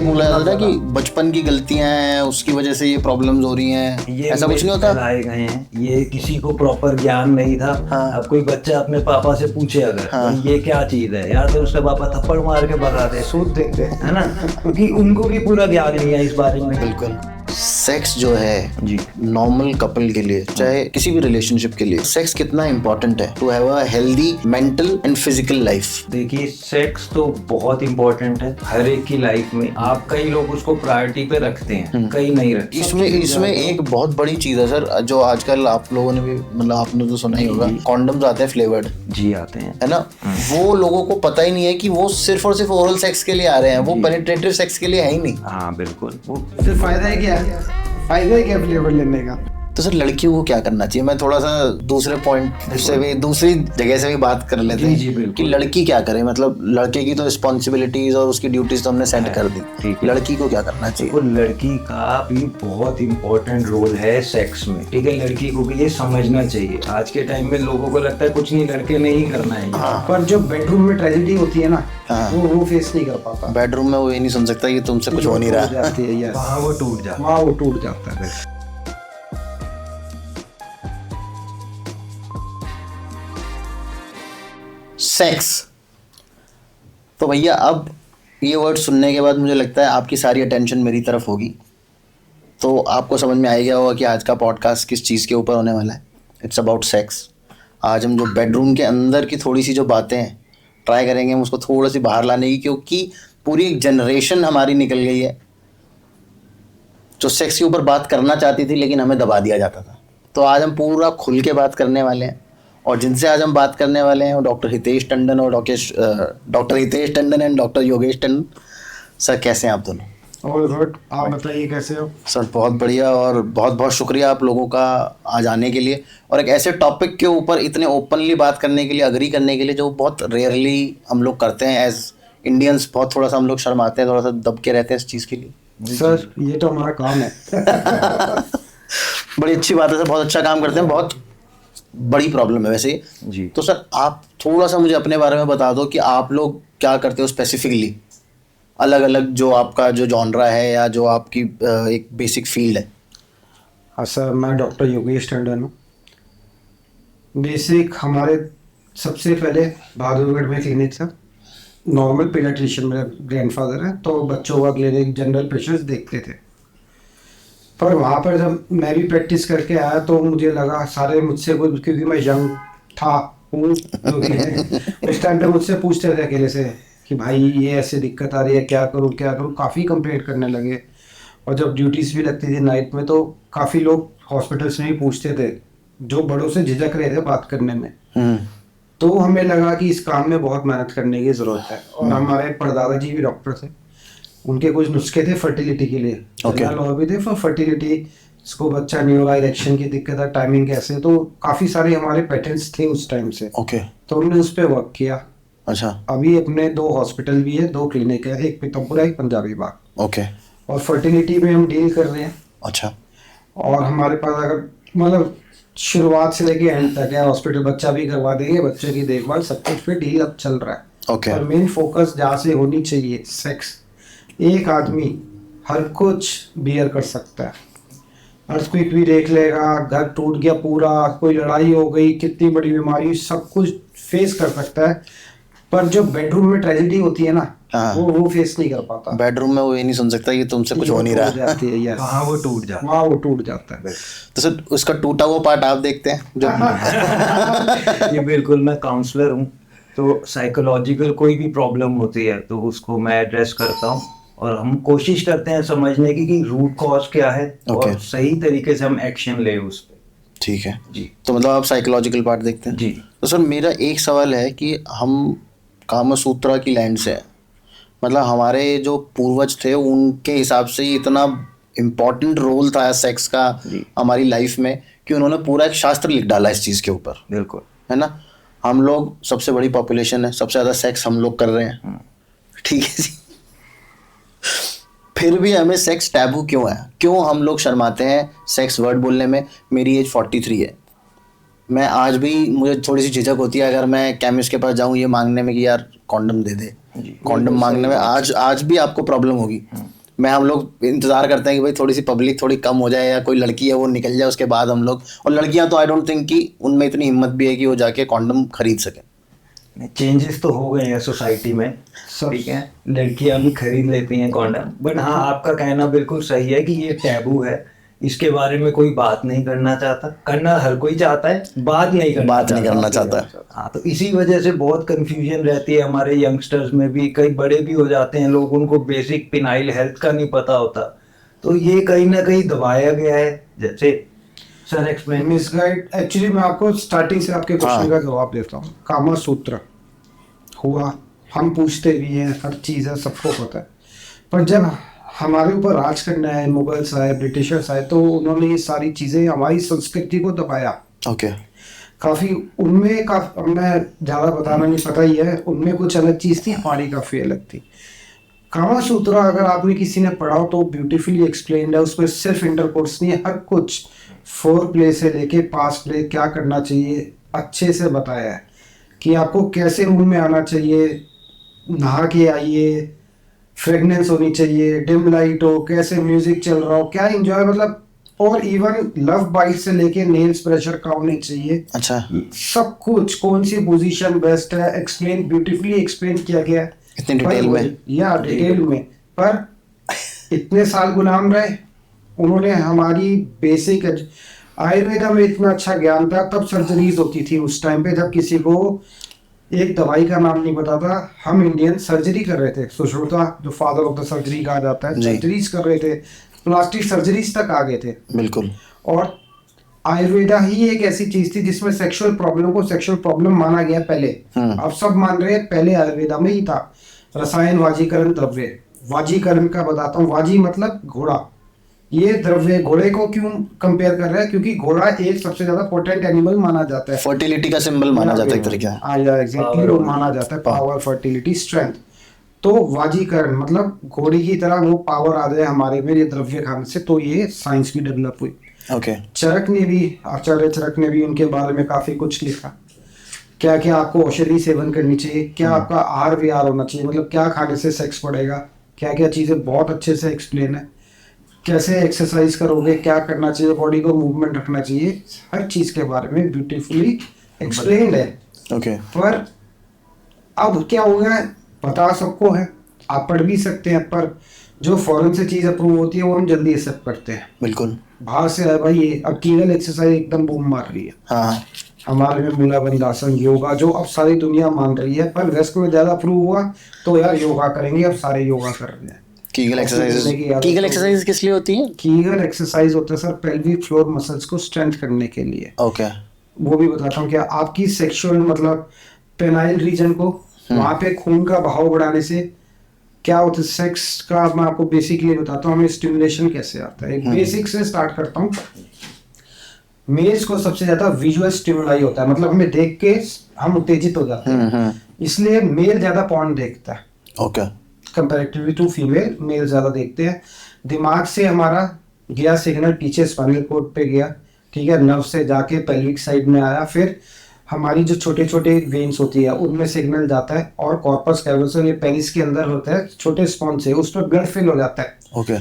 बोला जाता है कि बचपन की गलतियां हैं, उसकी वजह से ये प्रॉब्लम्स हो रही हैं, ऐसा कुछ नहीं होता? लाए गए हैं, ये किसी को प्रॉपर ज्ञान नहीं था। हाँ। अब कोई बच्चा अपने पापा से पूछे अगर हाँ। तो ये क्या चीज है यार, तो उसका पापा थप्पड़ मार के भगा दे, सूद देते हैं, है ना, क्योंकि उनको भी पूरा ज्ञान नहीं है इस बारे में। बिल्कुल। सेक्स जो है जी, नॉर्मल कपल के लिए, चाहे किसी भी रिलेशनशिप के लिए, सेक्स कितना इंपॉर्टेंट है to have a healthy mental and physical life? देखिए सेक्स तो बहुत इंपॉर्टेंट है हर एक की लाइफ में। आप कई लोग उसको प्रायोरिटी पे रखते हैं, कई नहीं रखते। इसमें एक बहुत बड़ी चीज है सर, जो आजकल आप लोगों ने भी मतलब आपने तो सुना ही होगा, कॉन्डम्स आते हैं फ्लेवर्ड। जी आते हैं, है ना। वो लोगों को पता ही नहीं है कि वो सिर्फ और सिर्फ ओरल सेक्स के लिए आ रहे हैं, वो पेनिट्रेटिव सेक्स के लिए है ही नहीं। हाँ बिल्कुल। वो फिर फायदा है क्या फ्लेवर लेने का? तो सर लड़कियों को क्या करना चाहिए? मैं थोड़ा सा दूसरे पॉइंट से भी, दूसरी जगह से भी बात कर लेते जी, जी, हैं बिल्कुल। कि लड़की क्या करे। मतलब लड़के की तो रिस्पॉन्सिबिलिटीज और उसकी ड्यूटीज तो हमने सेट कर दी, ठीक है। लड़की को क्या करना चाहिए? तो लड़की का भी बहुत इम्पोर्टेंट रोल है सेक्स में, ठीक है। लड़की को भी ये समझना चाहिए। आज के टाइम में लोगों को लगता है कुछ नहीं, लड़के ने ही करना है। पर जो बेडरूम में ट्रेजेडी होती है ना, वो फेस नहीं कर पाता। बेडरूम में वो ये नहीं सुन सकता कि तुमसे कुछ हो नहीं रहा। जाती है यार, वहाँ वो टूट जाता है। वहाँ वो टूट जाता है। सेक्स, तो भैया अब ये वर्ड सुनने के बाद मुझे लगता है आपकी सारी अटेंशन मेरी तरफ होगी, तो आपको समझ में आ गया होगा कि आज का पॉडकास्ट किस चीज़ के ऊपर होने वाला है। It's about sex. आज हम जो बेडरूम के अंदर की थोड़ी सी जो बातें हैं ट्राई करेंगे हम उसको थोड़ा सी बाहर लाने की, क्योंकि पूरी एक जनरेशन हमारी निकल गई है जो सेक्स के ऊपर बात करना चाहती थी लेकिन हमें दबा दिया जाता था। तो आज हम पूरा खुल के बात करने वाले हैं, और जिनसे आज हम बात करने वाले हैं वो डॉक्टर हितेश टंडन और doctor Hitesh Tandon and doctor Yogesh Tandon. Sir कैसे हैं आप दोनों? और गुड, आप बताइए कैसे हो? सर बहुत बढ़िया, और बहुत बहुत शुक्रिया आप लोगों का आज आने के लिए और एक ऐसे टॉपिक के ऊपर इतने ओपनली बात करने के लिए, अग्री करने के लिए, जो बहुत रेयरली हम लोग करते हैं एज इंडियंस। बहुत थोड़ा सा हम लोग शर्माते हैं, थोड़ा सा दब के रहते हैं इस चीज़ के लिए। सर ये तो हमारा काम है। बड़ी अच्छी बात है सर, बहुत अच्छा काम करते हैं। बहुत बड़ी प्रॉब्लम है वैसे जी। तो सर आप थोड़ा सा मुझे अपने बारे में बता दो कि आप लोग क्या करते हो स्पेसिफिकली, अलग अलग जो आपका जो जॉनरा है या जो आपकी एक बेसिक फील्ड है। हाँ सर, मैं डॉक्टर योगेश टंडन हूँ। बेसिक हमारे सबसे पहले बहादुरगढ़ में क्लिनिक था, नॉर्मल पीडियाट्रिशियन मेरे ग्रैंडफादर हैं, तो बच्चों का क्लिनिक जनरल पेशेंट्स देखते थे। पर वहाँ पर जब मैं भी प्रैक्टिस करके आया तो मुझे लगा सारे मुझसे कुछ, क्योंकि मैं यंग था हूँ उस टाइम पे मुझसे पूछते थे अकेले से कि भाई ये ऐसे दिक्कत आ रही है, क्या करूँ क्या करूँ, काफ़ी कंप्लेंट करने लगे। और जब ड्यूटीज़ भी लगती थी नाइट में तो काफ़ी लोग हॉस्पिटल्स में भी पूछते थे, जो बड़ों से झिझक रहे थे बात करने में। तो हमें लगा कि इस काम में बहुत मेहनत करने की ज़रूरत है। और हमारे परदादा जी भी डॉक्टर थे, उनके कुछ नुस्खे थे फर्टिलिटी के लिए, और भी थे फॉर फर्टिलिटी, इसको बच्चा नहीं होगा, इरेक्शन की दिक्कत है, टाइमिंग कैसे, तो काफ़ी सारे हमारे पेटेंट्स थे उस टाइम से। तो हमने उस पर वर्क किया। अच्छा। अभी अपने 2 हॉस्पिटल भी है, 2 क्लिनिक है, एक पीतमपुरा, एक पंजाबी बाग। ओके। और फर्टिलिटी में हम डील कर रहे हैं। अच्छा। और हमारे पास अगर मतलब शुरुआत से लेके एंड तक है, हॉस्पिटल बच्चा भी करवा देंगे, बच्चे की देखभाल सब कुछ पे डील अब चल रहा है। ओके। और मेन फोकस जहाँ से होनी चाहिए सेक्स। एक आदमी हर कुछ बियर कर सकता है, अर्थक्वेक भी देख लेगा, घर टूट गया पूरा, कोई लड़ाई हो गई, कितनी बड़ी बीमारी, सब कुछ फेस कर सकता है। पर जो बेडरूम में ट्रेजेडी होती है ना, वो फेस नहीं कर पाता। बेडरूम में वो ये नहीं सुन सकता कि तुमसे कुछ हो नहीं रहा। जाती है यार, वहाँ वो टूट जाता है। वहाँ वो टूट जाता है। तो सर उसका टूटा हुआ पार्ट आप देखते हैं जो ये बिल्कुल, मैं काउंसलर हूँ, तो साइकोलॉजिकल कोई भी प्रॉब्लम होती है तो उसको मैं एड्रेस करता हूँ, और हम कोशिश करते हैं समझने की कि रूट कॉज क्या है और सही तरीके से हम एक्शन ले उस पर। ठीक है जी। तो मतलब आप साइकोलॉजिकल पार्ट देखते हैं। जी। तो सर मेरा एक सवाल है कि हम कामसूत्रा की लैंड से हैं, मतलब हमारे जो पूर्वज थे उनके हिसाब से ही इतना इम्पोर्टेंट रोल था सेक्स का हमारी लाइफ में कि उन्होंने पूरा एक शास्त्र लिख डाला इस चीज़ के ऊपर। बिल्कुल। है ना। हम लोग सबसे बड़ी पॉपुलेशन है, सबसे ज़्यादा सेक्स हम लोग कर रहे हैं, ठीक है जी। फिर भी हमें सेक्स टैबू क्यों है? क्यों हम लोग शर्माते हैं सेक्स वर्ड बोलने में? मेरी एज 43 है, मैं आज भी मुझे थोड़ी सी झिझक होती है अगर मैं केमिस्ट के पास जाऊं ये मांगने में कि यार कॉन्डम दे दे। कॉन्डम मांगने में आज भी आपको प्रॉब्लम होगी। हम लोग इंतजार करते हैं कि भाई थोड़ी सी पब्लिक थोड़ी कम हो जाए या कोई लड़की है वो निकल जाए, उसके बाद हम लोग, और लड़कियां तो आई डोंट थिंक कि उनमें इतनी हिम्मत भी है कि वो जाके कॉन्डम खरीद सके। चेंजेस तो हो गए हैं सोसाइटी में, ठीक है, लड़कियां भी खरीद लेती हैं कॉन्डम, बट हाँ आपका कहना बिल्कुल सही है कि ये टैबू है, इसके बारे में कोई बात नहीं करना चाहता, करना हर कोई चाहता है, बात नहीं करना चाहता। हाँ, तो इसी वजह से बहुत कंफ्यूजन रहती है हमारे यंगस्टर्स में भी, कई बड़े भी हो जाते हैं लोग, उनको बेसिक पिनाइल हेल्थ का नहीं पता होता, तो ये कहीं ना कहीं दबाया गया है। जैसे सर एक्सप्लेन। मिसगाइड, एक्चुअली मैं आपको स्टार्टिंग से आपके क्वेश्चन का जवाब देता हूँ। कामा सूत्र हुआ, हम पूछते भी हैं, हर चीज़ है, सबको पता है, पर जब हमारे ऊपर राज करना है, मुगल्स आए, ब्रिटिशर्स आए, तो उन्होंने ये सारी चीज़ें हमारी संस्कृति को दबाया। ओके। काफ़ी उनमें मैं ज़्यादा बताना नहीं, पता ही है, उनमें कुछ अलग चीज़ थी, हमारी काफ़ी अलग थी। कामा सूत्र अगर आपने किसी ने पढ़ा हो तो ब्यूटीफुली एक्सप्लेन्ड है, उसमें सिर्फ इंटरकोर्स नहीं है, हर कुछ फोर प्ले से लेके पास प्ले क्या करना चाहिए अच्छे से बताया है, कि आपको कैसे रूम में आना चाहिए, नहा के आइए, फ्रेगनेंस होनी चाहिए, डिम लाइट हो, कैसे म्यूजिक चल रहा हो, क्या एंजॉय, मतलब, और इवन लव बाइट से लेके नेल्स प्रेशर का होनी चाहिए। अच्छा। सब कुछ, कौन सी पोजीशन बेस्ट है, एक्सप्लेन, ब्यूटीफुली एक्सप्लेन किया गया है इतनी डिटेल में, या डिटेल में। पर इतने साल गुलाम रहे उन्होंने, हमारी बेसिक आयुर्वेदा में इतना अच्छा ज्ञान था, तब सर्जरीज होती थी उस टाइम पे, जब किसी को एक दवाई का नाम नहीं पता था, हम इंडियन सर्जरी कर रहे थे। सुश्रुता जो फादर ऑफ द सर्जरी कहा जाता है, सर्जरीज कर रहे थे, प्लास्टिक सर्जरीज तक आ गए थे। बिल्कुल। और आयुर्वेदा ही एक ऐसी चीज थी जिसमें सेक्सुअल प्रॉब्लम को सेक्सुअल प्रॉब्लम माना गया पहले। अब सब मान रहे हैं, पहले आयुर्वेदा में ही था। रसायन वाजीकरण द्रव्य, वाजीकरण का बताता हूँ, वाजी मतलब घोड़ा, ये द्रव्य घोड़े को क्यों कंपेयर कर रहा है, क्योंकि घोड़ा एक सबसे ज्यादा पोटेंट एनिमल माना जाता है, फर्टिलिटी का सिंबल माना जाता है एक तरीके से। एग्जैक्टली, वो माना जाता है पावर, फर्टिलिटी, स्ट्रेंथ। तो वाजीकरण मतलब घोड़े की तरह वो पावर आ जाए हमारे में ये द्रव्य खाने से, तो ये साइंस भी डेवलप हुई। ओके। चरक ने भी, आचार्य चरक ने भी उनके बारे में काफी कुछ लिखा, क्या क्या आपको औषधि सेवन करनी चाहिए, क्या आपका आहार विहार होना चाहिए, मतलब क्या खाने से सेक्स बढ़ेगा, क्या क्या चीजें बहुत अच्छे से एक्सप्लेन है, कैसे एक्सरसाइज करोगे, क्या करना चाहिए, बॉडी को मूवमेंट रखना चाहिए, हर चीज के बारे में ब्यूटीफुली एक्सप्लेन्ड है। ओके। पर अब क्या हो गया, पता सबको है, आप पढ़ भी सकते हैं, पर जो फॉरेन से चीज अप्रूव होती है वो हम जल्दी एक्सेप्ट करते हैं। बिल्कुल। बाहर से है भाई, ये अब कीगल एक्सरसाइज एकदम बूम मार रही है। हाँ। हमारे में मूलाबंद आसन, योगा, जो अब सारी दुनिया मान रही है, पर वेस्ट में ज्यादा अप्रूव हुआ तो यार योगा करेंगे, अब सारे योगा कर रहे हैं। कीगल एक्सरसाइज किस लिए होती है? कीगल एक्सरसाइज होता है सर पेल्विक फ्लोर मसल्स को स्ट्रेंथ करने के लिए। ओके। वो भी बताता हूँ, क्या आपकी सेक्सुअल मतलब पेनाइल रीजन को, वहां पे खून का बहाव बढ़ाने से क्या होता है, सेक्स का मैं आपको बेसिकली बताता हूँ, हमें स्टिमुलेशन कैसे आता है। एक बेसिक से स्टार्ट करता हूँ। मेल्स को सबसे ज्यादा विजुअल स्टिमुलाई होता है, मतलब हमें देख के हम उत्तेजित हो जाते हैं, इसलिए मेल ज्यादा पॉर्न देखता है। Okay. Comparatively to female, male ज्यादा देखते हैं। दिमाग से हमारा गया सिग्नल पीछे स्पाइनल कॉर्ड पे गया, ठीक है, नर्व से जाके पेल्विक साइड में आया, फिर हमारी जो छोटे छोटे वेन्स होती है उनमें सिग्नल जाता है, और कॉर्पस कैलोसम ये पेनिस के अंदर होता है, छोटे स्पॉन्ज से उस पर ब्लड फिल हो जाता है। ओके।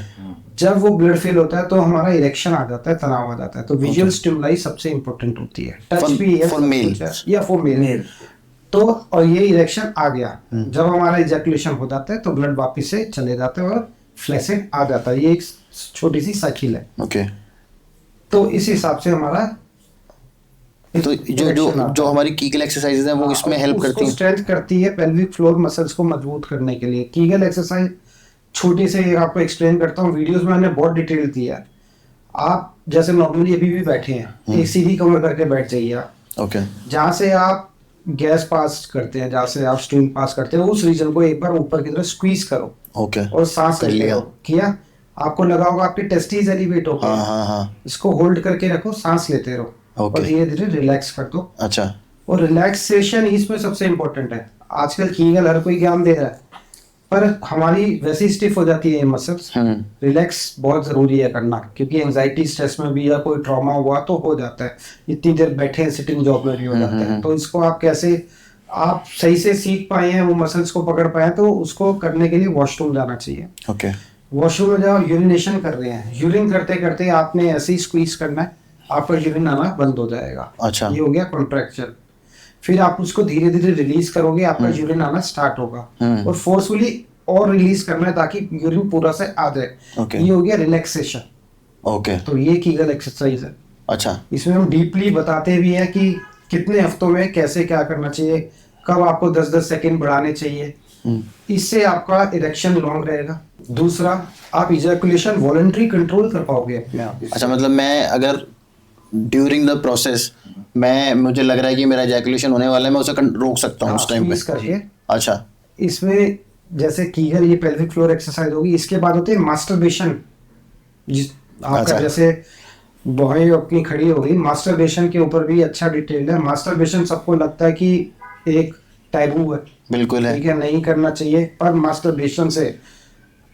जब वो ब्लड फिल होता है तो हमारा इरेक्शन आ जाता है, तनाव आ जाता है, तो विजुअल स्टिमुलाई सबसे इंपॉर्टेंट होती है। टच भी है फॉर मेल या फॉर मेल, तो और ये इरेक्शन आ गया, जब हमारा इजैकुलेशन हो जाता है तो ब्लड वापस से चले जाते हैं और फ्लैशेंट आ जाता है। ये एक छोटी सी साइकिल है। ओके। तो इस हिसाब से हमारा तो जो हमारी कीगल एक्सरसाइजेज हैं वो इसमें हेल्प करती हैं, स्ट्रेंथ करती है पेल्विक फ्लोर मसल्स को मजबूत करने के लिए। कीगल एक्सरसाइज छोटे से आपको एक्सप्लेन करता हूँ, वीडियोस में मैंने बहुत डिटेल दिया है। आप जैसे नॉर्मली अभी भी बैठे हैं, एक सीधी कमर करके बैठ जाइए आप। ओके। जहाँ से आप गैस पास करते हैं, जहाँ से आप स्ट्रीम पास करते हैं, उस रीजन को एक बार ऊपर की तरफ स्क्वीज करो। ओके। और सांस लेते रहो। किया, आपको लगा होगा आपके टेस्टीज एलिवेट हो गए। हाँ। इसको होल्ड करके रखो, सांस लेते रहो, और धीरे धीरे रिलैक्स कर दो। अच्छा। और रिलैक्सेशन इसमें सबसे इम्पोर्टेंट है। आजकल कीगल हर कोई ज्ञान दे रहा है, पर हमारी वैसे ही स्टिफ हो जाती है मसल्स। रिलैक्स बहुत जरूरी है करना, क्योंकि एंजाइटी स्ट्रेस में भी या कोई ट्रॉमा हुआ तो हो जाता है, इतनी देर बैठे हैं सिटिंग जॉब में भी हो जाता है। तो इसको आप कैसे आप सही से सीख पाए हैं, वो मसल्स को पकड़ पाए, तो उसको करने के लिए वॉशरूम जाना चाहिए। ओके। वॉशरूम में जब यूरिनेशन कर रहे हैं, यूरिन करते करते आपने ऐसे ही स्क्वीज करना है, आपका यूरिन आना बंद हो जाएगा। अच्छा। ये हो गया कॉन्ट्रैक्शन। फिर आप उसको धीरे धीरे रिलीज करोगे, आपका यूरिन आना स्टार्ट होगा, और फोर्सफुली और रिलीज करना है ताकि यूरिन पूरा से आ जाए। Okay. ये हो गया रिलैक्सेशन। ओके। तो ये कीगल एक्सरसाइज है। अच्छा। इसमें हम डीपली बताते भी हैं कि कितने हफ्तों में कैसे क्या करना चाहिए, कब आपको 10-10 सेकंड बढ़ाने चाहिए। इससे आपका इरेक्शन लॉन्ग रहेगा। दूसरा, आप इजैकुलेशन वॉलंटरी कंट्रोल कर पाओगे अपने आप। अच्छा, मतलब मैं अगर ड्यूरिंग द प्रोसेस मुझे लग रहा है कि मेरा इजैकुलेशन होने वाला है, मैं उसे रोक सकता हूँ उस टाइम पे। squeeze करके। अच्छा। इसमें जैसे कीगल, ये पेल्विक फ्लोर एक्सरसाइज होगी। इसके बाद होते हैं मास्टरबेशन। आपका अच्छा। जैसे बॉय अपनी खड़ी हो गई, मास्टरबेशन के ऊपर भी अच्छा डिटेल है। मास्टरबेशन सबको लगता है कि एक टैबू है, बिल्कुल है। ठीक है, नहीं करना चाहिए, पर मास्टरबेशन से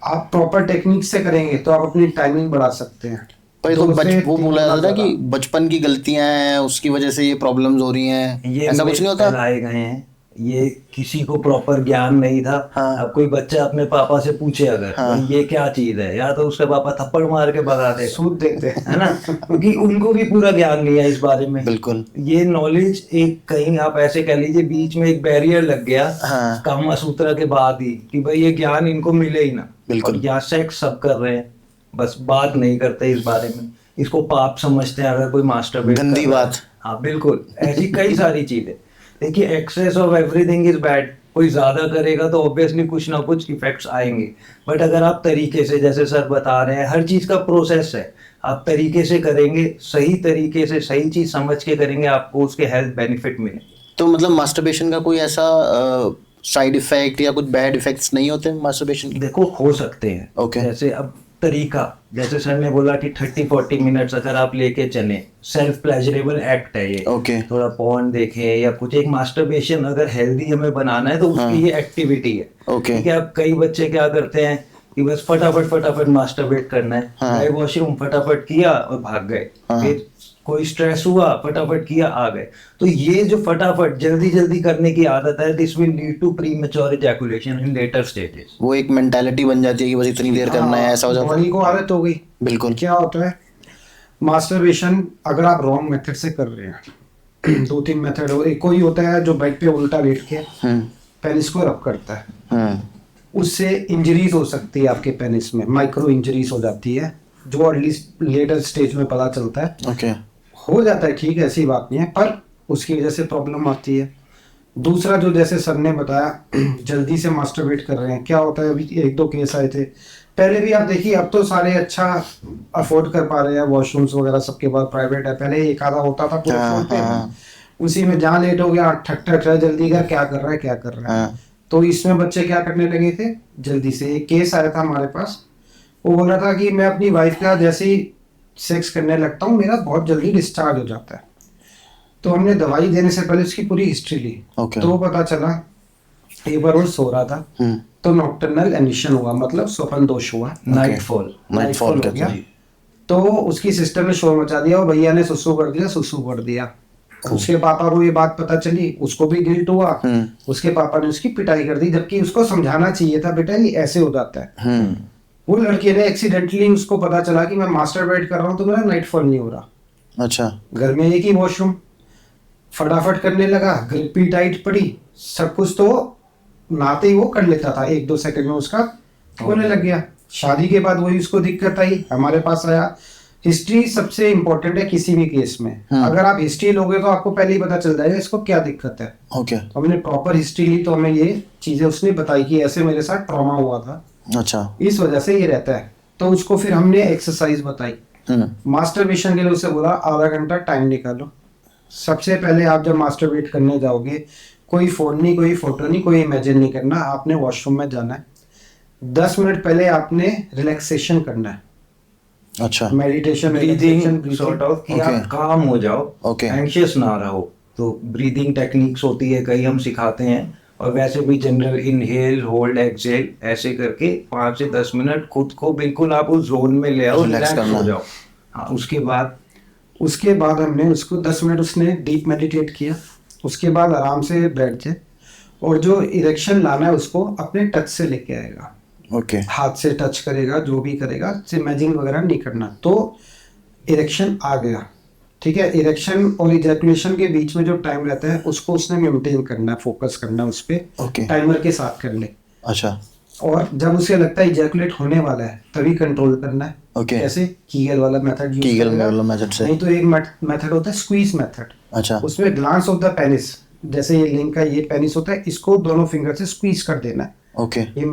आप प्रॉपर टेक्निक से करेंगे तो आप अपनी टाइमिंग बढ़ा सकते हैं। पर तो 2 से वो 3 बोला गुना जाता है कि ज़्यादा। बचपन की गलतियां हैं, उसकी वजह से ये प्रॉब्लम्स हो रही हैं, ये ऐसा कुछ नहीं होता? फैलाए गए हैं, ये किसी को प्रॉपर ज्ञान नहीं था। हाँ। अब कोई बच्चा अपने पापा से पूछे अगर हाँ। भाई ये क्या चीज है, या तो उसके पापा थप्पड़ मार के भगा दे, सूद देते हैं। है ना, क्योंकि उनको भी पूरा ज्ञान नहीं है इस बारे में। बिल्कुल। ये नॉलेज एक कहीं आप ऐसे कह लीजिए बीच में एक बैरियर लग गया हाँ। कामा सूत्र के बाद ही, कि भाई ये ज्ञान इनको मिले ही ना। बिल्कुल। और यहाँ सेक्स सब कर रहे हैं, बस बात नहीं करते इस बारे में, इसको पाप समझते हैं अगर कोई मास्टरबेट गंदी कर रहा है। बात। हाँ बिल्कुल, ऐसी कई सारी चीजें। देखिए, excess of everything is bad. कोई ज्यादा करेगा तो ऑब्वियसली कुछ ना कुछ इफेक्ट्स आएंगे, बट अगर आप तरीके से, जैसे सर बता रहे हैं, हर चीज का प्रोसेस है, आप तरीके से करेंगे, सही तरीके से सही चीज समझ के करेंगे, आपको उसके हेल्थ बेनिफिट मिले। तो मतलब मास्टरबेशन का कोई ऐसा साइड इफेक्ट या कुछ बैड इफेक्ट्स नहीं होते मास्टरबेशन के? देखो, हो सकते हैं। Okay. जैसे अब तरीका, जैसे सर ने बोला कि 30-40 मिनट्स अगर आप लेके चलें, सेल्फ प्लेजरेबल एक्ट है ये। Okay. थोड़ा पॉर्न देखें या कुछ, एक मास्टरबेशन अगर हेल्दी हमें बनाना है तो उसकी ये एक्टिविटी है। Okay. ठीक है। अब कई बच्चे क्या करते हैं कि बस फटाफट मास्टरबेट करना है, हाँ। गए वॉशरूम, फटाफट किया और भाग गए। हाँ। फिर कोई स्ट्रेस हुआ, फटाफट किया, आ गए। तो ये जो फटाफट जल्दी जल्दी करने की आदत है, this will lead to premature ejaculation in later stages. वो एक मेंटालिटी बन जाती है कि बस इतनी देर करना है, ऐसा हो जाता बॉडी को आदत हो गई। है। बिल्कुल। क्या होता है मास्टरबेशन, अगर आप रॉन्ग मेथड से कर रहे हैं 2-3 मेथड हो। एक कोई होता है जो बेड पे उल्टा लेट के पेनिस को रब करता है, उससे इंजरीज हो सकती है आपके पेनिस में, माइक्रो इंजरीज हो जाती है, जो एटलीस्ट लेटर स्टेज में पता चलता है। ओके। हो जाता है, ठीक है, ऐसी बात नहीं है, पर उसकी वजह से प्रॉब्लम आती है। दूसरा, जो जैसे सर ने बताया जल्दी से मास्टरबेट कर रहे हैं, क्या होता है, अभी 1-2 केस आए थे। पहले भी आप देखिए, अब तो सारे अच्छा अफोर्ड कर पा रहे हैं, वॉशरूम्स वगैरह सबके पास प्राइवेट है। पहले एक आधा होता था पूरे फ्लोर पे, उसी में जहाँ लेट हो गया ठक ठक जल्दी कर, क्या कर रहा है। तो इसमें बच्चे क्या करने लगे थे जल्दी से। एक केस आया था हमारे पास, वो बोल रहा था कि मैं अपनी वाइफ का जैसे ही सेक्स करने लगता हूँ मेरा बहुत जल्दी डिस्चार्ज हो जाता है। तो हमने दवाई देने से पहले उसकी पूरी हिस्ट्री ली। तो पता चला एक बार वो सो रहा था तो नॉक्टर्नल एमिशन हुआ, मतलब स्वप्न दोष हुआ, नाइटफॉल हो गया। तो उसकी सिस्टर ने शोर मचा दिया और भैया ने सुसु कर दिया। उसके पापा को ये बात पता चली, उसको भी गिल्ट हुआ, उसके पापा ने उसकी पिटाई कर दी, जबकि उसको समझाना चाहिए था, बेटा ये ऐसे हो जाता है। वो लड़के ने एक्सीडेंटली, उसको पता चला कि मैं मास्टरबेट कर रहा हूँ तो मेरा नाइटफॉल नहीं हो रहा। अच्छा। घर में एक ही वॉशरूम, फटाफट करने लगा, ग्रिपी टाइट पड़ी, सब कुछ तो नहाते ही वो कर लेता था, 1-2 सेकंड में उसका होने लग गया। शादी के बाद वही उसको दिक्कत आई, हमारे पास आया। हिस्ट्री सबसे इंपॉर्टेंट है किसी भी केस में। अगर आप हिस्ट्री लोगे तो आपको पहले ही पता चल जाएगा इसको क्या दिक्कत है। ओके। तो हमने प्रॉपर हिस्ट्री ली, तो हमें ये चीजें उसने बताई कि ऐसे मेरे साथ ट्रॉमा हुआ था, अच्छा, इस वजह से ये रहता है। तो उसको फिर हमने एक्सरसाइज बताई। मास्टरबेशन के लिए उसे बोला आधा घंटा टाइम निकालो। सबसे पहले आप जब मास्टरबेट करने जाओगे, कोई फोन नहीं, कोई फोटो नहीं, कोई इमेजिन नहीं करना, आपने वॉशरूम में जाना है। 10 मिनट पहले आपने रिलैक्सेशन करना है। अच्छा। मेडिटेशन, ब्रीदिंग सॉर्ट ऑफ, कि आप काम हो जाओ, एंशियस ना रहो। तो ब्रीदिंग टेक्निक्स होती है, कई हम सिखाते हैं, और वैसे भी जनरल इनहेल, होल्ड, एक्सहेल, ऐसे करके 5 से 10 मिनट खुद को बिल्कुल आप उस जोन में ले आओ, रिलैक्स हो जाओ। हाँ, उसके बाद हमने उसको 10 मिनट उसने डीप मेडिटेट किया। उसके बाद आराम से बैठ जाए, और जो इरेक्शन लाना है उसको अपने टच से लेके आएगा। ओके हाथ से टच करेगा, जो भी करेगा, स्मैजिंग वगैरह नहीं करना। तो इरेक्शन आ गया, ठीक है। इरेक्शन और इजैकुलेशन के बीच में जो टाइम रहता है उसको उसने मेंटेन करना है, फोकस करना है उस पर, ओके टाइमर के साथ कर ले। अच्छा और जब उसे लगता है इजैकुलेट होने वाला है तभी कंट्रोल करना है। ओके कैसे? कीगल वाला मेथड यूज कीगल करेगा। वाला मेथड से नहीं तो एक मेथड होता है स्क्वीज मेथड, अच्छा उसमें ग्लांस ऑफ द पेनिस, जैसे ये लिंक का ये पेनिस होता है, इसको दोनों फिंगर से स्क्वीज कर देना है। ओके ये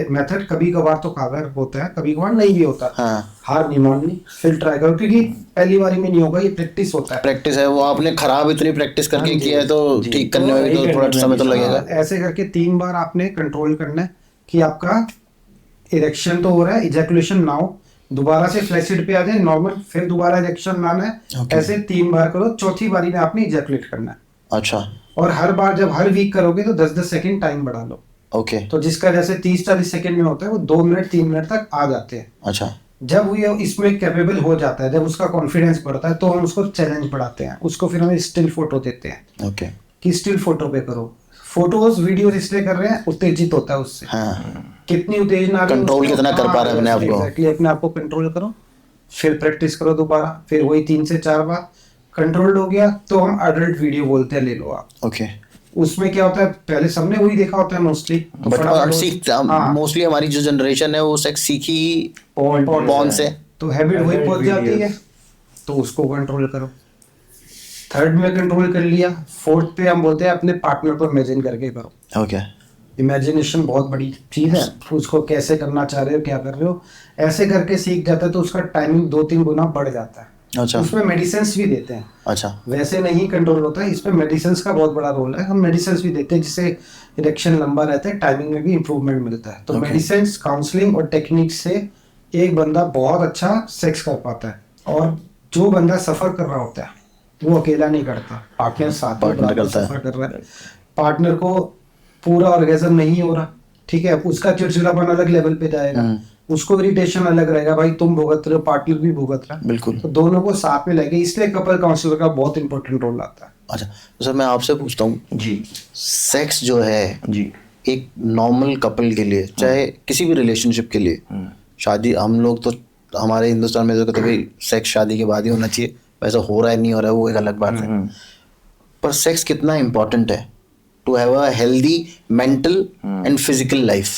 मेथड कभी कभार तो कारगर होता है, कभी कभार नहीं भी होता। हाँ हार नहीं माननी, फिर ट्राई करो, क्योंकि पहली बारी में नहीं होगा, ये प्रैक्टिस होता है। प्रैक्टिस है वो, आपने खराब इतनी प्रैक्टिस करके हाँ जी, किया है तो जी, ठीक तो करने में भी सही तो करने थोड़ा में समय तो भी, लगेगा। हाँ, ऐसे करके 3 बार आपने कंट्रोल करना है कि आपका इरेक्शन तो हो रहा है, इजैकुलेशन ना हो, दोबारा से फ्लैसिड पे आ जाए नॉर्मल, फिर दोबारा इरेक्शन लाना है। Okay. ऐसे 3 बार करो, चौथी बारी में आपने इजैकुलेट करना है। अच्छा और हर बार जब हर वीक करोगे तो 10-10 सेकंड टाइम बढ़ा लो। ओके तो जिसका जैसे 30-40 सेकंड में होता है वो 2 मिनट 3 मिनट तक आ जाते हैं। अच्छा जब ये इसमें कैपेबल हो जाता है, जब उसका कॉन्फिडेंस बढ़ता है, तो हम उसको चैलेंज बढ़ाते हैं, उसको फिर हमें स्टिल फोटो देते हैं ओके कि स्टिल फोटो पे करो। फोटोज वीडियोज इसलिए कर रहे हैं, उत्तेजित होता है उससे। हाँ कितनी उत्तेजना आ रही है Control उसको- कितना कर पा रहे हैं अपने आप को। एग्जैक्टली, अपने आप को कंट्रोल करो, फिर प्रैक्टिस करो दोबारा, फिर वही 3 से 4 बार कंट्रोल्ड हो गया तो हम अडल्ट वीडियो बोलते हैं, ले लो आप। ओके उसमें क्या होता है, पहले सबने वही देखा होता है मोस्टली, बट सीख मोस्टली हमारी जो जनरेशन है वो सेक्स सीखी पॉर्न से। तो हैबिट वही Adult पहुंच जाती है, videos। तो उसको कंट्रोल करो। थर्ड में कंट्रोल कर लिया, फोर्थ पे हम बोलते हैं अपने पार्टनर को इमेजिन करके करो। ओके इमेजिनेशन बहुत बड़ी चीज है, उसको कैसे करना चाह रहे हो, क्या कर रहे हो, ऐसे करके सीख जाता है तो उसका टाइमिंग 2-3 गुना बढ़ जाता है। अच्छा उसमें मेडिसिन भी देते हैं, अच्छा वैसे नहीं कंट्रोल होता है, इसमें मेडिसिन का बहुत बड़ा रोल है। हम मेडिसिन भी देते हैं जिससे इरेक्शन लंबा रहता है, टाइमिंग में भी इंप्रूवमेंट मिलता है। तो Okay. मेडिसिन, काउंसलिंग और टेक्निक से एक बंदा बहुत अच्छा सेक्स कर पाता है। और जो बंदा सफर कर रहा होता है वो अकेला नहीं करता, पार्टनर साथ में Partner बराबर करता है। सफर कर रहा है। पार्टनर को पूरा ऑर्गेजम नहीं हो रहा, ठीक है, उसका चिड़चिड़ापन अलग लेवल पे जाएगा, उसको इरिटेशन अलग रहेगा, भाई तुम भुगत रहे हो, पार्टनर भी भुगत रहा है। बिल्कुल। तो दोनों को साथ में लगे, इसलिए कपल काउंसलर का बहुत इंपॉर्टेंट रोल आता है। अच्छा तो सर मैं आपसे पूछता हूँ, जी सेक्स जो है जी एक नॉर्मल कपल के लिए, चाहे किसी भी रिलेशनशिप के लिए, शादी, हम लोग तो हमारे हिंदुस्तान में तो कहते हैं भाई सेक्स शादी के बाद ही होना चाहिए, वैसा हो रहा है नहीं हो रहा है वो एक अलग बात है, पर सेक्स कितना इम्पोर्टेंट है to have a healthy mental and physical life?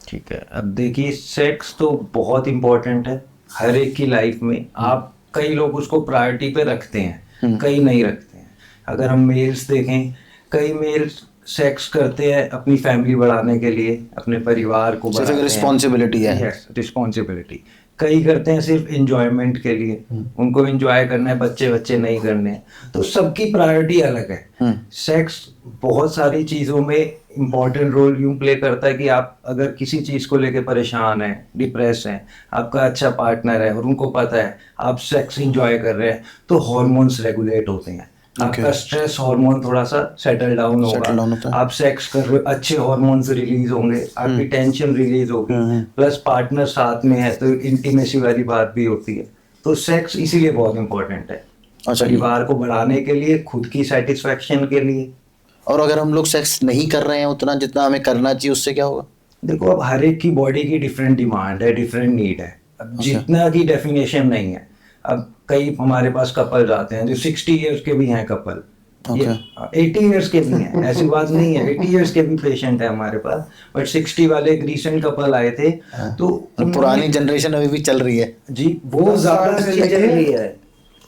ठीक है। अब देखिए, सेक्स तो बहुत इम्पोर्टेंट है हर एक की लाइफ में। आप, कई लोग उसको प्रायोरिटी पे रखते हैं, कई नहीं रखते हैं। अगर हम मेल्स देखें, कई मेल्स सेक्स करते हैं अपनी फैमिली बढ़ाने के लिए, अपने परिवार को सिर्फ एक बढ़ाते हैं। रिस्पॉन्सिबिलिटी है। Yes, responsibility. कई करते हैं सिर्फ एंजॉयमेंट के लिए, उनको एंजॉय करना है, बच्चे बच्चे नहीं करने हैं। तो सबकी प्रायोरिटी अलग है। सेक्स बहुत सारी चीज़ों में इम्पॉर्टेंट रोल यूं प्ले करता है कि आप अगर किसी चीज़ को लेके परेशान हैं, डिप्रेस हैं, आपका अच्छा पार्टनर है और उनको पता है आप सेक्स एंजॉय कर रहे हैं, तो हॉर्मोन्स रेगुलेट होते हैं। आपका स्ट्रेस हार्मोन थोड़ा सा सेटल डाउन Settle down होता होगा, है। आप सेक्स कर रहे हो, अच्छे हार्मोन्स रिलीज होंगे, आपकी टेंशन रिलीज होगी, प्लस पार्टनर साथ में है तो इंटीमेसी वाली बात भी होती है। तो सेक्स इसीलिए बहुत इंपॉर्टेंट है, अच्छा परिवार को बढ़ाने के लिए, खुद की सेटिस्फेक्शन के लिए। और अगर हम लोग सेक्स नहीं कर रहे हैं उतना जितना हमें करना चाहिए, उससे क्या होगा? देखो, अब हर एक की बॉडी की डिफरेंट डिमांड है, डिफरेंट नीड है। अब जितना की डेफिनेशन नहीं है। अब कई हमारे पास कपल आते हैं जो 60 इयर्स के भी हैं कपल, ये 80 इयर्स के भी हैं, ऐसी बात नहीं है, 80 इयर्स के भी पेशेंट है हमारे पास। बट 60 वाले एक रिसेंट कपल आए थे, तो पुरानी जनरेशन अभी भी चल रही है। जी, वो ज्यादा साल से अच्छी चल लेके रही है।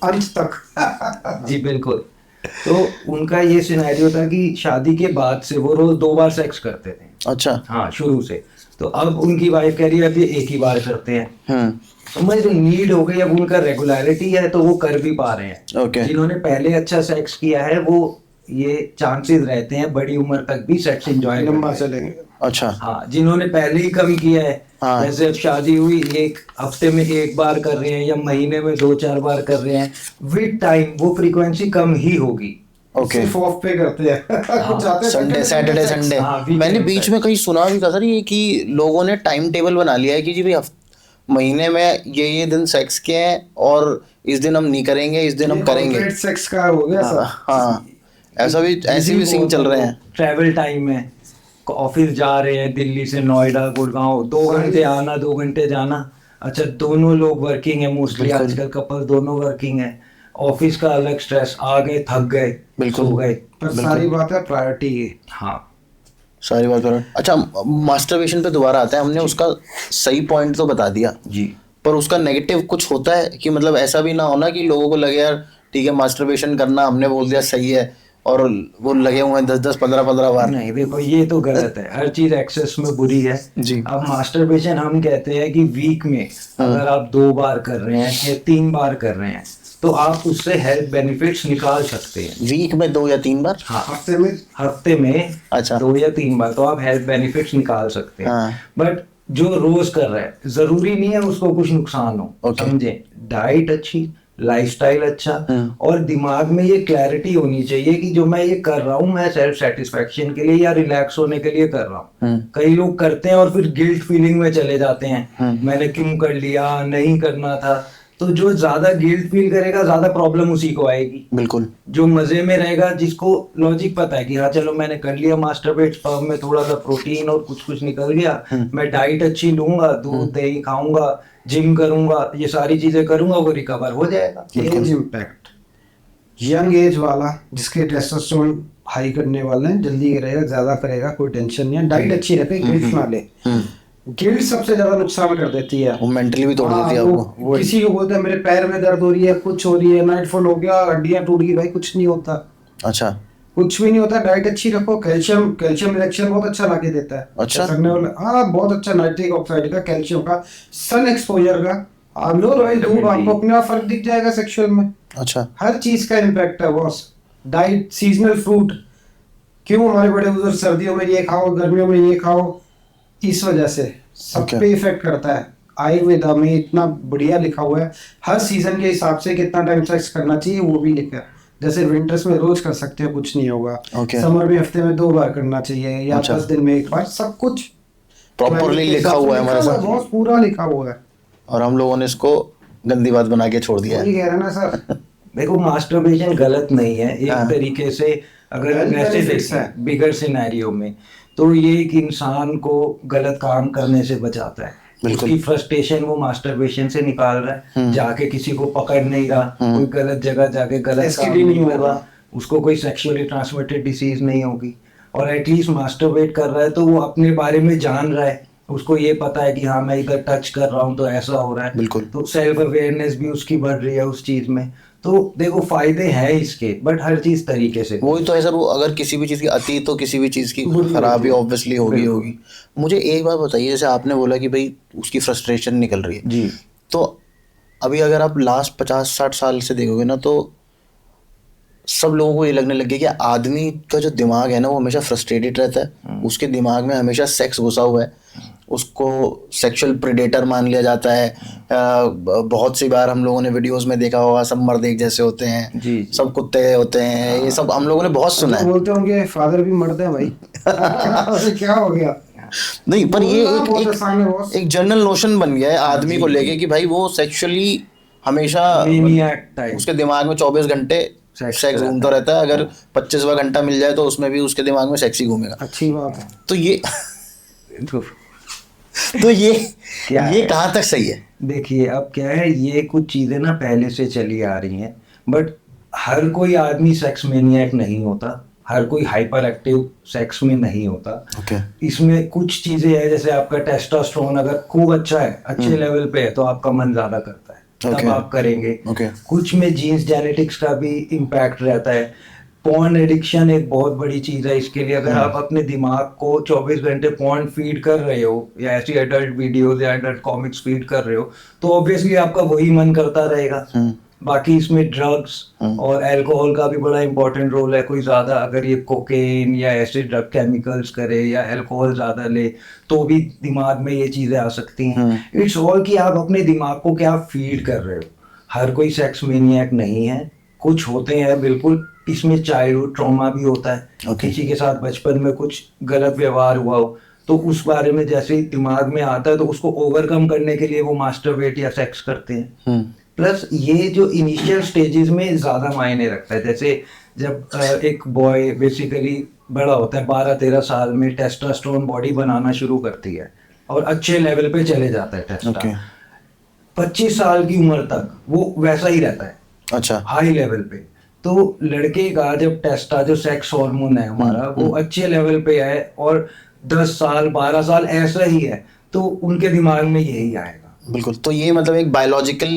अंत तक। जी बिल्कुल। तो उनका ये सिनेरियो था कि शादी के बाद से वो रोज 2 बार सेक्स करते थे। अच्छा हाँ, शुरू से। तो अब उनकी वाइफ कह रही है अब ये एक ही बार करते हैं। समझ लो, नीड हो गई, अब उनका रेगुलरिटी है तो वो कर भी पा रहे हैं। ओके जिन्होंने पहले अच्छा सेक्स किया है वो, ये चांसेस रहते हैं बड़ी उम्र तक भी सेक्स एंजॉय लंबा करते हैं। चलेंगे। अच्छा हाँ, जिन्होंने पहले ही कम किया है, हाँ। जैसे अब शादी हुई, एक हफ्ते में 1 बार कर रहे हैं या महीने में 2-4 बार कर रहे हैं, विद टाइम वो फ्रीक्वेंसी कम ही होगी। ओके सिर्फ ऑफ पे करते हैं। कुछ आते हैं संडे सैटरडे संडे। हाँ, weekend मैंने बीच sex। में कहीं सुना भी था सर ये कि लोगों ने टाइम टेबल बना लिया है कि जी भाई महीने में ये दिन सेक्स के हैं और इस दिन हम नहीं करेंगे, इस दिन हम करेंगे। सेक्स का हो गया सब। हाँ ऐसा भी, ऐसे भी सीन चल रहे हैं। ट्रैवल टाइम है, ऑफिस जा रहे हैं दिल्ली से नोएडा गुड़गांव, 2 घंटे आना 2 घंटे जाना। अच्छा, दोनों लोग वर्किंग है मोस्टली, बिल्कुल। आजकल कपल दोनों वर्किंग है, ऑफिस का अलग स्ट्रेस, आ गए थक गए, बिल्कुल। सो गए। पर सारी बात है प्रायोरिटी की। हाँ सारी बात करो। अच्छा, मास्टरबेशन पे दोबारा आता है, हमने उसका सही पॉइंट तो बता दिया, जी। पर उसका नेगेटिव कुछ होता है कि मतलब ऐसा भी ना होना कि लोगों को लगे यार ठीक है मास्टरबेशन करना हमने बोल दिया सही है और वो लगे हुए हैं 10-10 15-15 बार। नहीं देखो, ये तो गलत है, हर चीज एक्सेस में बुरी है। जी। अब मास्टरबेशन हम कहते हैं कि वीक में अगर आप 2 बार कर रहे हैं या 3 बार कर रहे हैं तो आप उससे हेल्थ बेनिफिट्स निकाल सकते हैं। वीक में 2 या 3 बार? हाँ, हफ्ते में अच्छा। 2 या 3 बार तो आप हेल्थ बेनिफिट्स निकाल सकते हैं। हाँ। बट जो रोज कर रहा है जरूरी नहीं है उसको कुछ नुकसान हो। Okay. समझे, डाइट अच्छी, लाइफस्टाइल अच्छा, और दिमाग में ये क्लैरिटी होनी चाहिए कि जो मैं ये कर रहा हूँ मैं सेल्फ सेटिस्फेक्शन के लिए या रिलैक्स होने के लिए कर रहा हूँ। कई लोग करते हैं और फिर गिल्ट फीलिंग में चले जाते हैं, मैंने क्यों कर लिया, नहीं करना था। तो जो ज्यादा गिल्ट फील करेगा ज्यादा प्रॉब्लम उसी को आएगी। बिल्कुल। जो मजे में रहेगा, जिसको लॉजिक पता है कि हाँ चलो मैंने कर लिया मास्टरबेट, स्पर्म में थोड़ा सा प्रोटीन और कुछ कुछ निकल गया, मैं डाइट अच्छी लूंगा, दूध दही खाऊंगा, जिम करूंगा, ये सारी चीजें करूंगा, वो रिकवर हो जाएगा। एज इम्पैक्ट, यंग एज वाला जिसके टेस्टोस्टेरोन हाई करने वाले हैं जल्दी गिरेगा, ज्यादा करेगा, कोई टेंशन नहीं है, डाइट अच्छी रखे, गिल्ट ना ले। गिल्ट सबसे ज्यादा नुकसान कर देती है, वो मेंटली भी तोड़ देती है वो आपको। किसी को बोलता है मेरे पैर में दर्द हो रही है, कुछ हो रही है, नाइटफॉल हो गया, हड्डियां टूट गई, भाई कुछ नहीं होता, अच्छा। कुछ भी नहीं होता। डाइट अच्छी रखो, कैल्शियम इरेक्शन बहुत अच्छा लाके देता है। अच्छा। हाँ बहुत अच्छा, नाइट्रिक ऑक्साइड का, कैल्शियम का, सन एक्सपोजर का, आप लो रोज धूप, आपको अपने आप फर्क दिख जाएगा सेक्सुअल में। अच्छा। हर चीज का इम्पैक्ट है बॉस। डाइट, सीजनल फ्रूट, क्यों हमारे बड़े बुजुर्ग सर्दियों में ये खाओ गर्मियों में ये खाओ, इस वजह से सब Okay. पे इफेक्ट करता है। आयुर्वेदा में इतना बढ़िया लिखा हुआ है, हर सीजन के हिसाब से कितना टाइम सेक्स करना चाहिए वो भी लिखा है। जैसे विंटर्स में रोज कर सकते हो, कुछ नहीं होगा। Okay. समर में हफ्ते में 2 बार करना चाहिए या अच्छा। 10 दिन में 1 बार, सब कुछ प्रॉपरली लिखा हुआ है हमारे साथ, बहुत पूरा लिखा हुआ है। और हम लोगों ने इसको गंदी बात बना के छोड़ दिया वही है। कह रहे हैं ना सर। देखो मास्टरबेशन गलत नहीं है एक हाँ। तरीके से, अगर Health वैसे benefits है। देखें बिगर सिनेरियो में, तो ये एक इंसान को गलत काम करने से बचाता है। बिल्कुल। उसकी फ्रस्ट्रेशन वो मास्टरबेशन से निकाल रहा है, जाके किसी को पकड़ नहीं रहा, कोई गलत जगह जाके गलत काम STD नहीं होगा, होगा, उसको कोई सेक्सुअली ट्रांसमिटेड डिसीज नहीं होगी, और एटलीस्ट मास्टरबेट कर रहा है तो वो अपने बारे में जान रहा है, उसको ये पता है कि हाँ मैं इधर टच कर रहा हूँ तो ऐसा हो रहा है। बिल्कुल। तो सेल्फ अवेयरनेस भी उसकी बढ़ रही है उस चीज में। तो देखो फायदे हैं इसके, बट हर चीज तरीके से। वही तो है सर, वो अगर किसी भी चीज़ की अति तो किसी भी चीज़ की खराबी ऑब्वियसली होगी। मुझे एक बात बताइए, जैसे आपने बोला कि भाई उसकी फ्रस्ट्रेशन निकल रही है, जी। तो अभी अगर आप लास्ट 50-60 साल से देखोगे ना, तो सब लोगों को ये लगने लग गया कि आदमी का जो दिमाग है ना वो हमेशा फ्रस्ट्रेटेड रहता है, उसके दिमाग में हमेशा सेक्स घुसा हुआ है, उसको सेक्सुअल प्रेडेटर मान लिया जाता है। बहुत सी बार हम लोगों ने वीडियोस में देखा होगा, सब मर्द एक जैसे होते हैं, जी। सब कुत्ते होते हैं, ये सब हम लोगों ने बहुत सुना है। बोलते होंगे फादर भी मर्द है भाई। क्या हो गया? नहीं, पर ये बहुत आसान है बॉस। एक जनरल नोशन बन गया है आदमी को लेके कि भाई वो सेक्सुअली हमेशा Maniac type। उसके दिमाग में 24 घंटे सेक्स घूमता रहता है। अगर 25वां घंटा मिल जाए तो उसमें भी उसके दिमाग में सेक्स ही घूमेगा। अच्छी बात है। तो ये क्या ये है? कहाँ तक सही है? देखिए अब क्या है, ये कुछ चीजें ना पहले से चली आ रही हैं, बट हर कोई आदमी सेक्स मैनिएक नहीं होता, हर कोई हाइपर एक्टिव सेक्स में नहीं होता। ओके। इसमें कुछ चीजें हैं, जैसे आपका टेस्टोस्टेरोन अगर खूब अच्छा है, अच्छे लेवल पे है, तो आपका मन ज्यादा करता है, तब Okay. आप करेंगे। Okay. कुछ में जीन्स जेनेटिक्स का भी इम्पैक्ट रहता है। पॉर्न एडिक्शन एक बहुत बड़ी चीज है इसके लिए। अगर आप अपने दिमाग को 24 घंटे पॉर्न फीड कर रहे हो या ऐसी एडल्ट वीडियोस या एडल्ट कॉमिक्स फीड कर रहे हो, तो ऑब्वियसली आपका वही मन करता रहेगा। बाकी इसमें ड्रग्स और अल्कोहल का भी बड़ा इंपॉर्टेंट रोल है। कोई ज्यादा अगर ये कोकेन या ऐसे ड्रग केमिकल्स करे या अल्कोहल ज्यादा ले तो भी दिमाग में ये चीजें आ सकती हैं। इट्स ऑल कि आप अपने दिमाग को क्या फीड कर रहे हो। हर कोई सेक्स मैनिएक नहीं है, कुछ होते हैं बिल्कुल। इसमें चाइल्डहुड ट्रॉमा भी होता है, किसी के साथ बचपन में कुछ गलत व्यवहार हुआ हो तो उस बारे में जैसे ही दिमाग में आता है तो उसको ओवरकम करने के लिए वो मास्टरबेट या सेक्स करते हैं। प्लस ये जो इनिशियल स्टेजेस में ज्यादा मायने रखता है। जैसे जब एक बॉय बेसिकली बड़ा होता है 12-13 साल में टेस्टोस्टेरोन बॉडी बनाना शुरू करती है और अच्छे लेवल पे चले जाता है टेस्टा। ओके। 25 साल की उम्र तक वो वैसा ही रहता है, अच्छा। हाई लेवल पे। तो लड़के का जब टेस्टा जो सेक्स हार्मोन है हमारा वो अच्छे लेवल पे है और 10 साल 12 साल ऐसा ही है, तो उनके दिमाग में यही आएगा। बिल्कुल, तो ये मतलब एक बायोलॉजिकल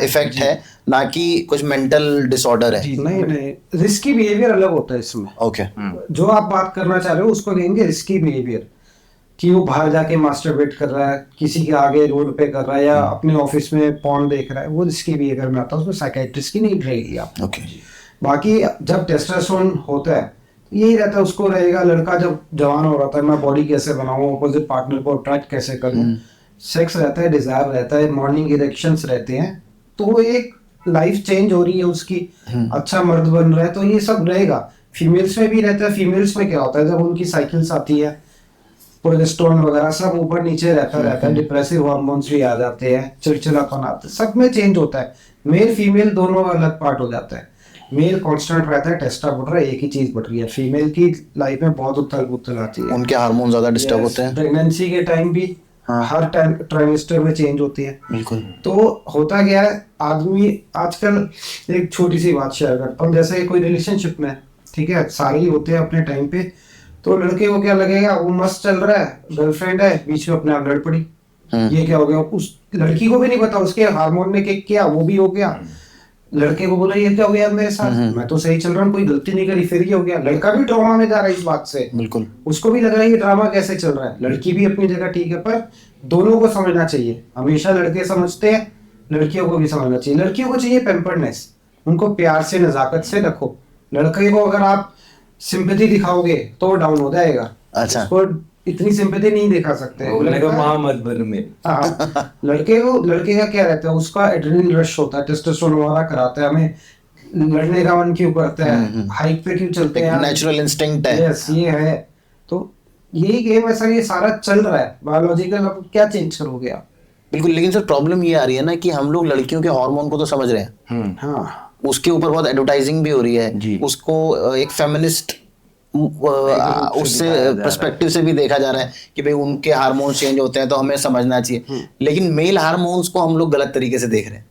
इफेक्ट है, ना कि कुछ मेंटल डिसऑर्डर है। नहीं, रिस्की बिहेवियर अलग होता है इसमें। ओके। जो आप बात करना चाह रहे हो उसको कहेंगे रिस्की बिहेवियर, कि वो बाहर जाके मास्टरबेट कर रहा है, किसी के आगे रोड पे कर रहा है, या अपने ऑफिस में पॉर्न देख रहा है, वो रिस्की बिहेवियर में आता है, उसमें साइकियाट्रिस्ट की नहीं रहेगी आप। ओके। बाकी जब टेस्टोस्टेरोन होता है यही रहता है, उसको रहेगा लड़का जब जवान हो रहा था, मैं बॉडी कैसे बनाऊं, अपोजिट पार्टनर को अट्रैक्ट कैसे करूं, सेक्स रहता है, डिजायर रहता है, मॉर्निंग इरेक्शंस रहते हैं, तो वो एक लाइफ चेंज हो रही है उसकी, अच्छा मर्द बन रहा है, तो ये सब रहेगा। फीमेल्स में भी रहता है। फीमेल्स में क्या होता है, जब उनकी साइकिल्स आती है, प्रोजेस्टेरोन वगैरह सब ऊपर नीचे रहता है, डिप्रेसिव हार्मोन्स भी आ जाते हैं, चिड़चिड़ापन आता है, सब में चेंज होता है। मेल फीमेल दोनों अलग पार्ट हो जाता है। मेल कांस्टेंट रहता है, टेस्टा बढ़ रहा है, एक ही चीज बढ़ रही है। फीमेल की लाइफ में बहुत उथल पुथल आती है, उनके हार्मोन ज्यादा डिस्टर्ब होते हैं। प्रेगनेंसी के टाइम भी हर टाइम ट्राइमेस्टर में चेंज होती है। बिल्कुल। तो होता क्या है, आदमी आजकल, एक छोटी सी बात शेयर करता हूँ, जैसे कोई रिलेशनशिप में, ठीक है, सारे ही होते हैं अपने टाइम पे, तो लड़के को क्या लगेगा, वो मस्त चल रहा है, गर्लफ्रेंड है, बीच में अपने आप लड़ पड़ी, ये क्या हो गया, उस लड़की को भी नहीं पता, उसके हार्मोन ने किक किया, वो भी हो गया। लड़के को बोला ये क्या हो गया मेरे साथ, मैं तो सही चल रहा हूँ, कोई गलती नहीं करी, फिर ये हो गया। लड़का भी ड्रामा में जा रहा है इस बात से, बिल्कुल। उसको भी लग रहा है ये ड्रामा कैसे चल रहा है। लड़की भी अपनी जगह ठीक है, पर दोनों को समझना चाहिए। हमेशा लड़के समझते हैं, लड़कियों को भी समझना चाहिए। लड़कियों को चाहिए पैम्पर्डनेस, उनको प्यार से नजाकत से रखो। लड़के को अगर आप सिंपैथी दिखाओगे तो वो डाउन हो जाएगा। अच्छा। उसको इतनी सिंपैथी नहीं दिखा सकते। माँ मत बन में। हाँ, लड़के का क्या रहता है, उसका एड्रेनलिन रश होता है, टेस्टोस्टेरोन वगैरह कराता है, हमें लड़ने का मन क्यों करता है, हाइट पे क्यों चलते हैं, नेचुरल इंस्टिंक्ट है। यस, ये है। तो यही गेम है सर, ये सारा चल रहा है बायोलॉजिकल, अब क्या चेंज करोगे आप। बिल्कुल, लेकिन सर प्रॉब्लम ये आ रही है ना कि हम लोग लड़कियों के हार्मोन को तो समझ रहे हैं, हाँ, उसके ऊपर बहुत एडवर्टाइजिंग भी हो रही है जी। उसको एक फेमिनिस्ट उससे पर्सपेक्टिव से भी देखा जा रहा है कि भाई उनके हार्मोन्स चेंज होते हैं तो हमें समझना चाहिए, लेकिन मेल हार्मोन्स को हम लोग गलत तरीके से देख रहे हैं।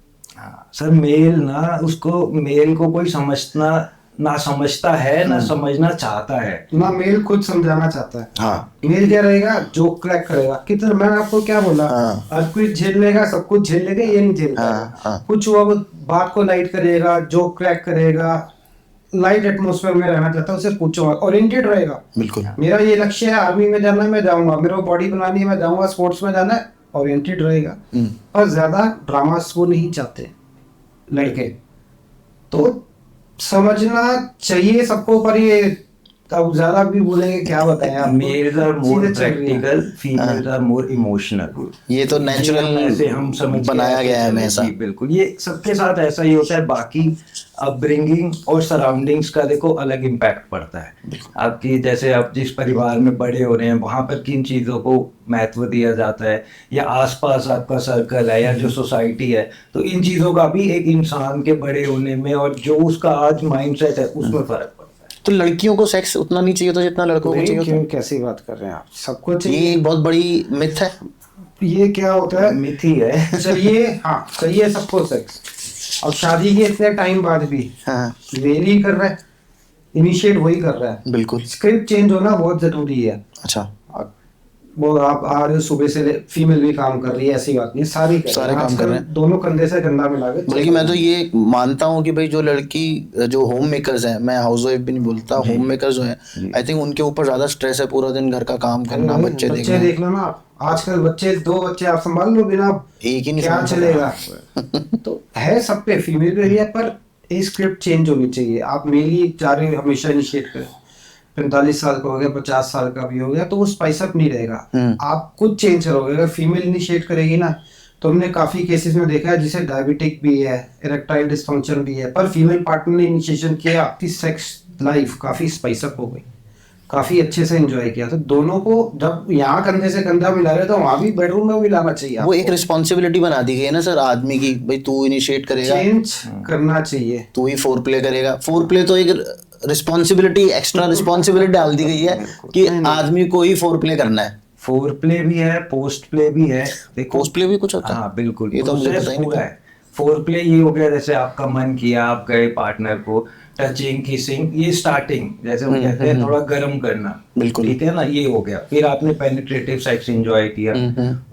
सर मेल को कोई ना समझता है, ना समझना चाहता है, ना मेल खुद समझाना चाहता है। हाँ। मेल क्या रहेगा, जोक क्रैक करेगा, कितना मैंने आपको क्या बोला, हर कोई झेल लेगा, सब कुछ झेल लेगा, ये नहीं झेल पाएगा। कुछ हुआ वो बात को लाइट करेगा, जोक क्रैक करेगा, लाइट एटमॉस्फेयर में रहना चाहता है, उसे कुछ ओरिएंटेड रहेगा। बिल्कुल। मेरा ये लक्ष्य है, आर्मी में जाना है, मैं जाऊंगा, मेरे को बॉडी बनानी है, मैं जाऊंगा, स्पोर्ट्स में जाना है, ओरिएंटेड रहेगा। और ज्यादा ड्रामास को नहीं चाहते लड़के, तो समझना चाहिए सबको। पर ये अब ज्यादा भी बोलेंगे क्या बताएं आप। Males are more practical, females are more emotional. ये तो नेचुरल ऐसे हम समझ बनाया गया है हमेशा। बिल्कुल, ये सबके साथ ऐसा ही होता है। बाकी अपब्रिंगिंग और सराउंडिंग्स का देखो अलग इम्पैक्ट पड़ता है। आपकी जैसे आप जिस परिवार में बड़े हो रहे हैं वहां पर किन चीजों को महत्व दिया जाता है, या आसपास आपका सर्कल है, या जो सोसाइटी है, तो इन चीजों का भी एक इंसान के बड़े होने में और जो उसका आज माइंडसेट है उसमें फर्क पड़ता है। तो लड़कियों को सेक्स उतना नहीं चाहिए तो जितना लड़कों को चाहिए। क्यों, कैसी बात कर रहे हैं आप, सबको चाहिए। ये एक बहुत बड़ी मिथ है। ये क्या होता है, मिथ ही है। चाहिए, हाँ चाहिए सबको सेक्स। अब शादी के इतने टाइम बाद भी वेरी कर रहा है, इनिशिएट वही कर रहा है। बिल्कुल। स्क्रिप्ट चेंज होना बहुत जरूरी है। अच्छा। वो आप आ रहे हो सुबह से, फीमेल भी काम कर रही है, ऐसी बात नहीं, सारे काम कर रहे हैं, दोनों कंधे से कंधा मिला के। बल्कि मैं तो ये मानता हूँ कि भाई जो लड़की, जो होम मेकर्स हैं, मैं हाउस वाइफ भी नहीं बोलता, होम मेकर्स जो हैं, आई थिंक उनके ऊपर ज्यादा स्ट्रेस है, पूरा दिन घर का काम करना, बच्चे देख लो ना। आजकल दो बच्चे आप संभाल लो बिना, एक ही नहीं क्या चलेगा। तो है सब पे, फीमेल पे भी है, पर ये स्क्रिप्ट चेंज होनी चाहिए। आप मेल ही जा रहे हो, हमेशा इनिशिएट करें। 45 साल का हो गया, 50 साल का भी हो गया, तो वो स्पाइस अप नहीं रहेगा। आप खुद चेंज करोगे। अगर फीमेल इनिशिएट करेगी ना, तो हमने काफी केसेस में देखा है जिसे डायबिटिक भी है, इरेक्टाइल डिस्फंक्शन भी है, पर फीमेल पार्टनर ने इनिशिएशन किया, आपकी सेक्स लाइफ काफी स्पाइस अप हो गई, काफी अच्छे से एंजॉय किया। तो दोनों को जब यहाँ कंधे से कंधा मिला रहे, तो वहां भी बेडरूम में मिलाना चाहिए। वो एक रिस्पॉन्सिबिलिटी बना दी गई है ना सर आदमी की, भाई तू इनिशिएट करेगा, चेंज करना चाहिए, तू ही फोर प्ले करेगा। फोर प्ले तो एक रिस्पॉन्सिबिलिटी, एक्स्ट्रा रिस्पॉन्सिबिलिटी डाल दी गई है कि आदमी को ही फोर प्ले करना है। फोर प्ले भी है, पोस्ट प्ले भी है। देखो पोस्ट प्ले भी कुछ होता है? हाँ बिल्कुल, ये तो मुझे प्रोसेस पता ही नहीं पूरा है। फोर प्ले ये हो गया जैसे आपका मन किया, आप गए पार्टनर को टचिंग, किसिंग, ये स्टार्टिंग जैसे हम कहते हैं थोड़ा गर्म करना, बिल्कुल। ठीक है ना, ये हो गया। फिर आपने पेनिट्रेटिव सेक्स एंजॉय किया,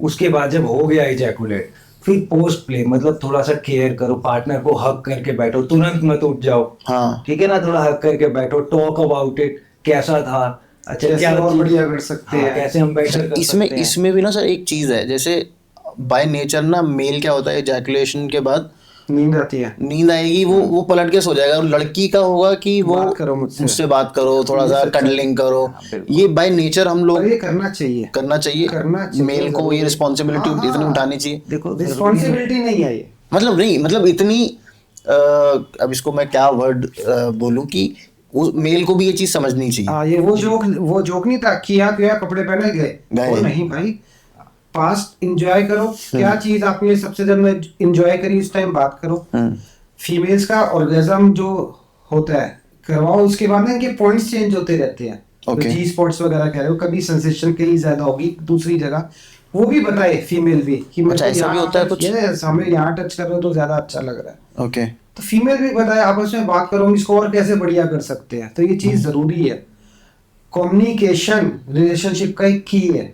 उसके बाद जब हो गया इजैकुलेट, फिर पोस्ट प्ले मतलब थोड़ा सा केयर करो, पार्टनर को हग करके बैठो, तुरंत मत उठ जाओ, हाँ ठीक है ना, थोड़ा हग करके बैठो, टॉक अबाउट इट, कैसा था, अच्छा कैसे क्या और बढ़िया कर सकते हाँ, हैं, कैसे हम बेटर कर इसमें सकते हैं। इसमें भी ना सर एक चीज है, जैसे बाय नेचर ना मेल क्या होता है, इजैकुलेशन के बाद नींद आती है, नींद आएगी, वो पलट के सो जाएगा। और लड़की का होगा कि वो बात करो मुझसे बात करो, थोड़ा सा कडलिंग करो। ये बाय नेचर हम लोग और ये करना चाहिए, करना चाहिए। मेल को ये रिस्पॉन्सिबिलिटी इतनी उठानी चाहिए। देखो रिस्पॉन्सिबिलिटी नहीं है ये, मतलब नहीं, मतलब इतनी अब इसको मैं क्या वर्ड बोलूं कि मेल को भी ये चीज समझनी चाहिए। हाँ, ये वो जोक नहीं था किया किया कपड़े पहने गए, वो नहीं भाई, पास्ट एंजॉय करो, क्या चीज आपने सबसे ज्यादा एंजॉय करी इस टाइम बात करो। फीमेल्स का ऑर्गेजम जो होता है करवाओ, उसके बाद ना इनके पॉइंट्स चेंज होते रहते हैं, Okay. जी स्पॉट्स वगैरह कह रहे हो, कभी सेंसेशन कहीं ज्यादा होगी दूसरी जगह, वो भी बताए फीमेल भी कि अच्छा, ऐसा भी होता है कुछ? यस, हमें यहाँ टच कर रहे हो तो ज्यादा अच्छा लग रहा है, ओके। तो फीमेल भी बताए, आपस में बात करो इसको और कैसे बढ़िया कर सकते हैं, तो ये चीज जरूरी है। कम्युनिकेशन रिलेशनशिप का एक की है,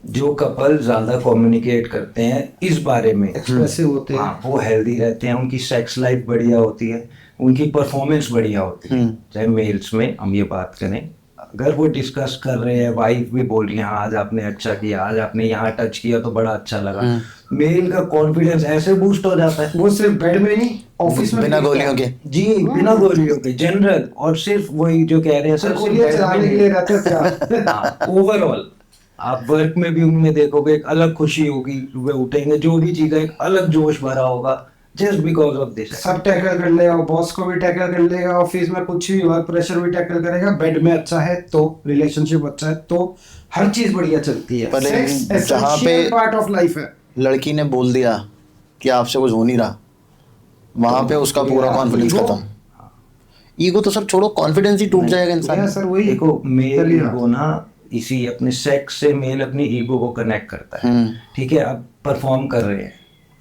जो कपल ज्यादा कम्युनिकेट करते हैं इस बारे में, एक्सप्रेसिव होते हैं, हाँ, वो हेल्दी रहते हैं, उनकी सेक्स लाइफ बढ़िया होती है, उनकी परफॉर्मेंस बढ़िया होती है। चाहे मेल्स में हम ये बात करें, अगर वो डिस्कस कर रहे हैं, वाइफ भी बोल रही है हाँ आज आपने अच्छा किया, आज आपने यहाँ टच किया तो बड़ा अच्छा लगा, मेल का कॉन्फिडेंस ऐसे बूस्ट हो जाता है। वो सिर्फ बेड में नहीं, ऑफिस में बिना भी गोलियों के। जी, बिना गोलियों के, जनरल, और सिर्फ वही जो कह रहे हैं सर गोलियां चलाने के लिए रहते हैं क्या? ओवरऑल आप वर्क में भी उनमें देखोगे एक अलग खुशी होगी, सुबह उठेंगे जो भी चीज है एक अलग जोश भरा होगा, जस्ट बिकॉज ऑफ दिस। सब टैकल कर लेगा, बॉस को भी टैकल कर लेगा, ऑफिस में कुछ भी वर्क प्रेशर भी टैकल करेगा, बेड में अच्छा है तो रिलेशनशिप अच्छा है तो हर चीज बढ़िया चलती है। पर सेक्स जहाँ पे एसेंशियल पार्ट ऑफ लाइफ है। लड़की ने बोल दिया कि आपसे कुछ हो नहीं रहा, वहां पे उसका पूरा कॉन्फिडेंस ईगो। खत्म। ईगो तो सर छोड़ो, कॉन्फिडेंस ही टूट जाएगा इंसान या का। सर वही देखो मेल चलिए। ईगो ना, इसी अपने सेक्स से मेल अपनी ईगो को कनेक्ट करता है, ठीक है। अब परफॉर्म कर रहे हैं,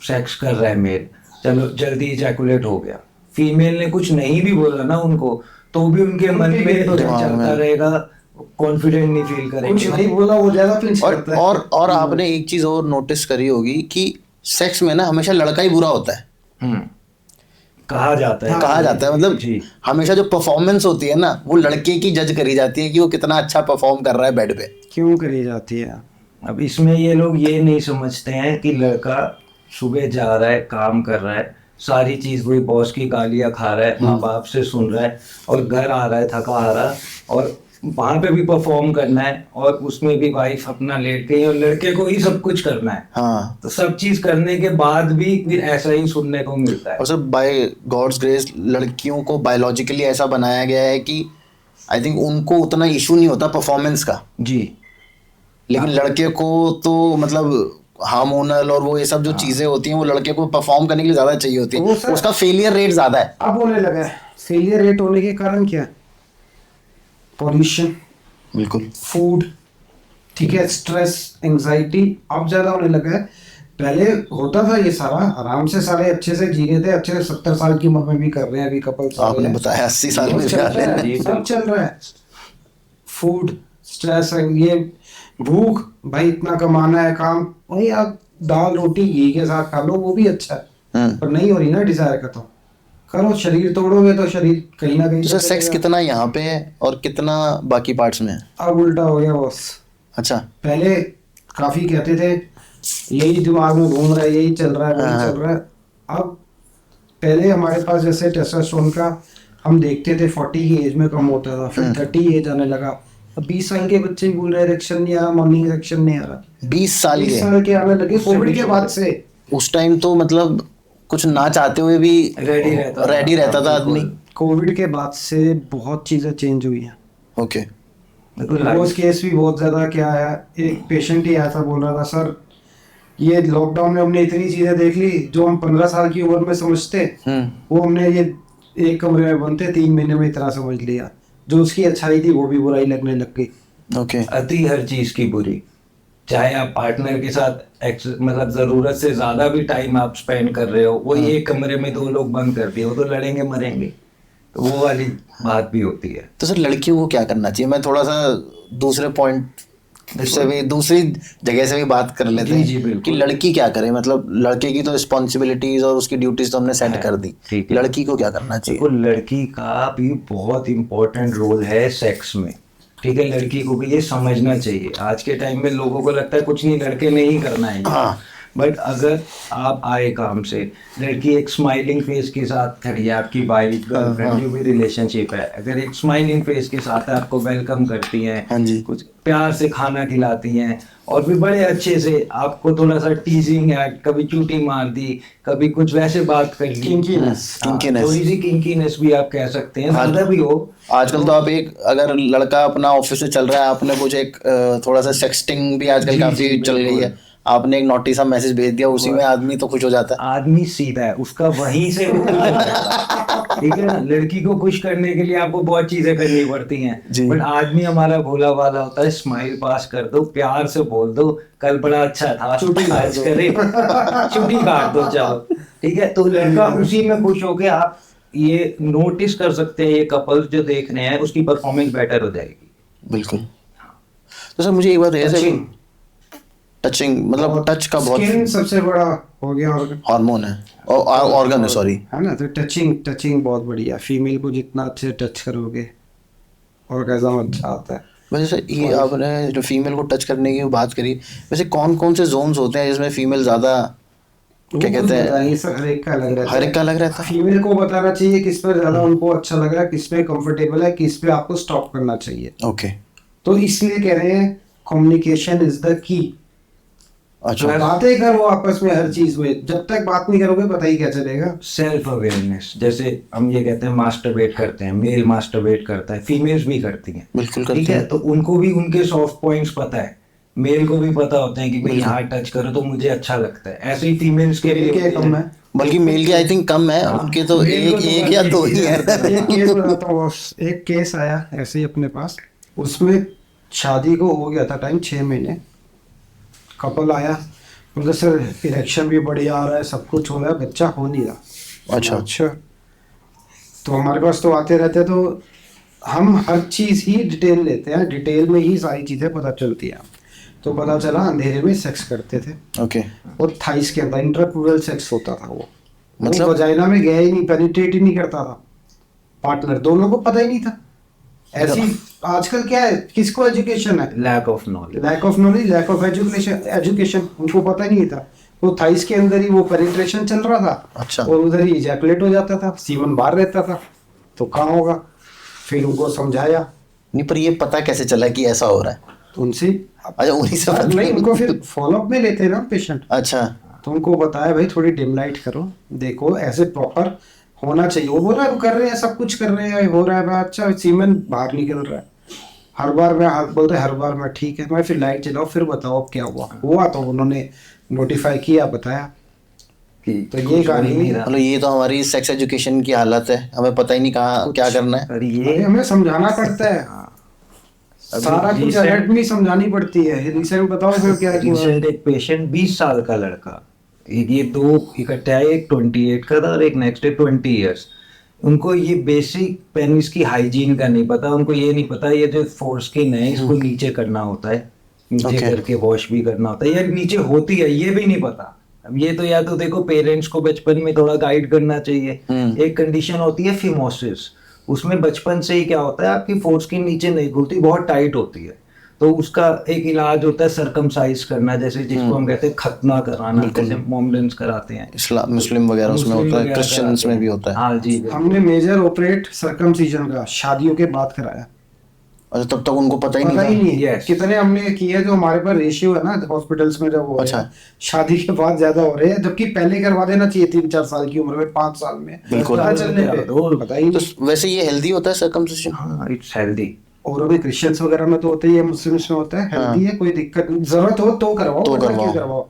सेक्स कर रहा है मेल, चलो जल्दी इजैकुलेट हो गया, फीमेल ने कुछ नहीं भी बोला ना उनको, तो भी उनके मन में तो चलता रहेगा, कॉन्फिडेंट नहीं फील कुछ करेंगे। नहीं बोला वो ज्यादा पिंच करता है। और आपने एक चीज और नोटिस करी होगी कि सेक्स में ना हमेशा लड़का ही बुरा होता है। कहा जाता है, कहा जाता है, मतलब जी, हमेशा जो परफॉर्मेंस होती है ना वो लड़के की जज करी जाती है कि वो कितना अच्छा परफॉर्म कर रहा है बेड पे। क्यों करी जाती है? अब इसमें ये लोग ये नहीं समझते हैं कि लड़का सुबह जा रहा है, काम कर रहा है, सारी चीज वही बॉस की गालियां खा रहा है, माँ बाप से सुन रहा है, और घर आ रहा है थका हारा, और वहां पे भी परफॉर्म करना है, और उसमें भी वाइफ अपना लेट गई और लड़के को ही सब कुछ करना है। हाँ, तो सब चीज करने के बाद भी फिर ऐसा ही सुनने को मिलता है। और सर बाय गॉड्स ग्रेस लड़कियों को बायोलॉजिकली ऐसा बनाया गया है कि आई थिंक उनको उतना इशू नहीं होता परफॉर्मेंस का, जी, लेकिन लड़के को तो मतलब हार्मोनल और वो ये सब जो चीजें होती हैं वो लड़के को परफॉर्म करने के लिए ज्यादा चाहिए होती वो है, सर- उसका फेलियर रेट ज्यादा है। अब होने लगा है। फेलियर रेट होने के कारण क्या है? पॉल्यूशन, बिल्कुल। फूड, ठीक है, स्ट्रेस, एंजाइटी अब ज्यादा होने लगा है। पहले होता था ये सारा, आराम से सारे अच्छे से जी रहे थे, अच्छे से 70 साल की उम्र में भी कर रहे हैं अभी कपल। आपने बताया 80 साल में भी आ रहे हैं। सब चल रहा है। फूड, स्ट्रेस, ये भूख, भाई इतना कमाना है, काम, वही आप दाल रोटी घी के साथ खा लो वो भी अच्छा है, पर नहीं हो रही ना डिजायर का, तो करो, शरीर तोड़ोगे तो शरीर कहीं ना कहीं तो सर सेक्स कितना यहाँ पे है और कितना बाकी पार्ट्स में है? अब उल्टा हो गया बॉस। अच्छा। पहले काफी कहते थे यही दिमाग में घूम रहा है, यही चल रहा है, वही चल रहा है। अब पहले हमारे पास जैसे टेस्टोस्टेरोन का हम देखते थे 40 की एज में कम होता था, फिर 30 एज आने लगा, अब 20 साल के बच्चे भी बोल रहे हैं इरेक्शन नहीं आ रहा, मॉर्निंग इरेक्शन नहीं आ रहा। 20 साल 20 के साल के आने लगे कोविड के बाद से। उस टाइम तो मतलब कुछ ना चाहते हुए भी रेडी रहता था आदमी। कोविड के बाद से बहुत चीजें चेंज हुई हैं। ओके। रोज केस भी बहुत ज्यादा क्या है, एक पेशेंट ही ऐसा बोल रहा था, सर ये लॉकडाउन में हमने इतनी चीजें देख ली जो हम 15 साल की उम्र में समझते, वो हमने ये एक कमरे में बनते 3 महीने में इतना समझ लिया, जो उसकी अच्छाई थी वो भी बुराई लगने लग गई। ओके। अति हर चीज की बुरी, चाहे आप पार्टनर के साथ मतलब जरूरत से ज्यादा भी टाइम आप स्पेंड कर रहे हो, वो एक कमरे में 2 लोग बंद कर दिए, वो तो लड़ेंगे मरेंगे, तो वो वाली बात भी होती है। तो सर लड़कियों को क्या करना चाहिए? मैं थोड़ा सा दूसरे पॉइंट से भी, दूसरी जगह से भी बात कर लेते जी, जी, हैं बिल्कुल। कि लड़की क्या करे। मतलब लड़के की तो रिस्पॉन्सिबिलिटीज और उसकी ड्यूटीज तो हमने सेट है, कर दी, ठीक है। लड़की को क्या करना देखो, चाहिए? लड़की का भी बहुत इंपॉर्टेंट रोल है सेक्स में, ठीक है। लड़की को भी ये समझना चाहिए। आज के टाइम में लोगों को लगता है कुछ नहीं, लड़के ने ही करना है, हाँ। बट अगर आप आए काम से, लड़की एक स्माइलिंग फेस के साथ खड़ी है, आपकी वाइफ गर्लफ्रेंड जो भी रिलेशनशिप है, अगर एक स्माइलिंग फेस के साथ आपको वेलकम करती हैं, हाँ जी। कुछ प्यार से खाना खिलाती हैं, और भी बड़े अच्छे से आपको थोड़ा सा टीजिंग है, कभी चूटी मार दी, कभी कुछ वैसे बात कर ली, Kinkiness. Kinkiness. थोड़ी सी किंकीनेस भी आप कह सकते हैं, ज्यादा भी हो। आजकल तो आप एक, अगर लड़का अपना ऑफिस से चल रहा है, आपने कुछ एक थोड़ा सा सेक्सटिंग भी आजकल जी, काफी जी, चल गई बिल्कुल। है, आपने एक नोटी सा मैसेज भेज दिया, उसी में आदमी तो खुश हो जाता है। आदमी सीधा है, उसका वहीं से ठीक है ना। लड़की को खुश करने के लिए आपको बहुत चीजें करनी पड़ती जी। हैं, बट आदमी हमारा भोला भाला होता है। स्माइल पास कर दो, प्यार से बोल दो, कल बड़ा अच्छा था, छुट्टी आज करे, छुट्टी काट दो, जाओ, ठीक है। तो लड़का उसी में खुश होके, आप ये नोटिस कर सकते हैं, ये कपल्स जो देख रहे हैं, उसकी परफॉर्मेंस बेटर हो जाएगी। बिल्कुल। तो सर मुझे एक बात ऐसे, Touching. टचिंग मतलब टच का बहुत स्किन सबसे बड़ा हो गया ऑर्गन, हार्मोन है और ऑर्गन है, सॉरी। है ना। तो टचिंग बहुत बढ़िया, फीमेल को जितना अच्छे टच करोगे ऑर्गेज़म अच्छा आता है। वैसे सर ये आपने जो फीमेल को टच करने की बात करी, वैसे कौन कौन से जोन्स होते हैं जिसमें फीमेल ज्यादा, क्या कहते हैं, ये सब हर एक का अलग रहता है। हर एक का अलग रहता है? फीमेल को बताना चाहिए किस पर ज्यादा उनको अच्छा लग रहा है, किस पे कंफर्टेबल है, किस पे आपको स्टॉप करना चाहिए। ओके। तो इसलिए कह रहे हैं कम्युनिकेशन इज द की। अच्छा। बातें करो आपस में हर चीज में, जब तक बात नहीं करोगे पता ही क्या चलेगा। सेल्फ अवेयरनेस, जैसे हम ये कहते हैं मास्टरबेट करते हैं, मेल मास्टरबेट करता है, फीमेल्स भी करती हैं, बिल्कुल करती ठीक है। हैं। तो उनको भी उनके सॉफ्ट पॉइंट्स पता है, मेल को भी पता होता है कि भाई यहाँ टच करो तो मुझे अच्छा लगता है। ऐसे ही फीमेल्स के लिए क्या कम है, बल्कि मेल की आई थिंक कम है, हाँ, उनके तो मेल को तो एक या दो ही है। एक केस बताता हूँ। एक केस आया ऐसे ही अपने पास, उसमें शादी को हो गया था टाइम 6 महीने। कपल आया, उनका सर इरेक्शन भी बढ़िया आ रहा है, सब कुछ हो रहा है, बच्चा हो नहीं रहा। अच्छा। तो हमारे पास तो आते रहते हैं, तो हम हर चीज़ ही डिटेल लेते हैं, डिटेल में ही सारी चीज़ें पता चलती हैं। तो पता चला अंधेरे में सेक्स करते थे, ओके। और थाइस के अंदर इंट्राप्यूरल सेक्स होता था। वो मतलब वजाइना में गया ही नहीं, पेनिट्रेट ही नहीं करता था पार्टनर, दोनों को पता ही नहीं था। ऐसी आजकल क्या है, किसको एजुकेशन है? Lack of knowledge, lack of knowledge, lack of education, उनको पता ही नहीं था। वो थाइस के अंदर ही वो पेनिट्रेशन चल रहा था, अच्छा। और उधर ही इजैकुलेट हो जाता था, सीमन बाहर रहता था। तो कहाँ होगा? फिर उनको समझाया। नहीं, पर ये पता कैसे चला कि ऐसा हो रहा है? तो उनसे अच्छा, उन्हीं से पता नहीं, उनको फिर फॉलोअप में लेते हैं ना पेशेंट। अच्छा। तो उनको बताया भाई थोड़ी डिम लाइट करो, देखो ऐसे प्रॉपर होना चाहिए। वो बोल रहा है कर रहे हैं, सब कुछ कर रहे हैं, हो रहा है भाई, अच्छा सीमन बाहर निकल रहा है हर बार। मैं बोलते हर बार मैं ठीक है, मैं फिर लाइट चलाओ, फिर बताओ अब क्या हुआ। तो उन्होंने नोटिफाई किया, बताया। तो ये कहानी है। मतलब ये तो हमारी सेक्स एजुकेशन की हालत है, हमें पता ही नहीं कहाँ क्या करना है। पर ये हमें समझाना पड़ता है, सारा कुछ अलर्ट नहीं समझानी पड़ती है। रिसेंट बताओ फिर क्या हुआ? रिसेंट एक पेशेंट 20 साल का लड़का, ये 2 इकट्ठे आए, एक 28 का था और एक नेक्स्ट डे 20 ईयर्स। उनको ये बेसिक पेनिस की हाइजीन का नहीं पता, उनको ये नहीं पता ये जो फोरस्किन है इसको नीचे करना होता है, नीचे Okay. करके वॉश भी करना होता है, या नीचे होती है ये भी नहीं पता। अब ये तो या तो देखो पेरेंट्स को बचपन में थोड़ा गाइड करना चाहिए। एक कंडीशन होती है फिमोसिस, उसमें बचपन से ही क्या होता है आपकी फोरस्किन नीचे नहीं घुलती, बहुत टाइट होती है। तो उसका एक इलाज होता है सरकमसाइज करना, जैसे जिसको हम कहते हैं खतना कराना, जैसे मोमडेंस कराते हैं इस्लाम मुस्लिम वगैरह उसमें मुस्लिम होता है, वगैरह क्रिश्चियंस कराते में हैं। भी होता है। हाँ जी, हमने मेजर ऑपरेट सर्कमसिजन का शादियों के बाद कराया। अच्छा, तब तक उनको पता ही पता ही नहीं नहीं है Yes. कितने हमने किए। जो हमारे पास रेशियो है ना हॉस्पिटल्स में, जब वो अच्छा। है, शादी के बाद ज्यादा हो रहे हैं, जबकि पहले करवा देना चाहिए 3-4 साल की उम्र में, 5 साल में। बिल्कुल। पता चलने पे पता ही था। नहीं। तो वैसे ये हेल्दी होता है सर्कमसिशन? हाँ इट्स हेल्दी। और भी क्रिश्चियंस वगैरह में तो होते ही है, मुस्लिम्स में होता है, हेल्दी है, कोई दिक्कत नहीं। जरूरत हो तो करवाओ, तो वरना करवाओ। क्यों करवाओ।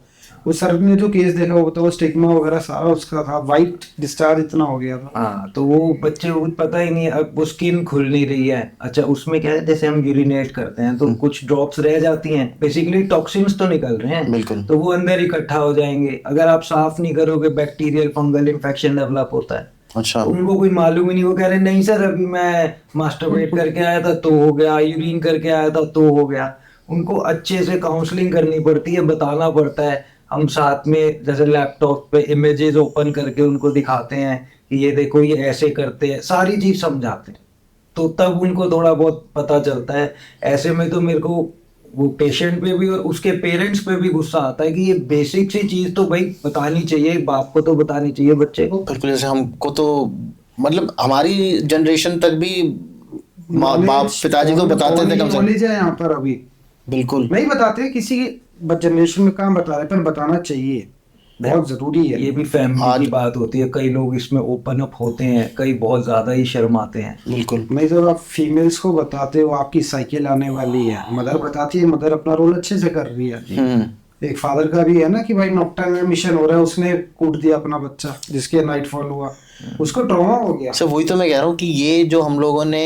वो सर ने जो केस देखा वो तो स्टिग्मा वगैरह सारा उसका था, वाइट डिस्चार्ज इतना हो गया था। हाँ, तो वो बच्चे को पता ही नहीं है, अब वो स्किन खुल नहीं रही है। अच्छा, उसमें क्या है, जैसे हम यूरिनेट करते हैं तो कुछ ड्रॉप्स रह जाती हैं, बेसिकली टॉक्सिन्स तो निकल रहे हैं, बिल्कुल। तो वो अंदर इकट्ठा हो जाएंगे। अगर आप साफ नहीं करोगे, बैक्टीरियल फंगल इन्फेक्शन डेवलप होता है। अच्छा। उनको कोई मालूम ही नहीं, वो कह रहे नहीं सर अभी मैं मास्टरबेट करके आया था तो हो गया, यूरिन करके आया था तो हो गया। उनको अच्छे से काउंसलिंग करनी पड़ती है, बताना पड़ता है। हम साथ में जैसे लैपटॉप पे इमेजेस ओपन करके उनको दिखाते हैं कि ये देखो ये ऐसे करते हैं, सारी चीज समझाते हैं, तो तब उनको थोड़ा बहुत पता चलता है। ऐसे में तो मेरे को वो पेशेंट पे भी और उसके पेरेंट्स पे भी गुस्सा आता है कि ये बेसिक सी चीज तो भाई बतानी चाहिए, बाप को तो बतानी चाहिए बच्चे को। बिल्कुल, जैसे हमको तो मतलब हमारी जनरेशन तक भी बाप पिताजी तो बताते थे कम से कम। नॉलेज है यहाँ पर अभी, बिल्कुल। नहीं बताते किसी जनरेशन में, कहाँ बता रहे, पर बताना चाहिए, बहुत जरूरी है। ये भी फैमिली आज- की बात होती है, कई लोग इसमें ओपन अप होते हैं, कई बहुत ज्यादा ही शर्माते हैं। बिल्कुल। नहीं तो आप फीमेल्स को बताते हो आपकी साइकिल आने वाली है, मदर बताती है, मदर अपना रोल अच्छे से कर रही है। एक फादर का भी है ना कि भाई नॉकटाइल मिशन हो रहा है, उसने कूट दिया अपना बच्चा जिसके नाइटफॉल हुआ, उसको ट्रॉमा हो गया। सर वही तो मैं कह रहा हूँ कि ये जो हम लोगों ने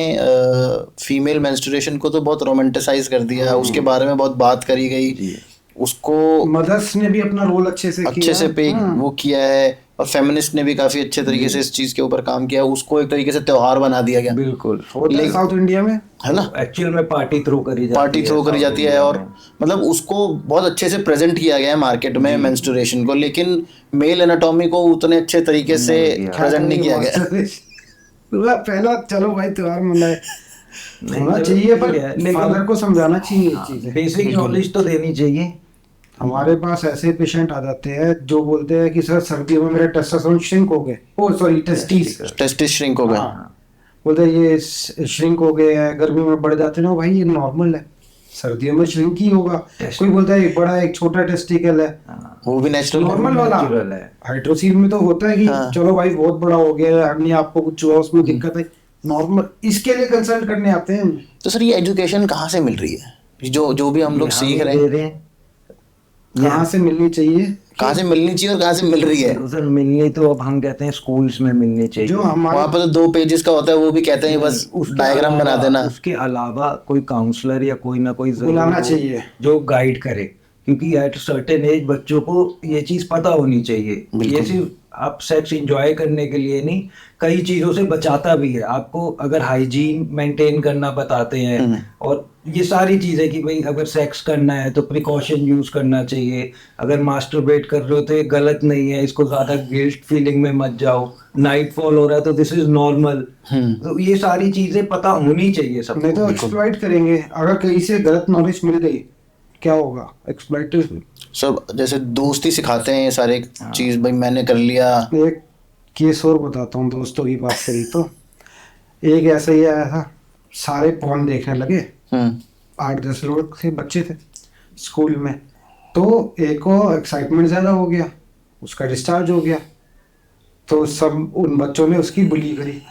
फीमेल मेंस्ट्रुएशन को तो बहुत रोमांटिसाइज कर दिया है, उसके बारे में बहुत बात करी गई, उसको मदर्स ने भी अपना रोल अच्छे से अच्छे से पे हाँ। वो किया है, और फेमिनिस्ट ने भी काफी अच्छे तरीके से इस चीज के ऊपर काम किया है, उसको एक तरीके से त्योहार बना दिया गया, बिल्कुल, होता है साउथ इंडिया में, है ना। एक्चुअल में पार्टी थ्रो करी जाती पार्टी है, थ्रो करी साउथ जाती है, इंडिया और में। मतलब उसको बहुत अच्छे से प्रेजेंट किया गया है मार्केट में मेंस्ट्रुएशन को, लेकिन मेल एनाटॉमी को उतने अच्छे तरीके से प्रेजेंट नहीं किया गया। पहला चलो भाई त्योहार मनाए, नहीं, होना तो चाहिए, पर ठीक है, लेकिन- फादर को समझाना चाहिए ये चीजें। बेसिक नॉलेज तो देनी चाहिए। हमारे पास ऐसे पेशेंट आ जाते हैं जो बोलते हैं कि सर सर्दियों में मेरे टेस्टोस्टेरोन श्रिंक हो गए, ओ सॉरी टेस्टिस, टेस्टिस श्रिंक हो गए। हाँ, बोलते हैं ये श्रिंक हो गए हैं, गर्मियों में बढ़ जाते हैं ना, भाई ये नॉर्मल है, सर्दियों में श्रिंक ही होगा। कोई बोलता है एक बड़ा एक छोटा टेस्टिकल है, वो भी नेचुरल नॉर्मल वाला Natural है। हाइड्रोसील में तो होता है कि हाँ। चलो भाई बहुत बड़ा हो गया है, हमने आपको कुछ हुआ उसमें दिक्कत है, नॉर्मल, इसके लिए कंसल्ट करने आते हैं। तो सर ये एजुकेशन कहाँ से मिल रही है, जो भी हम लोग सीख रहे हैं, कहाँ से मिलनी चाहिए, कहाँ से मिलनी चाहिए और कहाँ से मिल रही है? सर मिलनी तो अब हम कहते हैं स्कूल्स में मिलनी चाहिए। जो हमारे वहाँ पर तो 2 पेजेस का होता है, वो भी कहते हैं बस उसके डायग्राम बना अलावा- देना। उसके अलावा कोई काउंसलर या कोई ना कोई जरूर बुलाना हो चाहिए। जो गाइड करे, क्योंकि एट सर्टेन एज बच्चों को ये चीज पता होनी चाहिए। बिल्कुल। ये सिर्फ आप सेक्स एंजॉय करने के लिए नहीं, कई चीजों से बचाता भी है आपको। अगर हाइजीन मेंटेन करना बताते हैं, और ये सारी चीजें कि भाई अगर सेक्स करना है तो प्रिकॉशन यूज करना चाहिए, अगर मास्टरबेट कर रहे हो तो ये गलत नहीं है, इसको ज्यादा गिल्ट फीलिंग में मत जाओ, नाइट फॉल हो रहा है तो दिस इज नॉर्मल। तो ये सारी चीजें पता होनी चाहिए सबको। नहीं तो एक्सप्लॉइट करेंगे, अगर कहीं से गलत नॉलेज मिल गई क्या होगा, एक्सप्लॉइट। सब जैसे दोस्ती सिखाते हैं ये सारे चीज, भाई मैंने कर लिया। एक केस और बताता हूँ, दोस्तों की बात करी तो एक ऐसा ही आया था, सारे पॉर्न देखने लगे, 8-10 लोग थे, बच्चे थे स्कूल में, तो एक को एक्साइटमेंट ज़्यादा हो गया, उसका डिस्चार्ज हो गया, तो सब उन बच्चों ने उसकी बुली करी,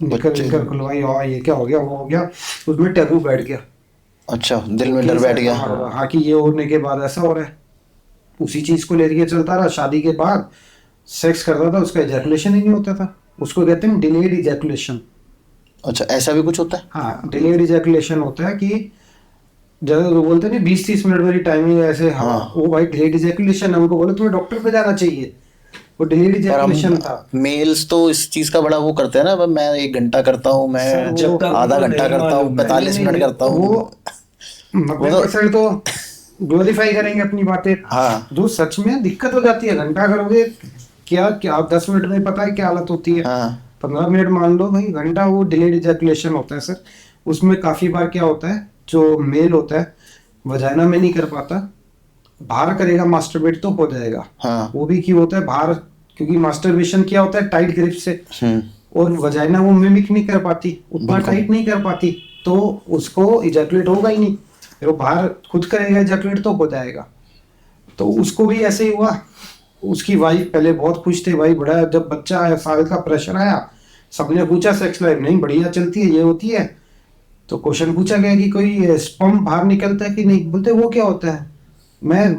निकल खुलवाई, और ये क्या हो गया वो हो गया, उसमें टैबू बैठ गया। अच्छा, दिल में डर बैठ गया। हाँ कि ये होने के बाद ऐसा हो रहा है, उसी चीज को लेके चलता रहा। शादी के बाद सेक्स करता था, उसका इजैकुलेशन ही नहीं होता था, उसको कहते हैं डिलेड इजैकुलेशन। अच्छा, ऐसा भी कुछ होता है? हाँ, डिलेड इजैकुलेशन होता है कि जैसे वो बोलते हैं 20-30 मिनट वाली टाइमिंग ऐसे, हाँ वो भाई डिलेड इजैकुलेशन है, उनको बोले तुम्हें डॉक्टर पे जाना चाहिए, वो डिलेड इजैकुलेशन था। मेल्स तो इस चीज का बड़ा वो करते हैं ना, मैं 1 घंटा करता हूँ, मैं जब तक आधा उनको घंटा नहीं करता हूँ, मालूम है। 45 मिनट करता हूँ। वो 90% तो ग्लोरीफाई करेंगे अपनी बातें। हाँ। जो सच में दिक्कत हो जाती है, घंटा करोगे क्या क्या 10 मिनट में पता है क्या हालत होती है। हाँ। 15 मिनट मान लो भाई, घंटा वो डिलेड इजैकुलेशन होता है सर। उसमें काफी बार क्या होता है, जो मेल होता है वजाइना में नहीं कर पाता, बाहर करेगा मास्टरबेट तो हो जाएगा। हाँ। वो भी क्यों होता है बाहर, क्योंकि मास्टरबेशन क्या होता है टाइट ग्रिप से, और वजाइना वो मिमिक नहीं कर पाती, उतना टाइट नहीं कर पाती, तो उसको इजैकुलेट होगा ही नहीं, फिर वो बाहर खुद करेगा इजैकुलेट तो हो जाएगा। तो उसको भी ऐसे ही हुआ, उसकी वाइफ पहले बहुत खुश थे भाई, बड़ा जब बच्चा आया, साल का प्रेशर आया, सबने पूछा सेक्स लाइफ नहीं बढ़िया चलती है, ये होती है, तो क्वेश्चन पूछा गया कि कोई स्पर्म बाहर निकलता है कि नहीं, बोलते वो क्या होता है, मैं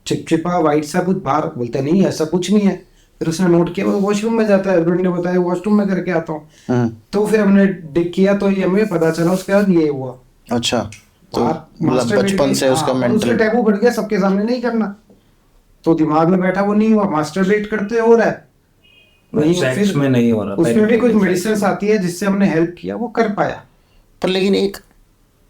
चिपचिपा वाइट सा कुछ बाहर, बोलते नहीं ऐसा कुछ नहीं है। फिर उसने नोट किया वो वॉशरूम में जाता है, हस्बैंड ने बताया वॉशरूम में करके आता हूँ। तो फिर हमने डिग किया तो ये हमें पता चला उसके बाद ये हुआ। अच्छा, तो आप मतलब masturbate बचपन से उसका हाँ, उसका मेंटल। टैबू बढ़ गया, सबके सामने नहीं करना, तो दिमाग में बैठा वो नहीं हुआ, मास्टरबेट करते हो रहा है नहीं, सेक्स फिर में नहीं हो रहा, उसमें भी कुछ penetrative मेडिसिन आती है जिससे हमने हेल्प किया, वो कर पाया। पर लेकिन एक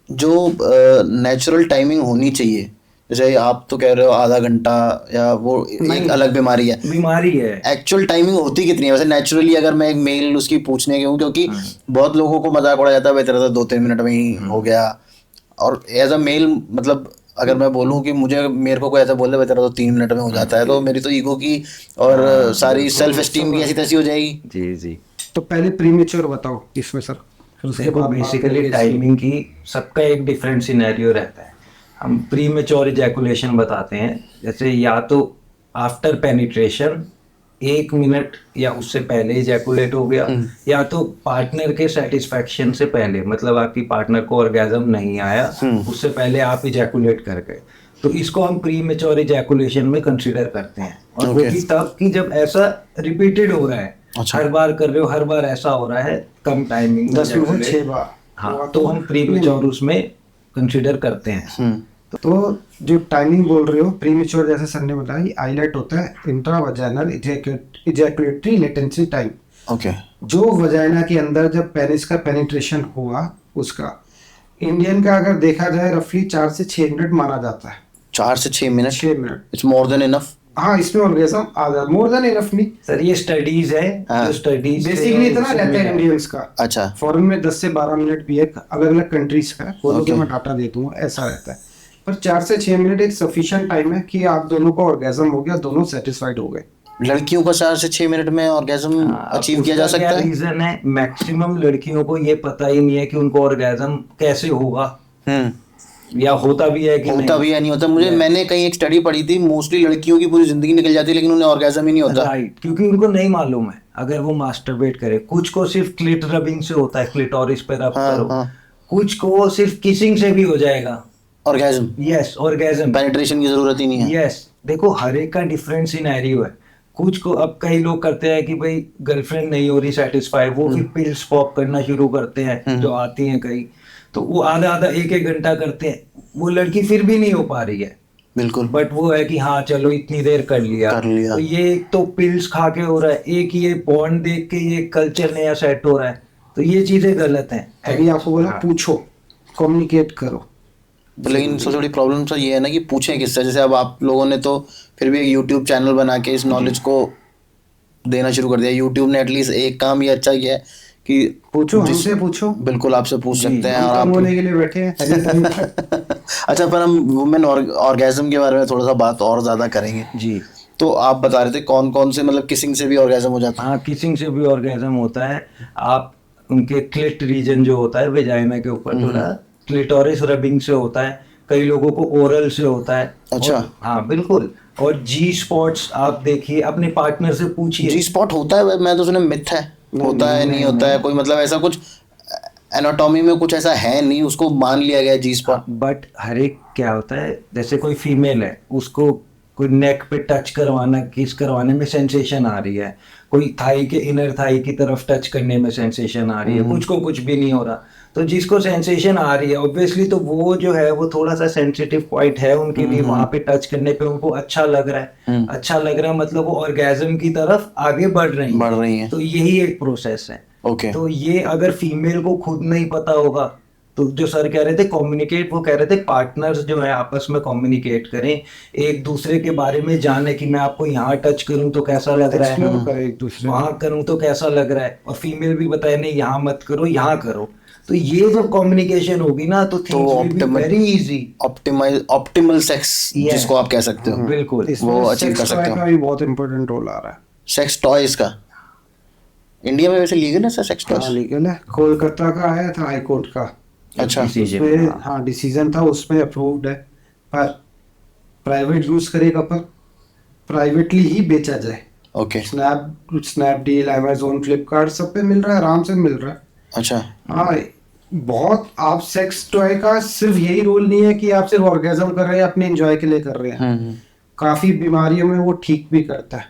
जो नेचुरल टाइमिंग होनी चाहिए, जैसे आप तो कह रहे हो आधा घंटा या वो एक अलग बीमारी है, बीमारी है। एक्चुअल टाइमिंग होती कितनी है वैसे नेचुरली? अगर मैं एक मेल उसकी पूछने की हूँ, क्योंकि बहुत लोगों को मजाक उड़ाया जाता है भाई तेरा तो 2-3 मिनट में ही हो गया, और एज अ मेल मतलब अगर मैं बोलूँ कि मेरे को कोई ऐसा बोल दे भाई तेरा तो 3 मिनट में हो जाता है, तो मेरी तो ईगो की और सारी सेल्फ एस्टीम की ऐसी तैसी हो जाएगी। जी जी। तो पहले प्रीमेच्योर बताओ इसमें सर, फिर उसके देखो बाद बात बेसिकली करेंगे टाइमिंग की सबका एक डिफरेंट सिनेरियो रहता है। हम प्री मेच्योर इजैकुलेशन बताते हैं, जैसे या तो आफ्टर पेनिट्रेशन 1 मिनट या उससे पहले इजैकुलेट हो गया, या तो पार्टनर के सेटिस्फेक्शन से पहले, मतलब आपकी पार्टनर को ऑर्गेजम नहीं आया उससे पहले आप इजैकुलेट कर गए, तो इसको हम प्री मेच्योर इजैकुलेशन में कंसीडर करते हैं। और वो Okay. भी तब कि जब ऐसा रिपीटेड हो रहा है, अच्छा। हर बार कर रहे हो, हर बार ऐसा हो रहा है कम टाइमिंग में 10 में से ejaculate। 6 बार, हाँ, तो हम प्री मेच्योर उसमें कंसीडर करते हैं। तो जो टाइमिंग बोल रहे हो प्रीमेच्योर, जैसे सर ने बताया, आइलेट होता है इंट्रावजाइनल इजैकुलेटरी लेटेंसी टाइम। ओके, जो वजाइना के अंदर जब पेनिस का पेनिट्रेशन हुआ उसका, इंडियन का अगर देखा जाए रफली 4 से 6 मिनट माना जाता है। 4 से 6 minute, 6 minute, it's more than enough. हाँ इसमें ऑर्गेजम आधा, मोर देन इनफ नहीं, सर ये स्टडीज है, हाँ। जो स्टडीज बेसिकली इतना रहता है इंडियंस का। अच्छा, फॉरेन में 10 से 12 मिनट भी है, अलग अलग कंट्रीज का है, बोलो कि Okay. मैं डाटा दे दूंगा, ऐसा रहता है। पर 4 से 6 मिनट एक सफिशिएंट टाइम है कि आप दोनों को ऑर्गेजम हो गया, दोनों सेटिस्फाइड हो गए। लड़कियों का 4 से 6 मिनट में ऑर्गेजम अचीव किया जा सकता है? रीजन है, मैक्सिमम लड़कियों को ये पता ही नहीं है कि उनको ऑर्गेजम कैसे होगा, या होता भी है कि होता नहीं। भी है नहीं होता। मैंने कहीं एक स्टडी पढ़ी थी, मोस्टली लड़कियों की पूरी जिंदगी निकल जाती है लेकिन उन्हें ऑर्गेजम ही नहीं होता। राइट, क्योंकि उनको नहीं मालूम है अगर वो मास्टरबेट करे। कुछ को सिर्फ क्लिट रबिंग से होता है, क्लिटोरिस पे रब करो, कुछ को सिर्फ किसिंग से भी हो जाएगा ऑर्गेजम, यस ऑर्गेजम, पेनिट्रेशन की जरूरत ही नहीं है। यस। देखो हर एक का डिफरेंट सिनेरियो है। कुछ को, अब कई लोग करते हैं कि भाई गर्लफ्रेंड नहीं हो रही सेटिस्फाई, वो फिर पिल्स पॉप करना शुरू करते हैं, जो आती हैं कई, तो वो आधा आधा 1-1 घंटा करते हैं, वो लड़की फिर भी नहीं हो पा रही है। बिल्कुल, बट वो है कि हाँ चलो इतनी देर कर लिया। तो ये एक तो पिल्स खा के हो रहा है, एक ये बॉन्ड देख के ये कल्चर नया सेट हो रहा है, तो ये चीजें गलत हैं। अभी आपको बोला पूछो, कम्युनिकेट करो, लेकिन सबसे बड़ी प्रॉब्लम तो ये है ना कि पूछें किससे। जैसे अब आप लोगों ने तो फिर भी एक यूट्यूब चैनल बना के इस नॉलेज को देना शुरू कर दिया। यूट्यूब ने एटलीस्ट एक काम ये अच्छा किया है कि पूछो, हमसे पूछो, बिल्कुल आपसे पूछ सकते हैं। हम और काम आप होने के लिए बैठे हैं anytime। अच्छा, पर हम वुमेन ऑर्गेजम के बारे में थोड़ा सा बात और ज़्यादा करेंगे। जी, तो आप बता रहे थे कौन कौन से, मतलब किसिंग से भी ऑर्गेजम हो जाता है? हाँ किसिंग से भी ऑर्गेजम होता है। आप उनके क्लिट रीजन जो होता है वेजाइना के ऊपर, थोड़ा क्लिटोरिस रबिंग से होता है, कई लोगों को ओरल से होता है। अच्छा। हाँ बिल्कुल। और जी स्पॉट्स आप देखिए, अपने पार्टनर से पूछिए। जी स्पॉट होता है? मैं तो सुना मिथ है, होता है नहीं होता है, कोई मतलब ऐसा कुछ एनाटॉमी में कुछ ऐसा है नहीं, उसको मान लिया गया जी स्पॉट। बट हर एक क्या होता है, जैसे कोई फीमेल है, उसको कोई नेक पे टच करवाना, किस करवाने में सेंसेशन आ रही है, कोई थाई के इनर थाई की तरफ टच करने में सेंसेशन आ रही है, कुछ को कुछ भी नहीं हो रहा। तो जिसको सेंसेशन आ रही है ऑब्वियसली, तो वो जो है वो थोड़ा सा सेंसिटिव पॉइंट है उनके लिए, वहां पे टच करने पे उनको अच्छा लग रहा है। अच्छा लग रहा है मतलब वो ऑर्गेजम की तरफ आगे बढ़ रही है। तो यही एक प्रोसेस है। ओके। तो ये अगर फीमेल को खुद नहीं पता होगा, तो जो सर कह रहे थे कम्युनिकेट, वो कह रहे थे पार्टनर्स जो है आपस में कम्युनिकेट करें, एक दूसरे के बारे में जाने कि मैं आपको यहाँ टच करूं तो कैसा लग रहा है, एक दूसरे वहां करूं तो कैसा लग रहा है, और फीमेल भी बताए नहीं यहाँ मत करो यहाँ करो। तो ये जब कम्युनिकेशन होगी ना तो वेरी इजी, ऑप्टिमल सेक्स जिसको आप कह सकते हो, बिल्कुल वो अचीव कर सकते हो। का भी बहुत इंपॉर्टेंट रोल आ रहा है। सेक्स टॉयज का इंडिया में वैसे लीगल है सर सेक्स हाँ टॉयज? लीगल है, कोलकाता का आया था हाई कोर्ट का, अच्छा, उसमें हाँ डिसीजन था, उसमें अप्रूव्ड है। पर प्राइवेट यूज करेगा, पर प्राइवेटली ही बेचा जाए। ओके। स्नैपडील, अमेजोन, फ्लिपकार्ट सब पे मिल रहा है, आराम से मिल रहा है। अच्छा, हाँ बहुत। आप सेक्स टॉय का सिर्फ यही रोल नहीं है कि आप सिर्फ ऑर्गेजम कर रहे हैं, अपने एंजॉय के लिए कर रहे हैं। काफ़ी बीमारियों में वो ठीक भी करता है,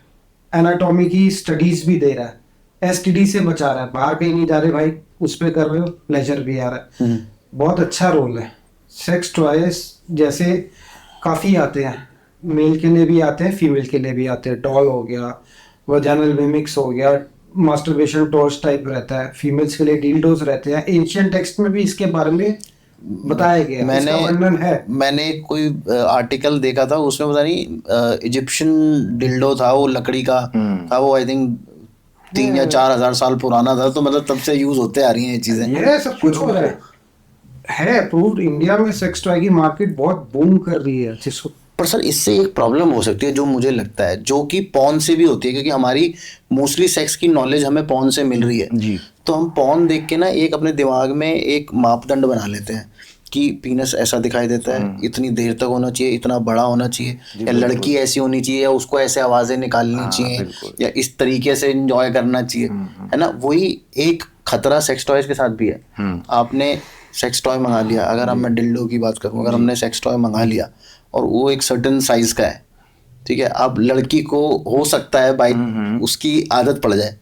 एनाटॉमी की स्टडीज भी दे रहा है, एसटीडी से बचा रहा है, बाहर कहीं नहीं जा रहे भाई, उस पे कर रहे हो, प्लेजर भी आ रहा है। बहुत अच्छा रोल है। सेक्स टॉयज जैसे काफ़ी आते हैं, मेल के लिए भी आते हैं, फीमेल के लिए भी आते हैं। डॉल हो गया, वजाइनल मिमिक्स हो गया, मास्टरबेशन टॉर्च टाइप रहता है, फीमेल्स के लिए डील्डोस रहते हैं। एशियन टेक्स्ट में भी इसके बारे में बताया गया है, इसका वर्णन है। मैंने कोई आर्टिकल देखा था, उसमें पता नहीं इजिप्शियन डिल्डो था, वो लकड़ी का था, वो आई थिंक 3 या 4 हजार साल पुराना था, तो मतलब तब से यूज होते आ रही हैं ये चीजें। ये सब कुछ हो रहा है अप्रूव्ड। इंडिया में सेक्स टॉय की मार्केट बहुत बूम कर रही है जिसको। पर सर इससे एक प्रॉब्लम हो सकती है जो मुझे लगता है, जो कि पॉर्न से भी होती है, क्योंकि हमारी मोस्टली सेक्स की नॉलेज हमें पॉर्न से मिल रही है जी। तो हम पॉर्न देख के ना एक अपने दिमाग में एक मापदंड बना लेते हैं कि पीनस ऐसा दिखाई देता है, इतनी देर तक होना चाहिए, इतना बड़ा होना चाहिए, या लड़की ऐसी होनी चाहिए, या उसको ऐसे आवाजें निकालनी चाहिए, या इस तरीके से एंजॉय करना चाहिए, है ना। वही एक खतरा सेक्स टॉयज के साथ भी है। आपने सेक्स टॉय मंगा लिया, अगर अब मैं डिल्डो की बात करूँ, अगर हमने सेक्स टॉय मंगा लिया और वो एक सर्टेन साइज का है, ठीक है, अब लड़की को हो सकता है बाई उसकी आदत पड़ जाए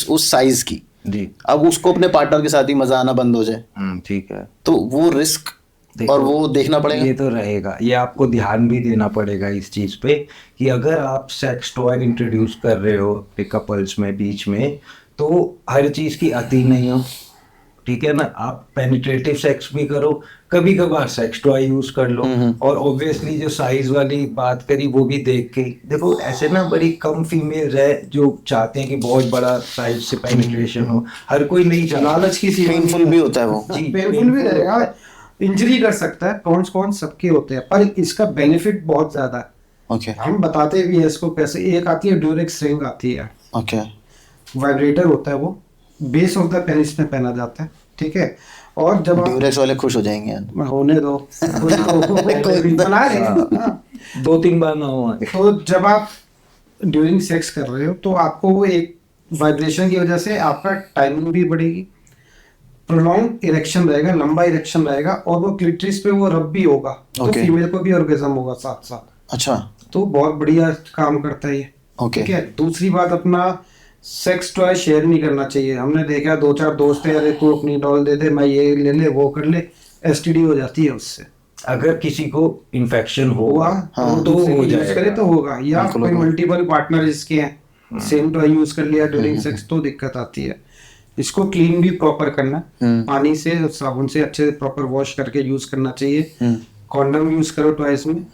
उस साइज की जी, अब उसको अपने पार्टनर के साथ ही मजा आना बंद हो जाए, ठीक है, तो वो रिस्क और वो देखना पड़ेगा। ये तो रहेगा, ये आपको ध्यान भी देना पड़ेगा इस चीज पे कि अगर आप सेक्स टॉय इंट्रोड्यूस कर रहे हो अपने कपल्स में बीच में, तो हर चीज की अति नहीं हो, ठीक है ना। आप पेनिट्रेटिव सेक्स भी करो, कभी कभार सेक्स टॉय यूज कर लो, और ऑब्वियसली जो साइज वाली बात करी वो भी देख के देखो। ऐसे ना बड़ी कम फीमेल है जो चाहते हैं कि बहुत बड़ा साइज से पेनिट्रेशन हो, हर कोई नहीं चाहता। लालच की सी पेनफुल भी होता है वो जी, पेनफुल भी रहेगा, इंजरी कर सकता है, कौन सबके होते हैं, पर इसका बेनिफिट बहुत ज्यादा है। ओके हम बताते भी हैं इसको कैसे। एक आती है ड्यूरेक्स रिंग आती है, ओके, वाइब्रेटर होता है, वो बेस ऑफ द पेनिस में पहना जाता है, ठीक है। और जब आप ड्यूरेक्स वाले खुश हो जाएंगे यार। होने दो कोई बना रहे हैं, हाँ। 2-3 बार ना हो। तो जब आप ड्यूरिंग सेक्स कर रहे हो तो आपको वो एक वाइब्रेशन की वजह से आपका टाइमिंग भी बढ़ेगी, प्रोलॉन्ग इरेक्शन रहेगा, लंबा इरेक्शन रहेगा, और वो क्लिटरिस पे वो रब भी होगा, तो Okay. फीमेल को भी ऑर्गेज्म होगा साथ साथ। अच्छा, तो बहुत बढ़िया काम करता है ये। Okay. ठीक है। दूसरी बात, अपना सेक्स टॉय शेयर नहीं करना चाहिए। हमने देखा 2-4 दोस्त है, अरे तू अपनी डॉल दे दे, मैं ये ले ले, वो कर ले, एसटीडी हो जाती है उससे। अगर किसी को इन्फेक्शन हुआ हाँ, तो हो यूज करे जाएगा तो होगा, या बिल्कुल कोई होगा। मल्टीपल पार्टनर जिसके हैं, सेम टॉय यूज कर लिया ड्यूरिंग सेक्स, तो दिक्कत आती है। इसको क्लीन भी प्रॉपर करना, पानी से, साबुन से अच्छे से प्रॉपर वॉश करके यूज करना चाहिए। कॉन्डम यूज करो टॉयज में,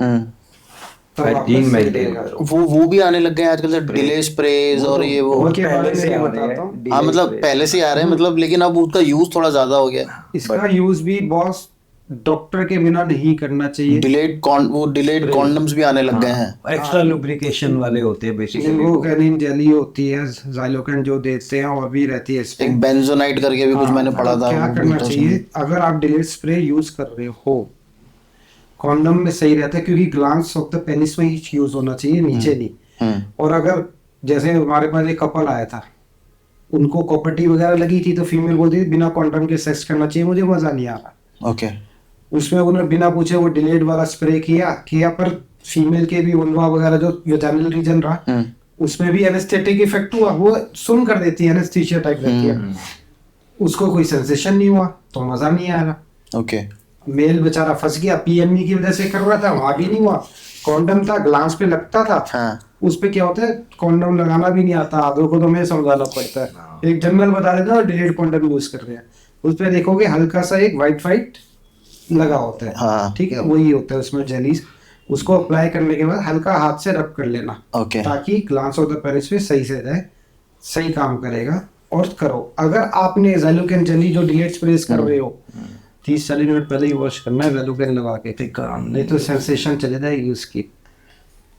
तब आपका हाइजीन सही मेंटेन रहेगा। करो। वो भी आने लग गए हैं आजकल से, डिले स्प्रेज और ये वो। वो के बारे पहले में से मैं आ रहे बताता हैं, हूँ। हाँ delay मतलब spray। पहले से आ रहे हैं, मतलब, लेकिन अब उसका यूज थोड़ा ज्यादा हो गया। इसका यूज भी बॉस डॉक्टर के बिना नहीं करना चाहिए। डिलेड कॉन्डम्स भी आने लग गए हैं। एक्स्ट्रा लुब्रिकेशन वाले होते हैं बेसिकली। लिंगोकैनिन जेली होती है, ज़ाइलोकेन जो देते हैं, और भी रहती है इसमें। एक बेंजोनाइट करके भी कुछ मैंने पढ़ा था। क्या वो करना भी था चाहिए, अगर आप डिलेट स्प्रे यूज कर रहे हो, कॉन्डम में सही रहता है, क्योंकि ग्लांस ऑफ द पेनिस में ही यूज होना चाहिए, नीचे नहीं। और अगर जैसे हमारे पास एक कपल आया था, उनको कॉपर्टी वगैरह लगी थी, तो फीमेल बोलती थी बिना कॉन्डम के सेक्स करना चाहिए, मुझे मजा नहीं आ रहा। ओके, उसमें उन्होंने बिना पूछे वो डिलेट वाला स्प्रे किया, पर फीमेल के भी वुल्वा वगैरह जो वेजाइनल रीजन रहा, उसमें भी एनेस्थेटिक इफेक्ट हुआ, वो सुन कर देती है, एनेस्थीसिया टाइप रहती है, उसको कोई सेंसेशन नहीं हुआ, तो मजा नहीं आ रहा। ओके, मेल बेचारा फंस गया, पीएमई की वजह से कर रहा था, वहां भी नहीं हुआ। कॉन्डम था, ग्लांस पे लगता था, हाँ, उस पे क्या होता है, कॉन्डम लगाना भी नहीं आता, आधों को तो मैं समझाना पड़ता है। एक जनरल बता देता है डिलेट कॉन्डम यूज कर रहे हैं, उस पे देखोगे हल्का सा एक वाइट लगा होता है, हाँ। ठीक है, वही होता है उसमें जेलीज। उसको अप्लाई करने के बाद हल्का हाथ से रब कर लेना, ओके, ताकि ग्लांस ऑफ द पेनिस पे सही से रहे, सही काम करेगा। और करो, अगर आपने ज़ाइलोकेन जेली जो डिलेट स्प्रेस कर रहे हो, 30-40 मिनट पहले ही वॉश करना है ज़ाइलोकेन लगा के, ठीक है, नहीं तो सेंसेशन चले जाएगी उसकी,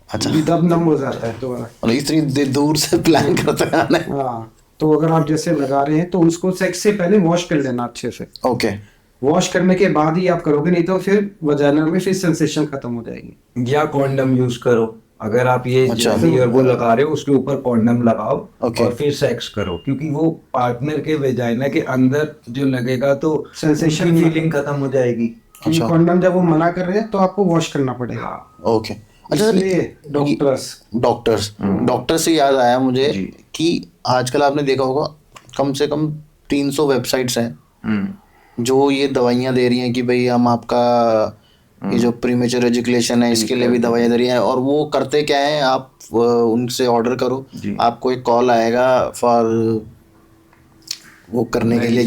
अच्छा, दब नम हो जाता है दोबारा। और इतनी दूर से प्लान करते हैं। हाँ, तो अगर आप जैसे लगा रहे हैं तो उसको सेक्स से पहले वॉश कर लेना अच्छे से। ओके, वॉश करने के बाद ही आप करोगे, नहीं तो फिर वजाइना में फिर सेंसेशन खत्म हो जाएगी। या कॉन्डम यूज करो, अगर आप ये अच्छा। जेली और वो लगा रहे हो उसके ऊपर कॉन्डम लगाओ, ओके। और फिर सेक्स करो, क्योंकि वो पार्टनर के वेजाइना के अंदर जो लगेगा तो Sensation फीलिंग खत्म हो जाएगी। क्योंकि कॉन्डम जब वो मना कर रहे हैं तो आपको वॉश करना पड़ेगा। ओके, अच्छा सर, इसलिए डॉक्टर से याद आया मुझे जी। कि आजकल आपने देखा होगा कम से कम 300 वेबसाइट्स हैं जो ये दवाइयाँ दे रही हैं कि भाई हम आपका ये जो प्रीमेच्योर एजुकेशन है इसके लिए भी दवाइयाँ दे रही हैं, और वो करते क्या है, आप उनसे ऑर्डर करो, जी। आपको एक कॉल आएगा फॉर वो करने के लिए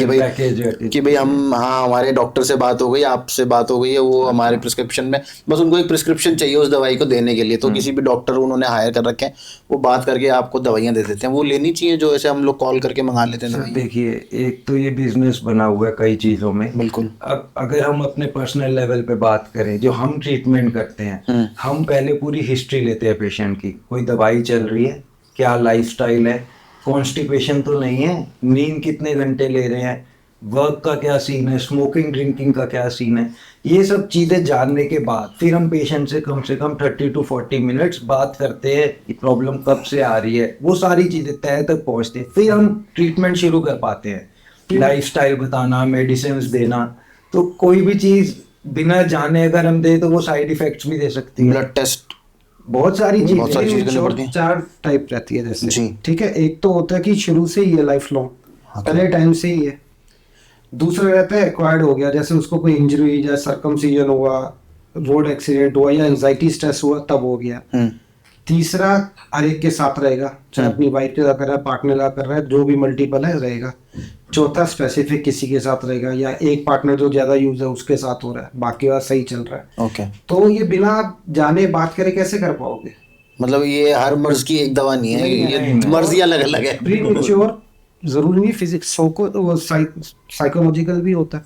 कि भाई हम, हाँ हमारे डॉक्टर से बात हो गई, आपसे बात हो गई है, वो हमारे प्रिस्क्रिप्शन में, बस उनको एक प्रिस्क्रिप्शन चाहिए उस दवाई को देने के लिए, तो किसी भी डॉक्टर उन्होंने हायर कर रखे हैं, वो बात करके आपको दवाइयाँ दे देते हैं। वो लेनी चाहिए जो ऐसे हम लोग कॉल करके मंगा लेते हैं सर दवाइयाँ? देखिए, एक तो ये बिजनेस बना हुआ है कई चीज़ों में। बिल्कुल। अब अगर हम अपने पर्सनल लेवल पे बात करें, जो हम ट्रीटमेंट करते हैं, हम पहले पूरी हिस्ट्री लेते हैं पेशेंट की, कोई दवाई चल रही है, क्या लाइफस्टाइल है, कॉन्स्टिपेशन तो नहीं है, नींद कितने घंटे ले रहे हैं, वर्क का क्या सीन है, स्मोकिंग ड्रिंकिंग का क्या सीन है, ये सब चीज़ें जानने के बाद फिर हम पेशेंट से कम 30 to 40 मिनट्स बात करते हैं कि प्रॉब्लम कब से आ रही है, वो सारी चीज़ें तय तक पहुंचते हैं, फिर हम ट्रीटमेंट शुरू कर पाते हैं। लाइफस्टाइल बताना, मेडिसिन देना, तो कोई भी चीज़ बिना जाने अगर हम दे तो वो साइड इफेक्ट्स भी दे सकती है। ब्लड टेस्ट, बहुत सारी बहुत सारी चीज़ें। चीज़ें करनी पड़ती हैं। 4 टाइप रहती है जैसे, जी। ठीक है। एक तो होता है कि शुरू से ही है, लाइफ लॉन्ग, पहले टाइम से ही है। दूसरा रहता है एक्वायर्ड हो गया, जैसे उसको कोई इंजरी हुई, जैसे सर्कमसिजन हुआ, रोड एक्सीडेंट हुआ, या एंजाइटी स्ट्रेस हुआ, तब हो गया। तीसरा हर एक के साथ रहेगा, चाहे अपनी वाइफ के साथ कर रहा है, पार्टनर का कर रहा है, जो भी मल्टीपल है रहेगा। चौथा स्पेसिफिक किसी के साथ रहेगा, या एक पार्टनर जो ज्यादा यूज है उसके साथ हो रहा है, बाकी बात सही चल रहा है। ओके। तो ये बिना जाने बात करे कैसे कर पाओगे? मतलब ये हर मर्ज की एक दवा नहीं है, ये मर्ज अलग अलग है। प्री मैच्योर जरूरी नहीं, फिजिक्स वो साइकोलॉजिकल भी होता है,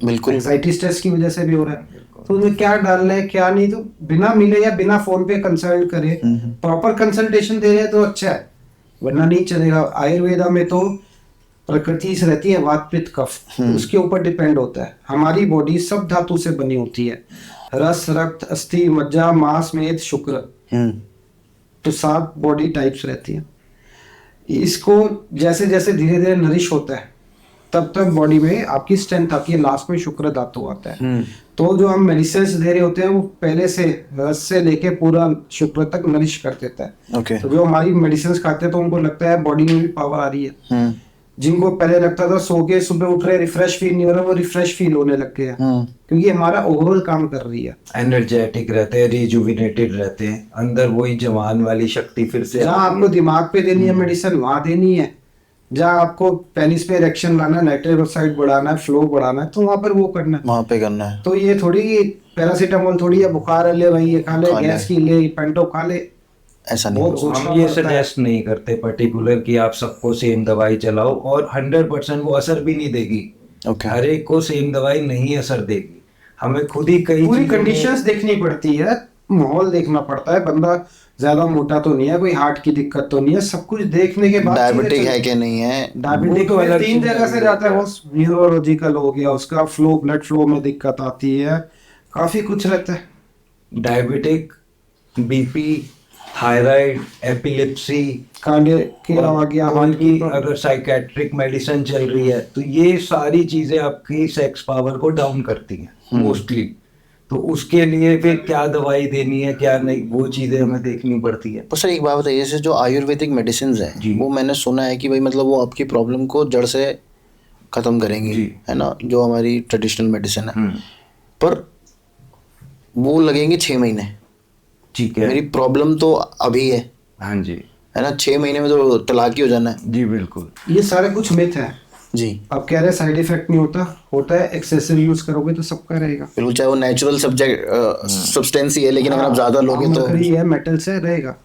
बिल्कुल। एंजाइटी स्ट्रेस की वजह से भी हो रहा है। तो उन्हें क्या डालना है क्या नहीं, तो बिना मिले या बिना फोन पे कंसल्ट करे प्रॉपर कंसल्टेशन दे रहे हैं तो अच्छा है, वरना नहीं चलेगा। आयुर्वेदा में तो प्रकृति से रहती है वात पित्त कफ, उसके ऊपर डिपेंड होता है। हमारी बॉडी सब धातु से बनी होती है, रस, रक्त, अस्थि, मज्जा, मांस, मेद, शुक्र, तो 7 बॉडी टाइप्स रहती हैं। इसको जैसे जैसे धीरे धीरे नरिश होता है तब तक बॉडी में आपकी स्ट्रेंथ आती है, लास्ट में शुक्र धातु आता है। तो जो हम मेडिसिन दे रहे होते हैं वो पहले से रस से लेके पूरा शुक्र तक नरिश कर देता है। ओके। तो जो हमारी मेडिसिन खाते हैं तो उनको लगता है बॉडी में भी पावर आ रही है। जिनको पहले लगता था सो के सुबह उठ रहे रिफ्रेश फील नहीं हो रहा, वो रिफ्रेश फील होने लग गया, क्योंकि हमारा ओवरऑल काम कर रही है। एनर्जेटिक रहते हैं, रिजुविनेटेड रहते हैं, अंदर वही जवान वाली शक्ति फिर से। जहाँ आपको दिमाग पे देनी है मेडिसिन वहां देनी है, जहाँ आपको पेनिस पे इरेक्शन लाना है, नाइट्रिक ऑक्साइड बढ़ाना है, फ्लो बढ़ाना है, तो वहां पर वो करना है, वहां पे करना है। तो ये थोड़ी पैरासीटामोल थोड़ी है, बुखार है ले भाई ये खा ले, गैस की ले पेंटो खा ले, ऐसा नहीं हो सकता। हम ये सजेस्ट नहीं करते पर्टिकुलर कि आप सबको सेम दवाई चलाओ, और 100% वो असर भी नहीं देगी। ओके। हर एक को सेम दवाई नहीं असर देगी, हमें खुद ही कई पूरी चीजों में- कंडीशंस देखनी पड़ती है, माहौल देखना पड़ता है, बंदा ज्यादा मोटा तो नहीं है, कोई हार्ट की दिक्कत तो नहीं है, सब कुछ देखने के बाद डायबिटिक है कि नहीं है, डायबिटिक वो तो अलग 3 चीज़ जगह से है। जाता है, वो न्यूरोलॉजिकल हो गया, उसका फ्लो, ब्लड फ्लो में दिक्कत आती है, काफी कुछ रहता है। Diabetic, BP, thyroid, epilepsy, cardiac आ गया, कोई हार्ट भी की अगर साइकेट्रिक मेडिसिन चल रही है तो ये सारी चीजें आपकी सेक्स पावर को डाउन करती हैं मोस्टली। तो उसके लिए फिर क्या दवाई देनी है क्या नहीं, वो चीजें हमें देखनी पड़ती है। तो सर एक बात बताइए, जैसे जो आयुर्वेदिक मेडिसिन जी। है वो मैंने सुना है कि भाई मतलब वो आपकी प्रॉब्लम को जड़ से खत्म करेंगी, जी। है ना, जो हमारी ट्रेडिशनल मेडिसिन है, पर वो लगेंगे 6 महीने। ठीक है। मेरी प्रॉब्लम तो अभी है हाँ जी। है ना, 6 महीने में तो तलाक ही हो जाना है। जी बिल्कुल। ये सारे कुछ मिथ है। जी अब कह रहे साइड इफेक्ट नहीं होता है, एक्सेसिव यूज करोगे तो सबका रहेगा। बिल्कुल, चाहे वो नेचुरल सब्सटेंस ही है, लेकिन अगर आप ज्यादा लोगे तो मरकरी है, मेटल से रहेगा।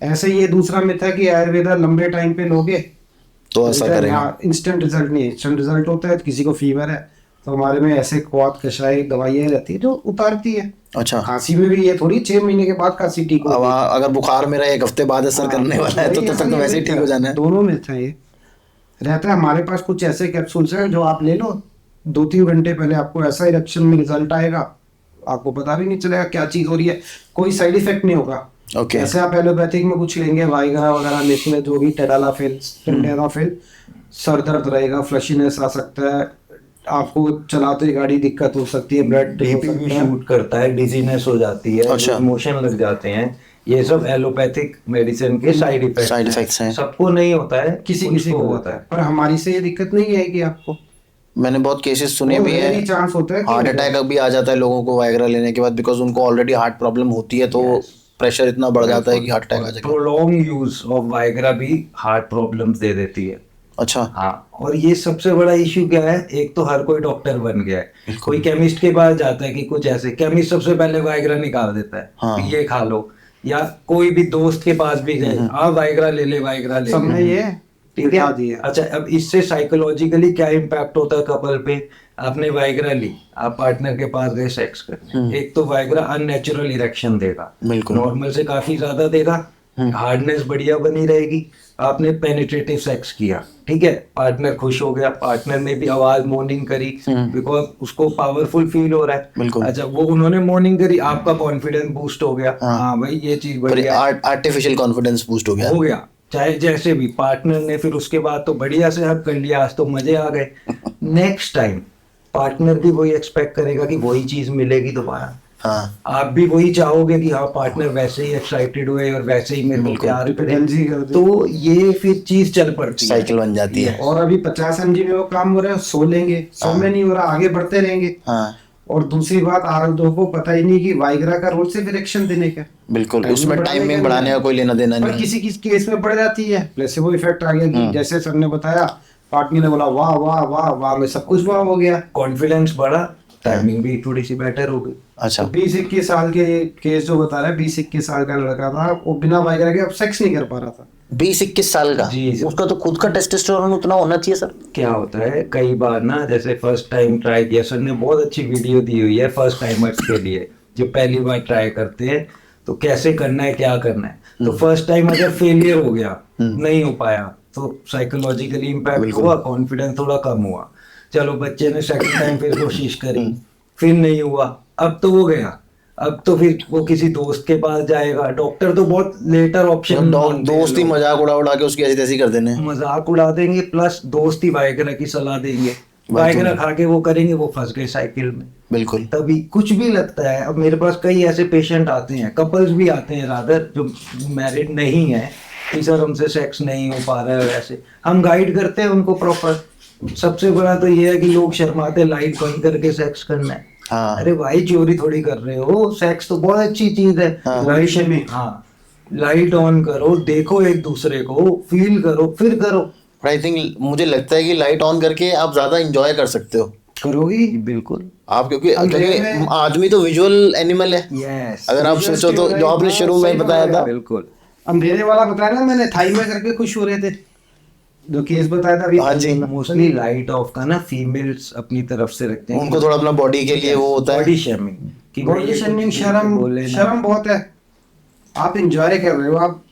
ऐसे ये दूसरा मिथ है कि आयुर्वेदा लंबे टाइम पे लोगे तो असर करेगा। इंस्टेंट रिजल्ट नहीं है। इंस्टेंट रिजल्ट होता है किसी को फीवर है तो हमारे में ऐसे क्वाथ कषाय दवाइयाँ रहती है जो उतारती है। अच्छा, खांसी में भी ये थोड़ी 6 महीने के बाद खांसी ठीक अब होगी। अगर बुखार मेरा 1 हफ्ते बाद असर करने वाला है तो तब तक तो वैसे ही ठीक हो जाना है। दोनों मिथ है। ये रहता है हमारे पास कुछ ऐसे कैप्सूल्स हैं जो आप ले लो, 2-3 घंटे पहले आपको ऐसा इरेक्शन में रिजल्ट आएगा, आपको पता भी नहीं चलेगा क्या चीज हो रही है, कोई साइड इफेक्ट नहीं होगा। ओके। ऐसे आप एलोपैथिक में कुछ लेंगे, वाइग्रा वगैरह लेते जो भी टेडालाफिल, टेडालाफिल, सर दर्द रहेगा, फ्लशीनेस आ सकता है, आपको चलाते गाड़ी दिक्कत हो सकती है, ब्लड बीपी भी शूट करता है, डिजीनेस हो जाती है, अच्छा। इमोशन लग जाते हैं, ये सब एलोपैथिक मेडिसिन के साइड इफेक्ट्स हैं। सबको नहीं होता है, किसी किसी को होता है, पर हमारी से ये दिक्कत नहीं है कि आपको। मैंने बहुत केसेस सुने वो भी है, rare ही चांस होता है कि हार्ट हो जाए। अटैक भी आ जाता है लोगों को वायग्रा लेने के बाद, बिकॉज उनको ऑलरेडी हार्ट प्रॉब्लम होती है, तो प्रेशर इतना बढ़ जाता है कि हार्ट अटैक आ जाएगा। प्रोलॉन्ग यूज ऑफ वाइग्रा भी हार्ट प्रॉब्लम्स दे देती है। अच्छा। हाँ, और ये सबसे बड़ा इश्यू क्या है, एक तो हर कोई डॉक्टर बन गया है, कोई केमिस्ट के पास जाता है कि कुछ ऐसे, केमिस्ट सबसे पहले वाइग्रा निकाल देता है हाँ। कि ये खा लो, या कोई भी दोस्त के पास भी जाए, हाँ वाइग्रा ले ले, वाइग्रा ले ले। सबने ये ठीक है। दिखा दिया। अच्छा, अब इससे साइकोलॉजिकली क्या इम्पैक्ट होता है कपल पे? आपने वाइग्रा ली, आप पार्टनर के पास गए सेक्स करने, एक तो वाइग्रा अननेचुरल इरेक्शन देगा, बिल्कुल। नॉर्मल से काफी ज्यादा देगा, हार्डनेस बढ़िया बनी रहेगी। आपने पेनिट्रेटिव सेक्स किया, ठीक है, पार्टनर खुश हो गया, पार्टनर ने भी आवाज मॉर्निंग करी बिकॉज उसको पावरफुल फील हो रहा है। बिल्कुल। अच्छा, वो उन्होंने मॉर्निंग करी, आपका कॉन्फिडेंस बूस्ट हो गया, हाँ भाई ये चीज बढ़िया है। आर्टिफिशियल कॉन्फिडेंस बूस्ट हो गया। चाहे जैसे भी पार्टनर ने फिर उसके बाद तो बढ़िया से हक कर लिया, आज तो मजे आ गए। नेक्स्ट टाइम पार्टनर भी वही एक्सपेक्ट करेगा कि वही चीज मिलेगी दोबारा। हाँ। आप भी वही चाहोगे कि हाँ पार्टनर वैसे ही एक्साइटेड हुए और वैसे ही मेरे को प्यार करे, डिपेंडेंसी कर दे। तो ये फिर चीज चल पड़ती है, साइकिल बन जाती है। और अभी 50 mg में वो काम हो रहा है, 100 लेंगे, 100 में नहीं हो रहा, आगे बढ़ते रहेंगे। हाँ। और दूसरी बात, आरएल को पता ही नहीं कि वाइग्रा का रोल सिर्फ इरेक्शन देने का। बिल्कुल, उसमें टाइमिंग बढ़ाने का कोई लेना देना पर नहीं। किसी किसी केस में पड़ जाती है, प्लेसिबो इफेक्ट आ गया कि जैसे सर ने बताया, पार्टनर ने बोला वाह वाह वाह वाह, में सब कुछ वाह हो गया, कॉन्फिडेंस बढ़ा, टाइमिंग भी थोड़ी सी बेटर हो गई। अच्छा। 20-21 साल के केस जो बता रहा है, 20-21 साल का लड़का था, वो बिना वाइग्रा के अब सेक्स नहीं कर पा रहा था। 20-21 साल का? जी, जी। उसका तो खुद का टेस्टोस्टेरोन उतना होना चाहिए सर। क्या होता है कई बार ना, जैसे फर्स्ट टाइम ट्राई किया, सर ने बहुत अच्छी वीडियो दी हुई है फर्स्ट टाइमर्स के लिए, जो पहली बार ट्राई करते हैं तो कैसे करना है, क्या करना है। तो फर्स्ट टाइम अगर फेलियर हो गया, नहीं हो पाया, तो साइकोलॉजिकली इम्पैक्ट हुआ, कॉन्फिडेंस थोड़ा कम हुआ। चलो बच्चे ने सेकंड टाइम फिर कोशिश करी, फिर नहीं हुआ, अब तो वो गया, अब तो फिर वो किसी दोस्त के पास जाएगा। डॉक्टर तो बहुत लेटर ऑप्शन, दोस्त ही मजाक उड़ा उड़ा के उसकी ऐसी तैसी कर देने, मजाक उड़ा देंगे, प्लस दोस्त ही वाइग्रा की सलाह देंगे, वाइग्रा खा के वो करेंगे, वो फंस गए साइकिल में। बिल्कुल। तभी कुछ भी लगता है। अब मेरे पास कई ऐसे पेशेंट आते हैं, कपल्स भी आते हैं रादर, जो मैरिड नहीं है, कि सर हमसे सेक्स नहीं हो पा रहा है, वैसे हम गाइड करते हैं उनको प्रॉपर। सबसे बड़ा तो ये है कि लोग शर्माते, लाइट बंद करके सेक्स करना है। हाँ। अरे भाई चोरी थोड़ी कर रहे हो, सेक्स तो बहुत अच्छी चीज है। लाइट में, हाँ, लाइट ऑन करो, देखो एक दूसरे को, फील करो, फिर करो। आई थिंक मुझे लगता है कि लाइट ऑन करके आप ज्यादा एंजॉय कर सकते हो। करोगी बिल्कुल आप, क्योंकि आदमी तो विजुअल एनिमल है। यस, अगर आप सोचो तो, जो आपने शुरू में बताया था, बिल्कुल। अंधेरे वाला बताया ना मैंने, थाई में करके खुश हो रहे थे, जो केस बताया था अभी। हाँ जी। मोस्टली लाइट ऑफ का ना फीमेल्स अपनी तरफ से रखते हैं, उनको थोड़ा अपना बॉडी के लिए वो होता है, बॉडी शेमिंग कि बॉडी शेमिंग, शर्म बहुत है। आप एंजॉय कर रहे हो, आप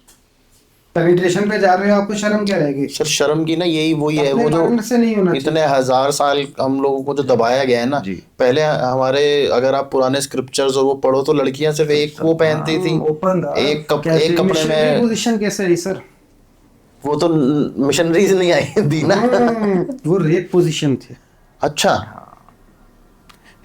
पेनिट्रेशन पे जा रहे हो, आपको शर्म क्या रहेगी? सर शर्म की ना यही वही है, वो अपने partner से नहीं होना जो इतने हजार साल हम लोगों को जो दबाया गया है ना। जी। पहले हमारे, अगर आप पुराने स्क्रिप्चर्स और वो पढ़ो तो लड़कियां सिर्फ एक वो पहनती थी, ओपन एक कपड़े में। पोजीशन कैसे रही सर? वो तो मिशनरीज नहीं आई थी ना। वो रेप पोजीशन थी। अच्छा।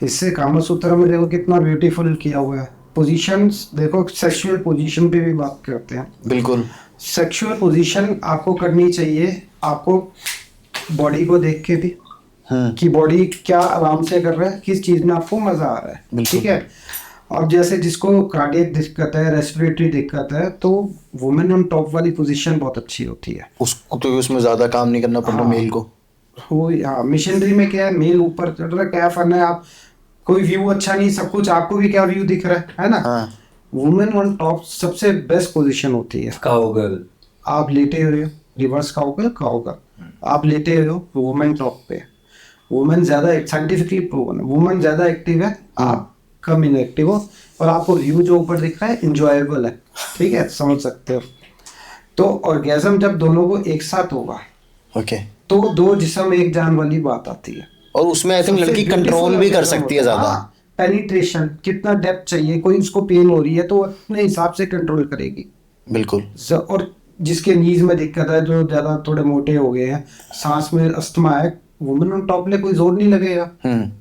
इससे कामसूत्र में देखो कितना ब्यूटीफुल किया हुआ है। पोजीशंस देखो, सेक्सुअल पोजीशन पे भी बात करते हैं। बिल्कुल। सेक्सुअल पोजीशन आपको करनी चाहिए, आपको बॉडी को देख के भी, कि बॉडी क्या आराम से कर रहा है, किस चीज में आपको मजा आ रहा है, ठीक है। अब जैसे जिसको कार्डियक दिक्कत है, रेस्पिरेटरी दिक्कत है, तो वुमेन ऑन टॉप वाली पोजीशन बहुत अच्छी होती है। उसको तो उसमें ज्यादा काम नहीं करना पड़ता मेल को। वो मिशनरी में क्या है, मेल ऊपर चढ़ रहा है, क्या फन है, आप कोई व्यू अच्छा नहीं, सब कुछ आपको भी क्या व्यू दिख रहा है ना। हाँ। वुमेन ऑन टॉप सबसे बेस्ट पोजीशन होती है। काउगर्ल, आप लेटे हुए हो, रिवर्स काउगर्ल, काउगर्ल, आप लेटे हुए हो वुमेन टॉप पे। वुमेन ज्यादा साइंटिफिकली प्रूवन है, वुमेन ज्यादा एक्टिव है, आप कम इनएक्टिव हो, और आपको व्यू जो ऊपर दिख रहा है इंजॉयबल है, ठीक है, समझ सकते हो। तो ऑर्गेज्म जब दोनों को एक साथ होगा, ओके, तो दो जिस्म एक जान वाली बात आती है। और उसमें आई थिंक लड़की कंट्रोल भी कर सकती है ज्यादा। पेनिट्रेशन कितना डेप्थ चाहिए, कोई उसको पेन हो रही है तो अपने हिसाब से कंट्रोल करेगी। बिल्कुल। और जिसके नीज में दिक्कत है, जो ज्यादा थोड़े मोटे हो गए हैं, सांस में अस्थमा है, वुमेन ऑन टॉप ले कोई जोर नहीं लगेगा, हम्म,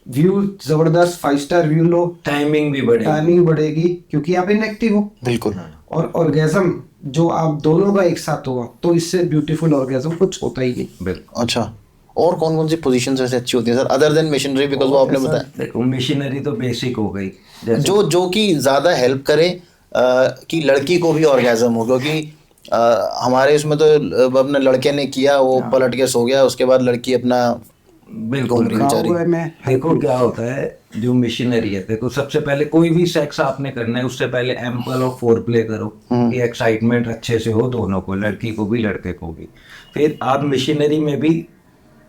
व्यू जबरदस्त 5 स्टार व्यू लो, टाइमिंग भी बढ़ेगी। टाइमिंग बढ़ेगी क्योंकि आप इनएक्टिव हो, बिल्कुल। और ऑर्गेजम जो आप दोनों का एक साथ होगा तो इससे ब्यूटीफुल ऑर्गेजम कुछ होता ही नहीं। बिल्कुल। अच्छा, और कौन कौन सी पोजीशंस वैसे अच्छी होती है sir other than missionary, because वो आपने बताया देखो मिशनरी तो बेसिक हो गई, जैसे जो कि ज़्यादा हेल्प करे कि लड़की को भी ऑर्गेजम हो, क्योंकि हमारे इसमें तो अपने लड़के ने किया वो पलट के सो गया, उसके बाद लड़की अपना बिल्कुल घूम रही बेचारी। गाँव में देखो क्या होता है जो मिशनरी है, देखो सबसे पहले कोई भी सेक्स आपने करना है उससे पहले एम्पल और फोर प्ले करो कि एक्साइटमेंट अच्छे से हो दोनों को, लड़की को भी लड़के को भी। फिर आप मिशनरी में भी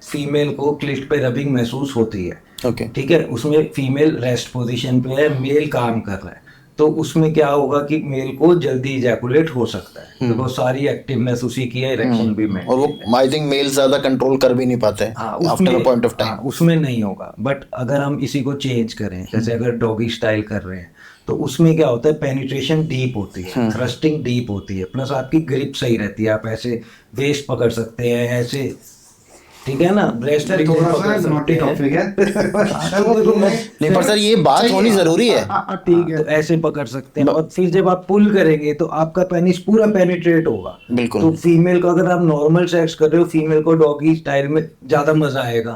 फीमेल को क्लिट पे रबिंग महसूस होती है, ओके, ठीक है, उसमें फीमेल रेस्ट पोजीशन पे है, मेल काम कर रहा है, तो उसमें क्या होगा कि मेल को जल्दी इजैकुलेट हो सकता है, तो सारी एक्टिवनेस उसी की है, इरेक्शन भी में। और वो आई थिंक मेल ज़्यादा कंट्रोल कर भी नहीं पाते हाँ आफ्टर अ पॉइंट ऑफ हाँ, टाइम। उसमें नहीं होगा। बट अगर हम इसी को चेंज करें, जैसे अगर डॉगी स्टाइल कर रहे हैं तो उसमें क्या होता है, पेनिट्रेशन डीप होती है, थ्रस्टिंग डीप होती है, प्लस आपकी ग्रिप सही रहती है, आप ऐसे वेस्ट पकड़ सकते हैं ऐसे, ठीक है ना, ब्रेस्ट थोड़ा सा नॉटी टॉपिक है। नहीं पर सर ये बात होनी ज़रूरी है। ठीक है, तो ऐसे पकड़ सकते हैं, और फिर जब आप पुल करेंगे तो आपका पेनिस पूरा पेनिट्रेट होगा। बिल्कुल। तो फीमेल को अगर आप नॉर्मल सेक्स कर रहे हो, फीमेल को डॉगी स्टाइल में ज्यादा मजा आएगा,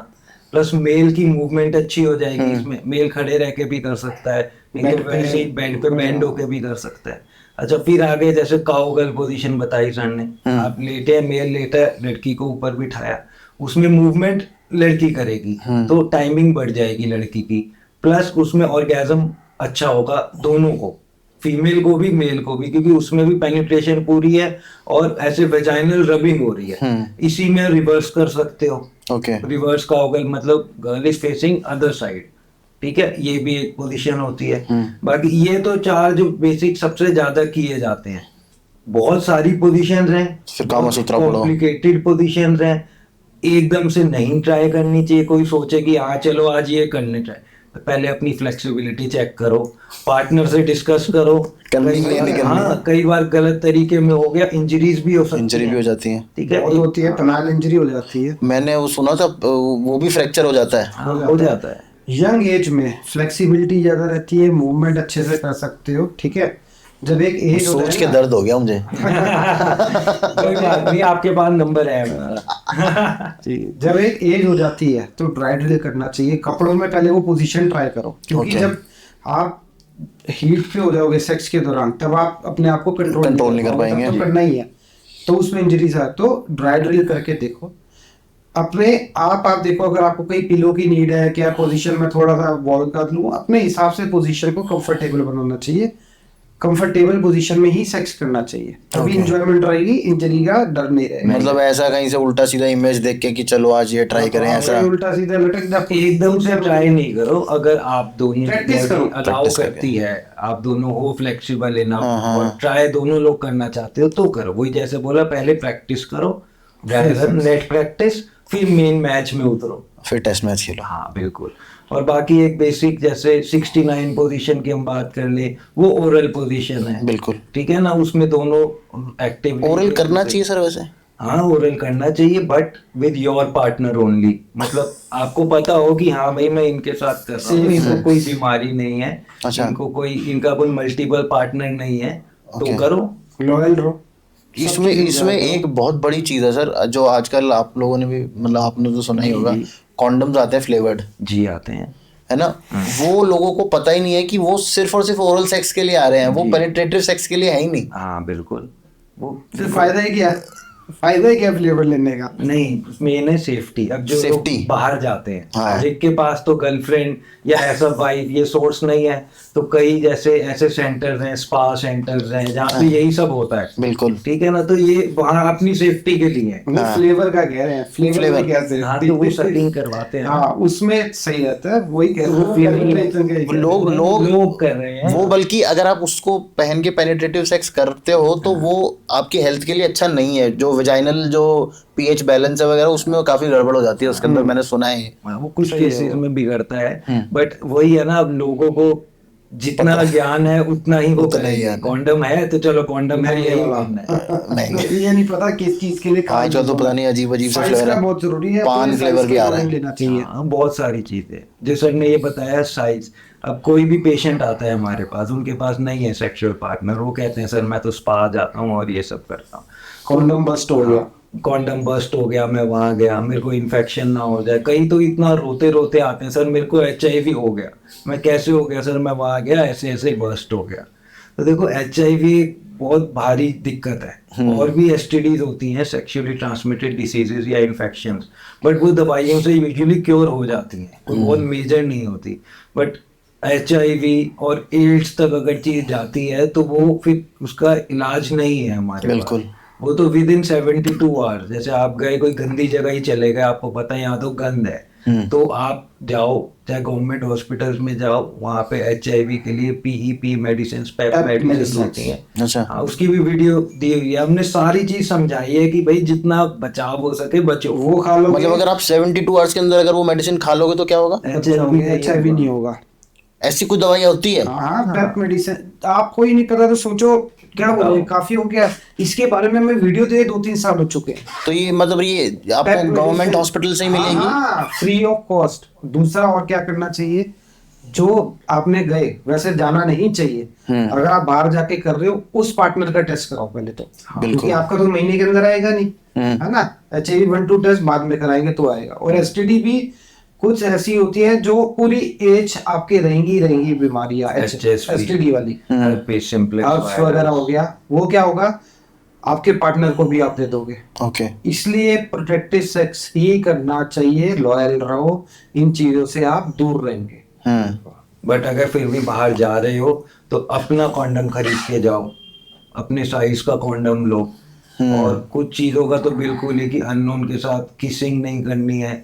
प्लस मेल की मूवमेंट अच्छी हो जाएगी, इसमें मेल खड़े रह के भी कर सकता है, नहीं तो वैसे ही बेड पे बैंड होके भी कर सकता है। अच्छा, फिर आगे जैसे काउगर्ल पोजीशन बताई सर ने, आप लेटे हैं, मेल लेटा है, लड़की को ऊपर बिठाया, उसमें मूवमेंट लड़की करेगी तो टाइमिंग बढ़ जाएगी लड़की की, प्लस उसमें ऑर्गेजम अच्छा होगा दोनों को, फीमेल को भी मेल को भी, क्योंकि उसमें भी पेनिट्रेशन पूरी है और ऐसे वेजाइनल रबिंग हो रही है। इसी में रिवर्स कर सकते हो, ओके, रिवर्स का होगा मतलब girl is facing other side, ठीक है, ये भी एक पोजीशन होती है। बाकी ये तो चार जो बेसिक सबसे ज्यादा किए जाते हैं, बहुत सारी पोजीशंस हैं, फिर कामासूत्रा पढ़ो। कॉम्प्लिकेटेड पोजीशंस हैं, एकदम से नहीं ट्राई करनी चाहिए। कोई सोचे कि हाँ चलो आज ये करने ट्राई, तो पहले अपनी फ्लेक्सिबिलिटी चेक करो, पार्टनर से डिस्कस करो। करनी नहीं करनी। हाँ, कई बार गलत तरीके में हो गया, इंजरीज भी हो सकती इंजरी भी हो है, जाती है। ठीक है, बहुत होती है, पेनाइल इंजरी हो जाती है। मैंने वो सुना था वो भी फ्रैक्चर हो जाता है। हाँ, हो जाता है। यंग एज में फ्लेक्सिबिलिटी ज्यादा रहती है, मूवमेंट अच्छे से कर सकते हो, ठीक है। जब एक एज हो सोच के जाए ना, दर्द हो गया मुझे। कोई बात नहीं, आपके पास नंबर है हमारा। जी, जब एक एज हो जाती है तो ड्राई ड्रिल करना चाहिए। कपड़ों में पहले वो पोजीशन ट्राई करो, क्योंकि Okay. जब आप हीट पे हो जाओगे सेक्स के दौरान तब आप अपने आप को कंट्रोल नहीं कर पाएंगे। तो करना ही है, तो उसमें इंजरीज है। तो ड्राई ड्रिल करके देखो अपने आप देखो, अगर आपको कोई पिलो की नीड है, क्या पोजीशन में थोड़ा सा वॉल कर लूँ, अपने हिसाब से पोजीशन को कंफर्टेबल बनाना चाहिए। कंफर्टेबल पोजीशन में ही सेक्स करना चाहिए, तभी इंजॉयमेंट रहेगी, इंजरी का डर नहीं रहेगा। मतलब ऐसा कहीं से उल्टा सीधा इमेज देख के कि चलो आज ये ट्राई करें, ऐसा उल्टा सीधा लटक जा, एकदम से ट्राई नहीं करो। अगर आप दोनों Practice करो, अलाउ practice करती है, आप दोनों हो फ्लेक्सिबल इनफ हाँ, और ट्राई दोनों लोग करना चाहते हो तो करो। वही जैसे बोला, पहले प्रैक्टिस करो, नेट प्रैक्टिस, फिर मेन मैच में उतरो, फिर टेस्ट मैच खेलो। हाँ बिल्कुल। और बाकी एक बेसिक जैसे 69 पोजीशन की हम बात कर ले, वो ओरल पोजीशन है, बिल्कुल। ठीक है ना, उसमें दोनों एक्टिव। ओरल करना चाहिए सर वैसे? हाँ, ओरल करना चाहिए, but with your partner only. मतलब आपको पता हो कि हाँ भाई मैं इनके साथ कर रहा हूँ, इनको कोई बीमारी नहीं है, अच्छा। इनका कोई मल्टीपल पार्टनर नहीं है, तो Okay. करो। लॉयल रहो। इसमें एक बहुत बड़ी चीज़ है सर, जो आजकल आप लोगों ने भी मतलब आपने तो सुना ही होगा, कॉन्डम्स आते हैं फ्लेवर्ड, जी आते हैं, है ना। वो लोगों को पता ही नहीं है कि वो सिर्फ और सिर्फ ओरल सेक्स के लिए आ रहे हैं, वो पेनिट्रेटिव सेक्स के लिए है ही नहीं। हाँ बिल्कुल। वो फिर फायदा है क्या फ्लेवर लेने का? नहीं, मेन है सेफ्टी। अब जो लोग Safety। बाहर जाते हैं, हाँ। जिनके पास तो गर्लफ्रेंड या ऐसा वाइफ ये सोर्स नहीं है, तो कई जैसे ऐसे सेंटर्स हैं, स्पा सेंटर्स हैं, जहाँ पे यही सब होता है, बिल्कुल। ठीक है ना, तो ये वहाँ अपनी सेफ्टी के लिए है। वो फ्लेवर का कह रहे हैं, फ्लेवर में क्या हाँ, तो वो सेटिंग करवाते हैं, हाँ उसमें सही रहता है, वही कह रहे हैं। लोग कर रहे हैं वो बल्कि अगर आप उसको पहन के पेनिट्रेटिव सेक्स करते हो तो वो आपकी हेल्थ के लिए अच्छा नहीं है। जो वेजाइनल जो पीएच बैलेंस है वगैरह, उसमें वो काफी गड़बड़ हो जाती है उसके अंदर, मैंने सुना है। वो कुछ केसेस में बिगड़ता है, बट वही है ना, अब लोगों को जितना ज्ञान है उतना ही वो उतना ही करेंगे। ज्ञान है। कॉन्डम है तो चलो कॉन्डम है, नहीं यही वाला। मानना है। नहीं ये नहीं पता किस चीज के लिए आजकल तो पता नहीं अजीब अजीब से साइंस फ्लेवर का है, बहुत जरूरी है, पान अपने फ्लेवर साइंस भी के आ रहा अकॉर्डिंग है। लेना चाहिए। हाँ, बहुत सारी चीजें जैसे सर ने ये बताया साइज। अब कोई भी पेशेंट आता है हमारे पास, उनके पास नहीं है सेक्सुअल पार्टनर, वो कहते हैं सर मैं तो स्पा जाता हूँ और ये सब करता हूँ, कॉन्डम बस्ट हो गया, कॉन्डम बस्ट हो गया, मैं वहां गया, मेरे को इन्फेक्शन ना हो जाए। कई तो इतना रोते रोते आते हैं, सर मेरे को HIV हो गया। मैं कैसे हो गया सर, मैं वहां गया ऐसे ऐसे बस्ट हो गया। तो देखो HIV बहुत भारी दिक्कत है। और भी STDs होती हैं, सेक्सुअली ट्रांसमिटेड डिसीजेज या इन्फेक्शंस, बट वो दवाइयों से यूजुअली क्योर हो जाती हैं, कोई बहुत मेजर नहीं होती। बट HIV और एड्स तक अगर चीज जाती है तो वो फिर उसका इलाज नहीं है हमारे पास। बिल्कुल। वो तो विद इन 72 आवर्स, जैसे आप गए कोई गंदी जगह ही चले गए, आपको पता है यहाँ तो गंद है, तो आप जाओ चाहे गवर्नमेंट हॉस्पिटल्स में जाओ, वहाँ पे HIV के लिए PEP मेडिसिन, PEP मेडिसिन होती हैं। अच्छा। हाँ, उसकी भी वीडियो दी हुई है, हमने सारी चीज समझाई है कि भाई जितना बचाव हो सके बचो। वो खा लो, मतलब अगर आप 72 आवर्स के अंदर अगर वो मेडिसिन खा लोगे तो क्या होगा? HIV नहीं होगा। ऐसी कोई दवाई होती है? हाँ, पेप मेडिसिन आपको ही नहीं पता तो सोचो क्या बोले, काफी हो गया। इसके बारे में मैं वीडियो दे 2-3 साल हो चुके हैं। तो ये मतलब ये आपको गवर्नमेंट हॉस्पिटल से ही मिलेंगी? हाँ, फ्री ऑफ कॉस्ट। दूसरा और क्या करना चाहिए, जो आपने गए वैसे जाना नहीं चाहिए। अगर आप बाहर जाके कर रहे हो, उस पार्टनर का टेस्ट कराओ पहले तो, क्योंकि आपका तो महीने के अंदर आएगा नहीं, है ना। HIV 1-2 टेस्ट बाद में कराएंगे तो आएगा। और STD भी कुछ ऐसी होती है जो पूरी एज आपके रहेंगी बीमारियां, STD वाली, हर्प्स वगैरह हो गया, वो क्या होगा आपके पार्टनर को भी आप दे दोगे। ओके। इसलिए प्रोटेक्टिव सेक्स ही करना चाहिए, लॉयल रहो, इन चीजों से आप दूर रहेंगे। बट अगर फिर भी बाहर जा रहे हो तो अपना कॉन्डम खरीद के जाओ, अपने साइज का कॉन्डम लो। और कुछ चीजों का तो बिल्कुल ही कि अननोन के साथ किसिंग नहीं करनी है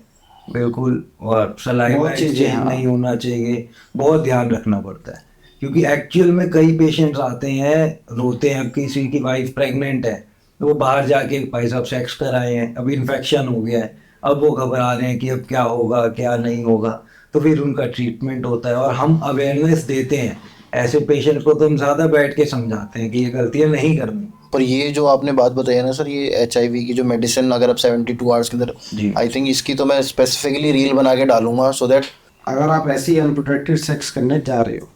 बिल्कुल, और सलाइवा एक्सचेंज नहीं होना चाहिए, बहुत ध्यान रखना पड़ता है। क्योंकि एक्चुअल में कई पेशेंट्स आते हैं, रोते हैं, किसी की वाइफ प्रेग्नेंट है तो वो बाहर जाके भाई साहब सेक्स कराए हैं, अब इन्फेक्शन हो गया है, अब वो घबरा रहे हैं कि अब क्या होगा क्या नहीं होगा, तो फिर उनका ट्रीटमेंट होता है। और हम अवेयरनेस देते हैं ऐसे पेशेंट को, तो हम ज़्यादा बैठ के समझाते हैं कि ये गलतियाँ नहीं करनी। पर ये जो आपने बात बताई ना सर, ये HIV की जो मेडिसिन अगर आप 72 आवर्स के अंदर, आई थिंक इसकी तो मैं स्पेसिफिकली रील बना के डालूंगा सो दैट अगर आप ऐसी अनप्रोटेक्टेड सेक्स करने जा रहे हो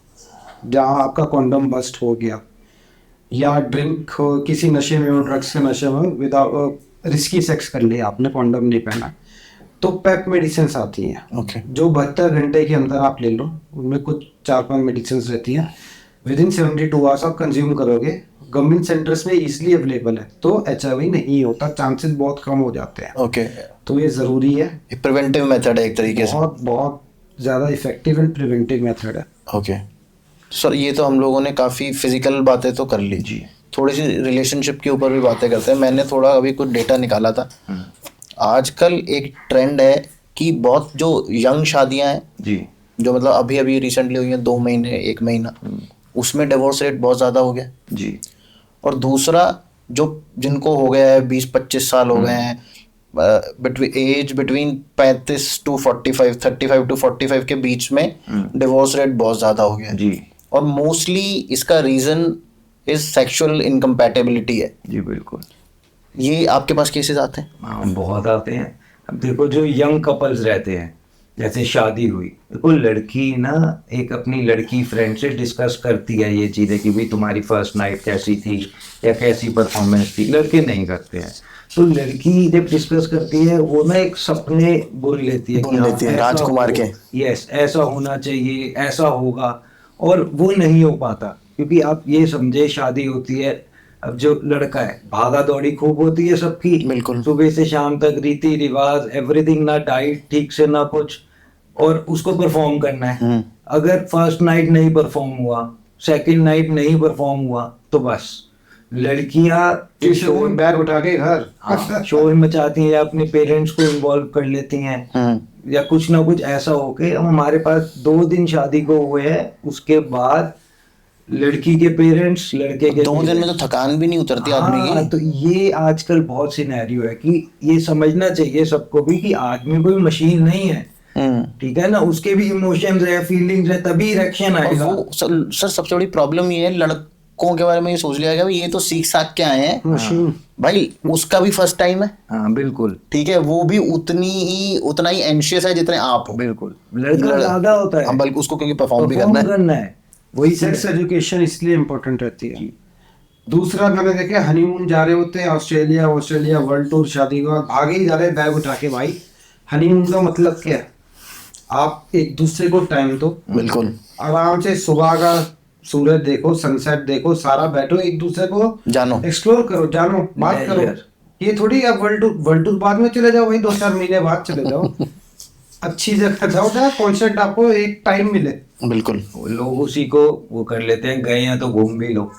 जहाँ आपका कॉन्डम बस्ट हो गया, या ड्रिंक किसी नशे में हो, ड्रग्स के नशे में, विदाउट रिस्की सेक्स कर लिया आपने, कॉन्डम नहीं पहना, तो पेप मेडिसिन आती हैं। ओके। जो 72 घंटे के अंदर आप ले लो, उनमें कुछ 4-5 मेडिसिन रहती हैं, विद इन 72 आवर्स आप कंज्यूम करोगे, गवर्नमेंट सेंटर्स में इजीली अवेलेबल है, तो HIV नहीं होता, चांसेस बहुत कम हो जाते हैं। ओके। तो ये जरूरी है, प्रिवेंटिव मेथड है एक तरीके से। बहुत बहुत ज्यादा इफेक्टिव एंड प्रिवेंटिव मेथड है। ओके सर, ये तो हम लोगों ने काफ़ी फिजिकल बातें तो कर ली जी, थोड़ी सी रिलेशनशिप के ऊपर भी बातें करते हैं। मैंने थोड़ा अभी कुछ डेटा निकाला था, आजकल एक ट्रेंड है कि बहुत जो यंग शादियां हैं जी, जो मतलब अभी अभी रिसेंटली हुई हैं 2 महीने 1 महीना, उसमें डिवोर्स रेट बहुत ज़्यादा हो गया जी। और दूसरा जो जिनको हो गया है 20-25 साल हो गए हैं, बिटवीन 35 to 45, 35 to 45 के बीच में डिवोर्स रेट बहुत ज़्यादा हो गया जी। और मोस्टली इसका रीज़न इज सेक्सुअल इनकम्पैटिबिलिटी है जी। बिल्कुल। ये आपके पास केसेस आते हैं? हाँ, बहुत आते हैं। अब देखो जो यंग कपल्स रहते हैं, जैसे शादी हुई, देखो लड़की ना एक अपनी लड़की फ्रेंड से डिस्कस करती है ये चीज़ें कि भाई तुम्हारी फर्स्ट नाइट कैसी थी या कैसी परफॉर्मेंस थी, लड़के नहीं करते हैं। तो लड़की जब डिस्कस करती है वो ना एक सपने बोल लेती है राजकुमार के, यस ऐसा होना चाहिए, ऐसा होगा, और वो नहीं हो पाता। क्योंकि आप ये समझे शादी होती है, अब जो लड़का है भागा दौड़ी खूब होती है सबकी, बिल्कुल, सुबह से शाम तक रीति रिवाज एवरीथिंग, ना डाइट ठीक से ना कुछ, और उसको परफॉर्म करना है। अगर फर्स्ट नाइट नहीं परफॉर्म हुआ, सेकंड नाइट नहीं परफॉर्म हुआ, तो बस लड़कियां शोर बैग उठा के घर शोर मचाती हैं या अपने पेरेंट्स को इन्वॉल्व कर लेती हैं, या कुछ ना कुछ ऐसा होके। हमारे पास 2 दिन शादी को हुए हैं, उसके बाद लड़की के पेरेंट्स लड़के के 2 दिन में तो थकान भी नहीं उतरती आदमी की। तो ये आजकल बहुत सिनेरियो है कि ये समझना चाहिए सबको भी कि आदमी कोई मशीन नहीं है। ठीक है ना, उसके भी इमोशंस है, फीलिंग्स है, तभी इरेक्शन और आएगा। वो सर सबसे बड़ी प्रॉब्लम ये है, लड़कों के बारे में ये सोच लिया गया भाई ये तो सीख साख के आए हैं, मशीन। भाई उसका भी फर्स्ट टाइम है, हाँ बिल्कुल ठीक है, वो भी उतना ही एंशियस है जितने आप हो। बिल्कुल, लड़का ज्यादा होता है, हाँ, बल्कि उसको क्योंकि परफॉर्म भी परफॉर्म करना है। करना है, वही सेक्स एजुकेशन इसलिए इम्पोर्टेंट रहती है। दूसरा मैंने देखा हनीमून जा रहे होते हैं ऑस्ट्रेलिया वर्ल्ड टूर, शादी के बाद भागे ही जा रहे हैं बैग उठा के। भाई हनीमून का मतलब क्या है? आप एक दूसरे को टाइम दो, बिल्कुल आराम से सुबह का सूरज देखो, सनसेट देखो, सारा बैठो, एक दूसरे को जानो। एक्सप्लोर करो, जानो, बात करो। ये थोड़ी आप वर्ल्ड टूर बाद में चले जाओ, भाई 2-4 महीने बाद चले जाओ। अच्छी जगह जाओ जहाँ कॉन्सेप्ट आपको एक टाइम मिले। बिल्कुल। लोग उसी को वो कर लेते हैं, गए हैं तो घूम भी लो।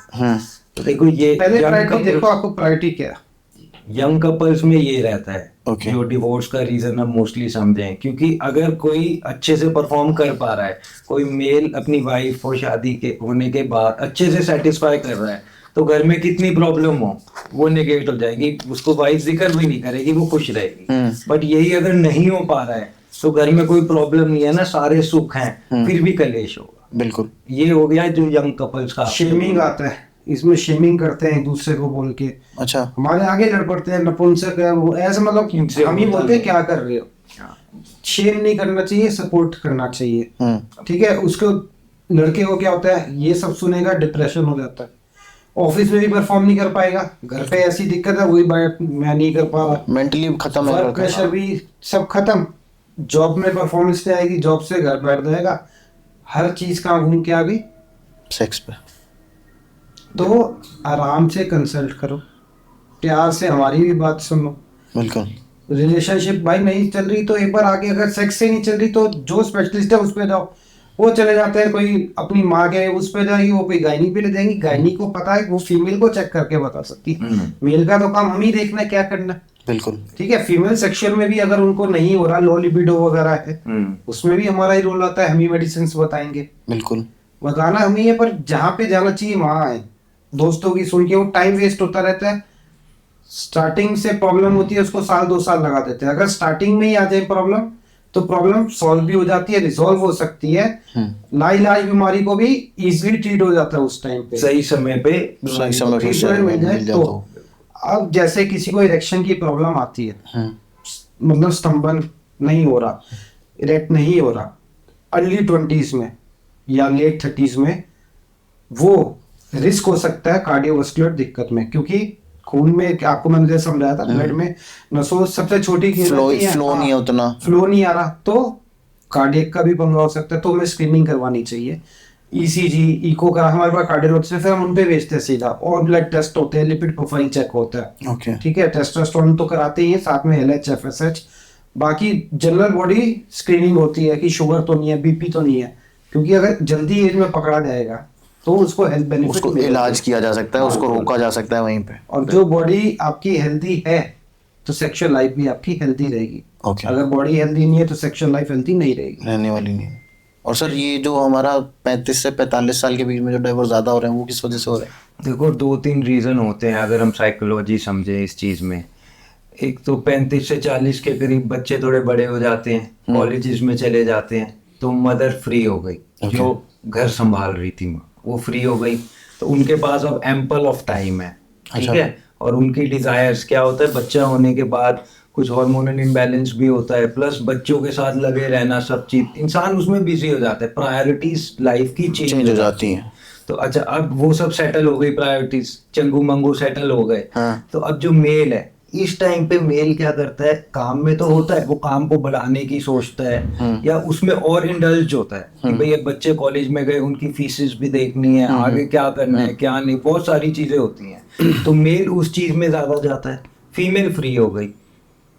तो देखो ये पहले प्रायोरिटी देखो, आपको प्रायोरिटी क्या है। यंग कपल्स में ये रहता है Okay. जो डिवोर्स का रीजन हम मोस्टली समझें, क्योंकि अगर कोई अच्छे से परफॉर्म कर पा रहा है, कोई मेल अपनी वाइफ को शादी के होने के बाद अच्छे से सेटिस्फाई कर रहा है, तो घर में कितनी प्रॉब्लम हो वो नेगेट हो जाएगी, उसको वाइफ जिक्र भी नहीं करेगी, वो खुश रहेगी। बट यही अगर नहीं हो पा रहा है तो घर में कोई प्रॉब्लम नहीं है ना, सारे सुख हैं, फिर भी कलेश होगा। बिल्कुल। ये हो गया जो यंग कपल्स का। शेमिंग आता है इसमें, शेमिंग करते हैं एक दूसरे को बोल के, अच्छा। हमारे आगे लड़ पड़ते हैं, नपुंसक है वो, ऐसे मतलब हम ही बोलते हैं क्या कर रहे हो। शेम नहीं करना चाहिए, सपोर्ट करना चाहिए, ठीक है। उसको लड़के को क्या होता है, ये सब सुनेगा डिप्रेशन हो जाता है, ऑफिस में भी परफॉर्म नहीं कर पाएगा, घर पे ऐसी दिक्कत है, वही बात मैं नहीं कर पा रहा, मेंटली खत्म है, वर्क प्रेशर भी सब खत्म, जॉब में परफॉर्मेंस नहीं आएगी, जॉब से घर बैठ जाएगा, हर चीज का घूम के आ गई सेक्स पे। तो आराम से कंसल्ट करो, प्यार से हमारी भी बात सुनो। बिल्कुल। रिलेशनशिप भाई नहीं चल रही तो एक बार आगे, अगर सेक्स से नहीं चल रही तो जो स्पेशलिस्ट है उस पे जाओ। वो चले जाते हैं, कोई अपनी माँ के उस पे जाएगी, वो कोई गायनी पे ले जाएंगी, गायनी को पता है, वो फीमेल को चेक करके बता सकती है। मेल का तो काम हम ही देखना है क्या करना है, बिल्कुल। ठीक है। फीमेल सेक्सुअल में भी अगर उनको नहीं हो रहा, लो लिबिडो वगैरह है, उसमें भी हमारा ही रोल आता है, हम ही मेडिसिन बताएंगे, बिल्कुल बताना हम ही है। पर जहाँ पे जाना चाहिए वहाँ है, दोस्तों की सुन के वो टाइम वेस्ट होता रहता है। स्टार्टिंग से प्रॉब्लम होती है, उसको 1-2 साल लगा देते हैं। अगर स्टार्टिंग में ही आ जाए प्रॉब्लम तो प्रॉब्लम सॉल्व भी हो जाती है, रिजॉल्व हो सकती है, लाइलाज बीमारी को भी इजीली ट्रीट हो जाता है उस टाइम पे, सही समय पे ट्रीटमेंट मिल जाए तो। अब जैसे किसी को इरेक्शन की प्रॉब्लम आती है, मतलब स्तंभन नहीं हो रहा, इरेक्ट नहीं हो रहा, अर्ली 20s में या लेट 30s में, वो रिस्क हो सकता है कार्डियोवास्कुलर दिक्कत में, क्योंकि खून में आपको मैंने जैसे समझाया था, ब्लड में नसों सबसे छोटी फ्लो नहीं है उतना, फ्लो नहीं आ रहा, तो कार्डियक का भी पंगा हो सकता है। तो हमें स्क्रीनिंग करवानी चाहिए, ईसीजी, इको का हमारे पास कार्डियोलॉजिस्ट है, फिर हम उन पे भेजते हैं सीधा, और ब्लड टेस्ट होते हैं, लिपिड प्रोफाइल चेक होता है, ओके, ठीक है। टेस्टोस्टेरोन तो कराते ही हैं, साथ में LH FSH, बाकी जनरल बॉडी स्क्रीनिंग होती है कि शुगर तो नहीं है, BP तो नहीं है, क्योंकि अगर जल्दी एज में पकड़ा जाएगा तो उसको हेल्थ बेनिफिट, उसको इलाज किया जा सकता है, उसको रोका जा सकता है वहीं पे। और जो बॉडी आपकी हेल्दी है तो सेक्सुअल लाइफ भी आपकी हेल्दी रहेगी। ओके। अगर बॉडी हेल्दी नहीं है तो सेक्सुअल लाइफ हेल्दी नहीं रहेगी, रहने वाली नहीं है। और सर ये जो हमारा 35 से 45 साल के बीच में जो डाइवोर्स ज्यादा हो रहे हैं वो किस वजह से हो रहे हैं? देखो 2-3 रीजन होते हैं अगर हम साइकोलॉजी समझे इस चीज में। एक तो 35 से 40 के करीब बच्चे थोड़े बड़े हो जाते हैं, कॉलेजेस में चले जाते हैं, तो मदर फ्री हो गई, जो घर संभाल रही थी माँ वो फ्री हो गई, तो उनके पास अब एम्पल ऑफ टाइम है, ठीक है। और उनकी डिजायर्स क्या होता है, बच्चा होने के बाद कुछ हार्मोनल इम्बैलेंस भी होता है, प्लस बच्चों के साथ लगे रहना, सब चीज इंसान उसमें बिजी हो जाता है, प्रायोरिटीज लाइफ की चेंज हो जाती हैं। तो अच्छा अब वो सब सेटल हो गई, प्रायोरिटीज चंगू मंगू सेटल हो गए। तो अब जो मेल है इस टाइम पे, मेल क्या करता है, काम में तो होता है, वो काम को बढ़ाने की सोचता है, या उसमें और इंडल्ज होता है कि भाई बच्चे कॉलेज में गए, उनकी फीसेस भी देखनी है, आगे क्या करना है क्या नहीं, बहुत सारी चीजें होती हैं। तो मेल उस चीज में ज्यादा जाता है, फीमेल फ्री हो गई।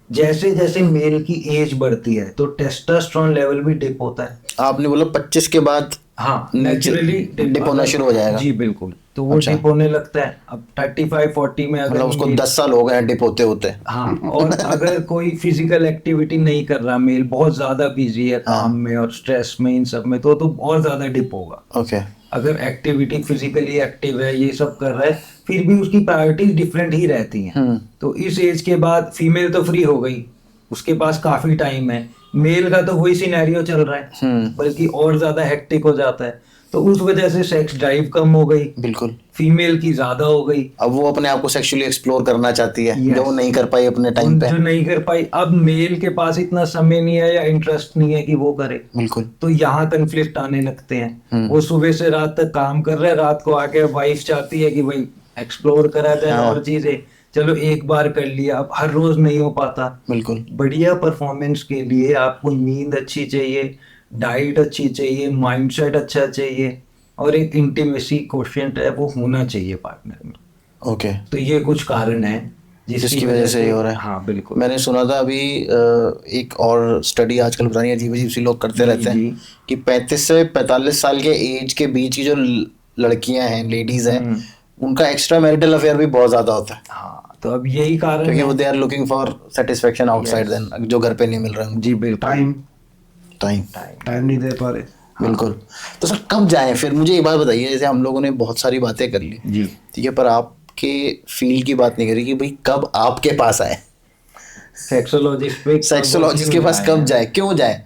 जैसे जैसे मेल की एज बढ़ती है तो टेस्टोस्टेरोन लेवल भी डिप होता है। आपने बोला 25 के बाद हाँ नेचुरली डिप होना शुरू हो जाएगा। जी बिल्कुल, तो वो डिप होने लगता है। अब 35-40 में अगर मतलब उसको 10 साल हो गए डिप होते होते। हाँ, और अगर कोई फिजिकल एक्टिविटी नहीं कर रहा, मेल बहुत ज्यादा बिजी है काम में और स्ट्रेस में, इन सब में, तो बहुत ज्यादा डिप होगा। ओके। अगर एक्टिविटी फिजिकली एक्टिव है, ये सब कर रहा है, फिर भी उसकी प्रायोरिटीज डिफरेंट ही रहती हैं। तो इस एज के बाद फीमेल तो फ्री हो गई, उसके पास काफी टाइम है। मेल का तो वही सिनेरियो चल रहा है, बल्कि और ज्यादा हेक्टिक हो जाता है। तो उस वजह से सेक्स ड्राइव कम हो गई, बिल्कुल। फीमेल की ज्यादा हो गई। अब वो अपने आप को सेक्सुअली एक्सप्लोर करना चाहती है, Yes. जो वो नहीं कर पाई अपने टाइम पे। जो नहीं कर पाई, अब मेल के पास इतना समय नहीं है या इंटरेस्ट नहीं है कि वो करे। बिल्कुल। तो यहाँ कन्फ्लिक्ट आने लगते हैं। वो सुबह से रात तक काम कर रहे हैं, रात को आके वाइफ चाहती है कि भाई एक्सप्लोर करा जाए हाँ। और चीजें। चलो एक बार कर लिया, अब हर रोज नहीं हो पाता। बिल्कुल। बढ़िया परफॉर्मेंस के लिए आपको नींद अच्छी चाहिए, डाइट अच्छी चाहिए, माइंडसेट अच्छा चाहिए, और एक इंटीमेसी कोशिएंट है वो होना चाहिए पार्टनर में। ओके। तो ये कुछ कारण है जिसकी वजह से ये हो रहा है। हाँ बिल्कुल। मैंने सुना था अभी एक और स्टडी, आजकल पता नहीं अजीब अजीब सी लोग करते रहते हैं, कि 35 से 45 साल के एज के बीच की जो लड़कियां हैं, लेडीज हैं, उनका एक्स्ट्रा मैरिटल अफेयर भी बहुत ज्यादा होता है। हाँ, तो अब यही कारण क्योंकि है। वो they are looking for satisfaction outside then, जो घर पे नहीं मिल रहा है। जी बिल्कुल। टाइम टाइम नहीं दे पा रहे। बिल्कुल। तो सर कब जाएं फिर, मुझे एक बात बताइए, जैसे हम लोगों ने बहुत सारी बातें कर ली, जी ठीक है, पर आपके फील्ड की बात नहीं करी कि भाई कब आपके पास आए, सेक्सोलॉजिस्ट के पास कब जाए, क्यों जाए,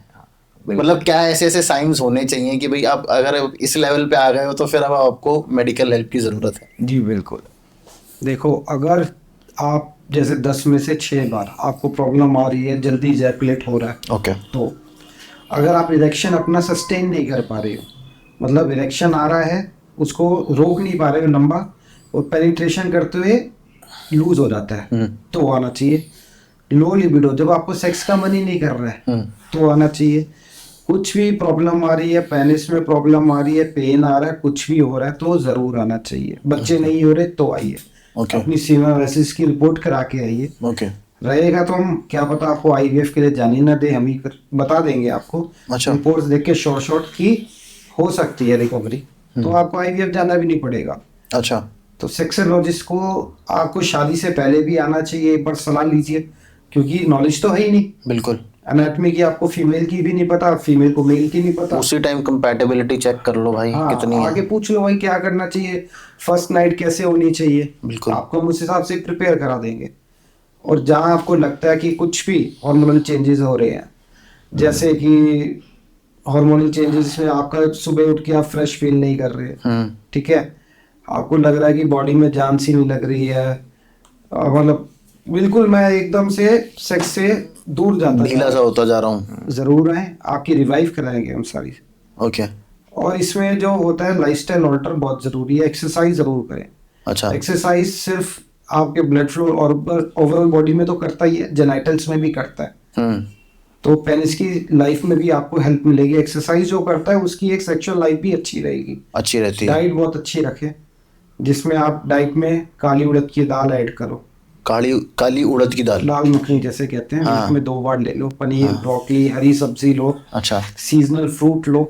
मतलब क्या ऐसे ऐसे साइंस होने चाहिए कि भाई आप अगर इस लेवल पे आ गए हो तो फिर अब आपको मेडिकल हेल्प की ज़रूरत है। जी बिल्कुल। देखो, अगर आप जैसे 10 में से 6 बार आपको प्रॉब्लम आ रही है, जल्दी इजैकुलेट हो रहा है, ओके, तो अगर आप इरेक्शन अपना सस्टेन नहीं कर पा रहे हो, मतलब इरेक्शन आ रहा है उसको रोक नहीं पा रहे हो लंबा, और पेनिट्रेशन करते हुए लूज हो जाता है, तो आना चाहिए। लो लिबिडो, जब आपको सेक्स का मन ही नहीं कर रहा है, तो आना चाहिए। कुछ भी प्रॉब्लम आ रही है, पेनिस में प्रॉब्लम आ रही है, पेन आ रहा है, कुछ भी हो रहा है, तो जरूर आना चाहिए। बच्चे नहीं हो रहे तो आइए, अपनी सीमावेसिस की रिपोर्ट करा के आइए। ओके। रहेगा तो हम क्या पता आपको आईवीएफ के लिए जाने ना दे, हम ही बता देंगे आपको। अच्छा। रिपोर्ट्स देख के शॉर्ट की हो सकती है रिकवरी, तो आपको आईवीएफ जाना भी नहीं पड़ेगा। अच्छा। तो सेक्सोलॉजिस्ट को आपको शादी से पहले भी आना चाहिए, एक बार सलाह लीजिए, क्योंकि नॉलेज तो है ही नहीं। बिल्कुल। एनाटॉमी की आपको फीमेल की भी नहीं पता, फीमेल को मेल की नहीं पता। उसी टाइम कंपैटिबिलिटी चेक कर लो भाई, हाँ, कितनी आगे है। पूछ लो भाई क्या करना चाहिए, फर्स्ट नाइट कैसे होनी चाहिए, बिल्कुल। आपको हम उस हिसाब से प्रिपेयर करा देंगे। और जहाँ आपको लगता है कि कुछ भी हार्मोनल चेंजेस हो रहे हैं, जैसे कि हार्मोनल चेंजेस में आपका सुबह उठ के आप फ्रेश फील नहीं कर रहे, ठीक है, आपको लग रहा है कि बॉडी में जान सी नहीं लग रही है, मतलब बिल्कुल मैं एकदम से सेक्स से दूर जाता ढीला सा होता जा रहा हूँ, जरूर है, आपकी रिवाइव कराएंगे हम सारी। ओके। और इसमें जो होता है लाइफस्टाइल ऑल्टर बहुत जरूरी है, एक्सरसाइज जरूर करें। अच्छा। एक्सरसाइज सिर्फ आपके ब्लड फ्लो और ओवरऑल बॉडी में तो करता ही है, जेनाइटल्स में भी करता है, तो पेनिस की लाइफ में भी आपको हेल्प मिलेगी। एक्सरसाइज जो करता है उसकी एक सेक्सुअल लाइफ भी अच्छी रहेगी, अच्छी रहती है। डाइट बहुत अच्छी रखें, जिसमें आप डाइट में काली उड़द की दाल ऐड करो, काली उड़द की दाल, लाल मखनी जैसे कहते हैं, हाँ। उसमें 2 बार ले लो, पनीर, ब्रोकली, हरी सब्जी लो, अच्छा। सीजनल फ्रूट लो,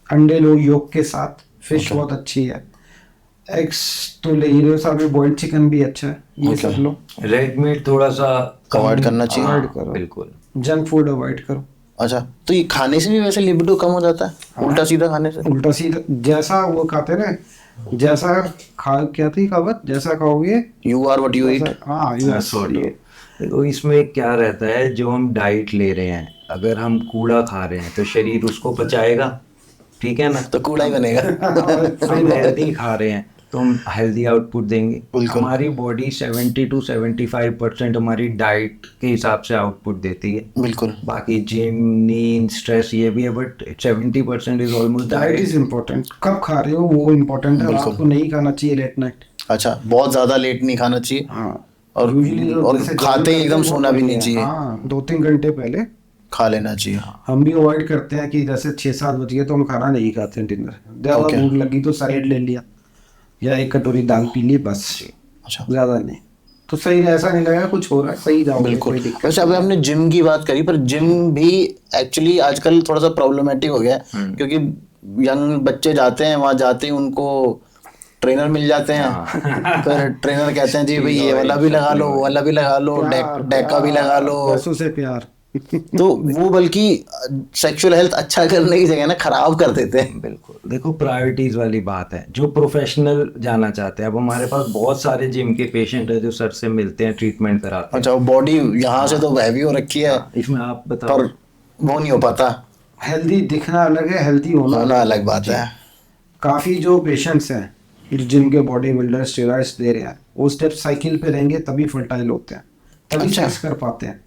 अंडे लो योग के साथ, फिश बहुत अच्छी है, एग्स तो ले ही रहे हो, साथ में बॉइल्ड चिकन भी अच्छा है, ये सब लो। रेड मीट थोड़ा सा अवॉइड करना चाहिए। अवॉइड करो, बिल्कुल। जंक फूड अवॉइड करो। अच्छा, तो ये खाने से भी वैसे लिबिडो कम हो जाता है, उल्टा सीधा खाने से? उल्टा सीधा, जैसा वो खाते ना, जैसा क्या थी कहावत, जैसा खाओगे you are what you eat. हाँ, सॉरी। तो इसमें क्या रहता है, जो हम डाइट ले रहे हैं, अगर हम कूड़ा खा रहे हैं तो शरीर उसको पचाएगा, ठीक है ना, तो कूड़ा ही बनेगा। हम हेल्दी खा रहे हैं तो हम हेल्दी आउटपुट देंगे। बिल्कुल। हमारी बॉडी 70 to 75% हमारी डाइट के हिसाब से आउटपुट देती है। बिल्कुल। बाकी जिम, नींद, स्ट्रेस ये भी है, but 70% is almost diet is important, कब खा रहे हो वो इम्पोर्टेंट है, रात को नहीं खाना चाहिए लेट नाइट। अच्छा, बहुत ज्यादा लेट नहीं खाना चाहिए, और खाते ही एकदम सोना भी नहीं चाहिए, 2-3 घंटे पहले खा लेना चाहिए। हम भी अवॉइड करते हैं कि जैसे 6-7 बज गए तो हम खाना नहीं खाते, डिनर ज्यादा भूख लगी तो सैलेड ले लिया या एक कटोरी दाल पी ली, बस। अच्छा। ज्यादा नहीं, तो सही, ऐसा नहीं लगेगा कुछ हो रहा है, सही जाओगे। बिल्कुल। वैसे अभी हमने जिम की बात करी, पर जिम भी एक्चुअली आजकल थोड़ा सा प्रॉब्लमेटिक हो गया है, क्योंकि यंग बच्चे जाते हैं, वहाँ जाते ही उनको ट्रेनर मिल जाते हैं, फिर ट्रेनर कहते हैं जी भाई ये वाला भी लगा लो, वो वाला भी लगा लो, डेका भी लगा लो, पैसों से प्यार। तो वो बल्कि सेक्सुअल हेल्थ अच्छा करने की जगह ना खराब कर देते हैं। बिल्कुल, देखो प्रायोरिटीज वाली बात है, जो प्रोफेशनल जाना चाहते हैं। अब हमारे पास बहुत सारे जिम के पेशेंट है जो सर से मिलते हैं, ट्रीटमेंट कराते हैं। अच्छा, बॉडी यहाँ से तो हैवी हो रखी है, इसमें आप बताओ। पर वो नहीं हो पाता, हेल्दी दिखना अलग है, हेल्दी होना होना अलग बात है। काफ़ी जो पेशेंट्स हैं जिनके बॉडी बिल्डर स्टेरॉइड्स दे रहे हैं, वो स्टेप साइकिल पे रहेंगे तभी फर्टाइल होते हैं, तभी अच्छा। सेक्स कर पाते हैं,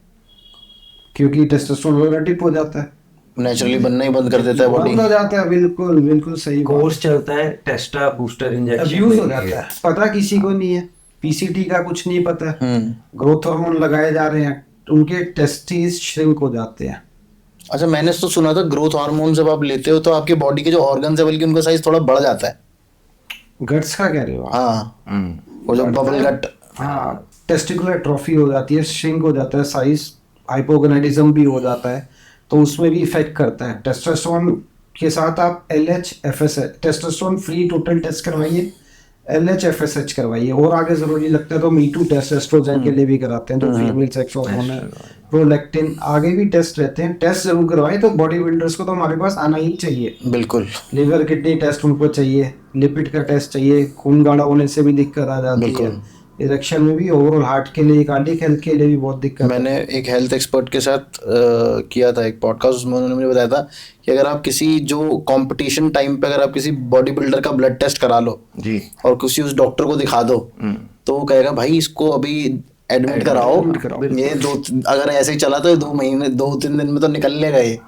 क्योंकि टेस्टोस्टेरोन वगैरह डिप हो जाता है, नेचुरली बनना ही बंद कर देता है बॉडी। बंद हो जाता है। बिल्कुल बिल्कुल सही बात। कोर्स चलता है, टेस्टा बूस्टर इंजेक्शन अब्यूज हो जाता है, पता किसी को नहीं है, पीसीटी का कुछ नहीं पता है, ग्रोथ हार्मोन लगाए जा रहे हैं, उनके टेस्टिस श्रिंक हो जाते हैं। अच्छा, मैंने तो सुना था ग्रोथ हार्मोन जब आप लेते हो तो आपके बॉडी के जो ऑर्गन्स है बल्कि उनका साइज थोड़ा बढ़ जाता है। गट्स का कह रहे हो आप? हाँ, वो जो बबल गट। हाँ, टेस्टिकुलर ट्रॉफी हो जाती है, श्रिंक हो जाता है साइज, हाइपोगोनाडिज्म भी हो जाता है, तो उसमें भी इफेक्ट करता है। टेस्टोस्टेरोन के साथ आप LH-FSH testosterone free total test करवाइए, LH-FSH करवाइए, और आगे जरूरी लगता है तो मीटू टेस्ट एस्ट्रोजन के लिए भी कराते हैं, जो फीमेल सेक्स हार्मोन है, प्रोलैक्टिन, आगे भी टेस्ट रहते हैं। टेस्ट जरूर करवाएं, तो बॉडी बिल्डर्स को तो हमारे पास आना ही चाहिए। बिल्कुल लिवर किडनी टेस्ट उनको चाहिए, लिपिड का टेस्ट चाहिए, खून गाढ़ा होने से भी दिक्कत आ जाती है, बिल्कुल। इरेक्शन में भी, ओवरऑल हार्ट के लिए, कार्डियक हेल्थ के लिए भी बहुत दिक्कत है। मैंने एक हेल्थ एक्सपर्ट के साथ किया था एक पॉडकास्ट, उसमें उन्होंने मुझे बताया था कि अगर आप किसी जो कंपटीशन टाइम पे अगर आप किसी बॉडी बिल्डर का ब्लड टेस्ट करा लो जी, और किसी उस डॉक्टर को दिखा दो, तो वो कहेगा भाई इसको अभी एडमिट कराओ, ये अगर ऐसे ही चला तो 2-3 दिन में तो निकल लेगा ये।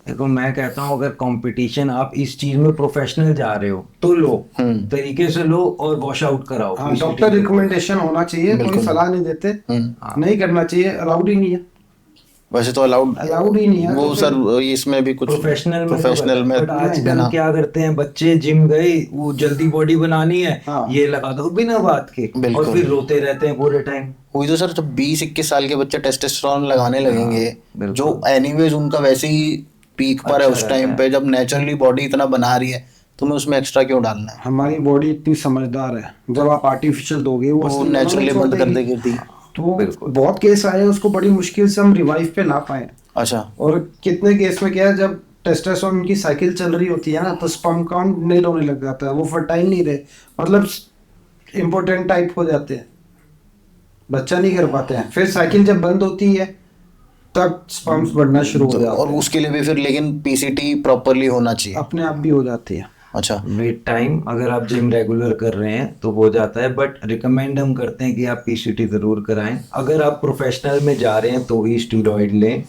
देखो मैं कहता हूँ, अगर कंपटीशन आप इस चीज में प्रोफेशनल जा रहे हो तो लो, तरीके से लो और वॉश आउट कराओ। हाँ, डॉक्टर रिकमेंडेशन होना चाहिए, कोई सलाह नहीं देते, नहीं करना चाहिए, अलाउड ही नहीं है। वैसे तो अलाउड ही नहीं है वो तो सर, इसमें भी कुछ प्रोफेशनल में। में बट आजकल ना। क्या करते हैं बच्चे, जिम गए, वो जल्दी बॉडी बनानी है, हाँ। ये लगा दो बिना बात के, बिल्कुल। और फिर रोते रहते हैं पूरे टाइम। वही तो सर, जब 20-21 साल के बच्चे टेस्टोस्टेरोन लगाने लगेंगे, बिल्कुल। जो एनीवेज उनका वैसे ही पीक पर है अच्छा उस रहता टाइम है। पे, जब नेचुरली बॉडी इतना बना रही है, तुम्हें उसमें एक्स्ट्रा क्यों डालना है? हमारी बॉडी इतनी समझदार है, जब आप आर्टिफिशियल दोगे वो वो असली नेचुरली normal बंद छोड़ कर देगी। देगी। तो बहुत केस आए हैं, उसको बड़ी मुश्किल से हम रिवाइव पे ला पाए। अच्छा, और कितने केस में क्या है, जब टेस्टोस्टेरोन की साइकिल चल रही होती है ना, तो स्पर्म काउंट नील होने लग जाता है, वो फर्टाइल नहीं रहे, मतलब इम्पोर्टेंट टाइप हो जाते हैं, बच्चा नहीं कर पाते हैं। फिर साइकिल जब बंद होती है तब स्पर्म्स बढ़ना शुरू हो तो जाते और हैं, उसके लिए भी फिर लेकिन पीसीटी प्रॉपरली होना चाहिए। अपने आप भी हो जाती है। अच्छा, विद टाइम अगर आप जिम रेगुलर कर रहे हैं तो हो जाता है, बट रिकमेंड हम करते हैं कि आप पीसीटी जरूर कराएं। अगर आप प्रोफेशनल में जा रहे हैं तो ही स्टेरॉइड लें,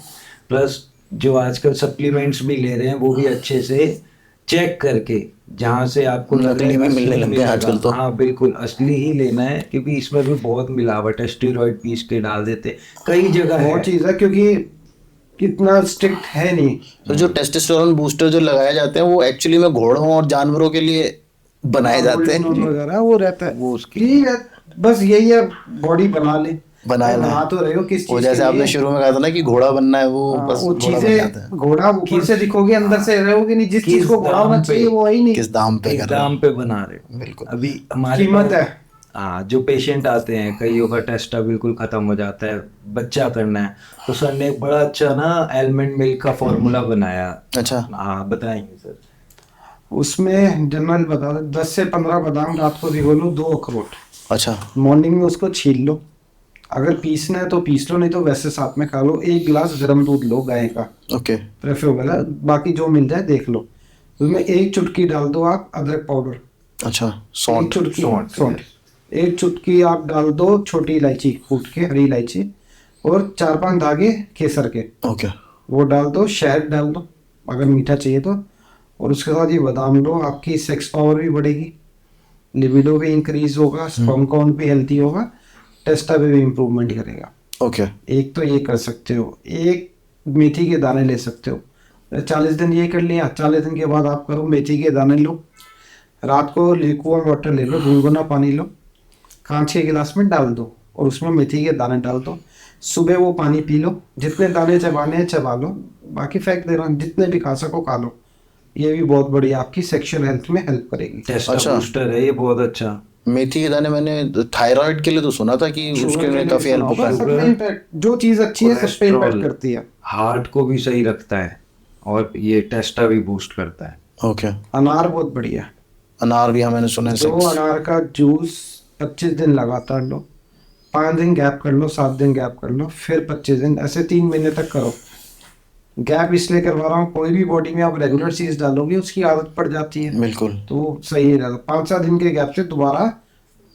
प्लस जो आजकल सप्लीमेंट्स भी ले रहे हैं वो भी अच्छे से चेक करके, जहाँ से आपको नकली भी मिलने लग गए हैं आजकल तो। हाँ बिल्कुल, असली ही लेना है, क्योंकि इसमें भी बहुत मिलावट है, स्टेरॉइड पीस के डाल देते कई जगह है। बहुत चीज़ है, क्योंकि इतना स्ट्रिक्ट है नहीं। तो जो टेस्टोस्टेरोन बूस्टर जो लगाए जाते हैं वो एक्चुअली में घोड़ों और जानवरों के लिए बनाए जाते हैं। वगैरह वो रहता है, वो उसकी ठीक है, बस यही है, बॉडी बना ले, बनाए ना। बना तो रहे हो किस वो चीज जैसे के आपने लिए? शुरू में कहा था ना कि घोड़ा बनना है, वो हाँ, बस वो घोड़ा बन जाता है। चीजें, घोड़ा ऊपर से दिखोगे, अंदर से रहोगे नहीं, जिस चीज को घोड़ा होना चाहिए वो ही नहीं। किस दाम पे एक कर रहे दाम पे बना रहे हो। बिल्कुल। अभी हमारी कीमत है। हाँ, जो पेशेंट आते हैं, कईयों का टेस्टा बिल्कुल खत्म हो जाता है, बच्चा करना है, तो सर ने एक बड़ा अच्छा ना एलमंड मिल्क का फॉर्मूला बनाया। अच्छा, हाँ बताएंगे सर। उसमें जनरल बता दो, 10 से 15 बादाम रात को भिगो लो, 2 अखरोट, अच्छा, मॉर्निंग में उसको छील लो, अगर पीसना है तो पीस लो, नहीं तो वैसे साथ में खा लो। 1 गिलास गर्म दूध लो गाय का, ओके, प्रेफरेबल है, बाकी जो मिल जाए देख लो। उसमें 1 चुटकी डाल दो आप अदरक पाउडर, अच्छा, 1 सौंठ, चुटकी सौंठ, सौंठ, 1 चुटकी आप डाल दो छोटी इलायची कूट के, हरी इलायची, और 4-5 धागे केसर के, ओके, वो डाल दो, शहद डाल दो अगर मीठा चाहिए तो, और उसके साथ ये बादाम लो, आपकी सेक्स पावर भी बढ़ेगी, लिबिडो भी इंक्रीज होगा, स्पर्म काउंट भी हेल्थी होगा, टेस्टा पे भी इम्प्रूवमेंट करेगा। ओके, एक तो ये कर सकते हो, एक मेथी के दाने ले सकते हो, 40 दिन ये कर लिया, 40 दिन के बाद आप करो मेथी के दाने लो, रात को लिक्विड वाटर ले लो, गुनगुना पानी लो, कांच के गिलास में डाल दो और उसमें मेथी के दाने डाल दो, सुबह वो पानी पी लो, जितने दाने चबाने हैं चबा लो, बाकी फेंक देना, जितने भी खा सको खा लो। ये भी बहुत बढ़िया आपकी सेक्सुअल हेल्थ में हेल्प करेगी। टेस्टा अच्छा। बूस्टर है ये, बहुत अच्छा। मेथी के दाने मैंने थायराइड के लिए तो सुना था कि उसके में काफी हेल्प होता है। सब में impact- जो चीज अच्छी है सब पे इम्पैक्ट कोलेस्ट्रॉल, करती है। हार्ट को भी सही रखता है और ये टेस्टा भी बूस्ट करता है। ओके। अनार बहुत बढ़िया है। अनार भी हाँ मैंने सुना है। दो अनार का जूस 25 दिन लगातार लो, 5 दिन गैप कर लो, 7 दिन गैप कर लो, फिर 25 दिन, ऐसे 3 महीने तक करो। गैप इसलिए करवा रहा हूँ, कोई भी बॉडी में आप रेगुलर चीज डालोगे उसकी आदत पड़ जाती है, बिल्कुल। तो सही रहेगा। 5-7 दिन के गैप से दोबारा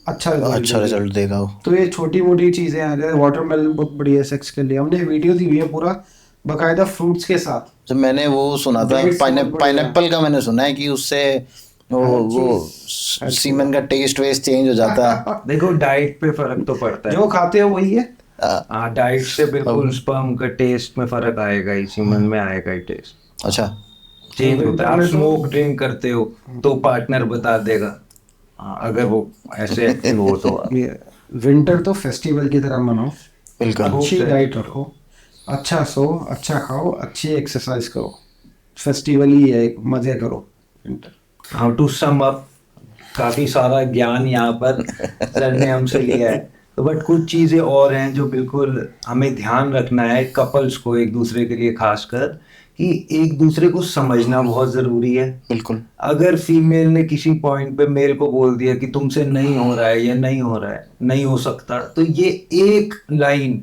अच्छा अच्छा रिजल्ट देगा वो। तो ये छोटी मोटी चीजें हैं, जैसे वाटरमेलन बहुत बढ़िया है सेक्स के लिए, हमने वीडियो दी हुई है पूरा बकायदा फ्रूट्स के साथ। जब मैंने वो सुना था Dates बहुत बढ़िया। पाइनएप्पल का मैंने सुना है कि उससे वो सीमेन का टेस्ट वेस्ट चेंज हो जाता है। देखो डाइट पे फर्क तो पड़ता है। जो खाते हो वही है। हाँ, डाइट से बिल्कुल स्पर्म का टेस्ट में फर्क आएगा ही, सीमन में आएगा ही टेस्ट अच्छा। चेंज होता है। आप स्मोक ड्रिंक करते हो तो पार्टनर बता देगा। हाँ, अगर वो ऐसे एक्टिव हो तो विंटर तो फेस्टिवल की तरह मनाओ, बिल्कुल। अच्छी डाइट रखो, अच्छा सो, अच्छा खाओ, अच्छी एक्सरसाइज करो, फेस्टिवल ही है, मजे करो winter. How to sum up, काफी सारा ज्ञान यहाँ पर सर ने हमसे लिया है, तो बट कुछ चीजें और हैं जो बिल्कुल हमें ध्यान रखना है कपल्स को, एक दूसरे के लिए खासकर, कि एक दूसरे को समझना बहुत जरूरी है। बिल्कुल। अगर फीमेल ने किसी पॉइंट पे मेल को बोल दिया कि तुमसे नहीं हो रहा है या नहीं हो रहा है, नहीं हो सकता, तो ये एक लाइन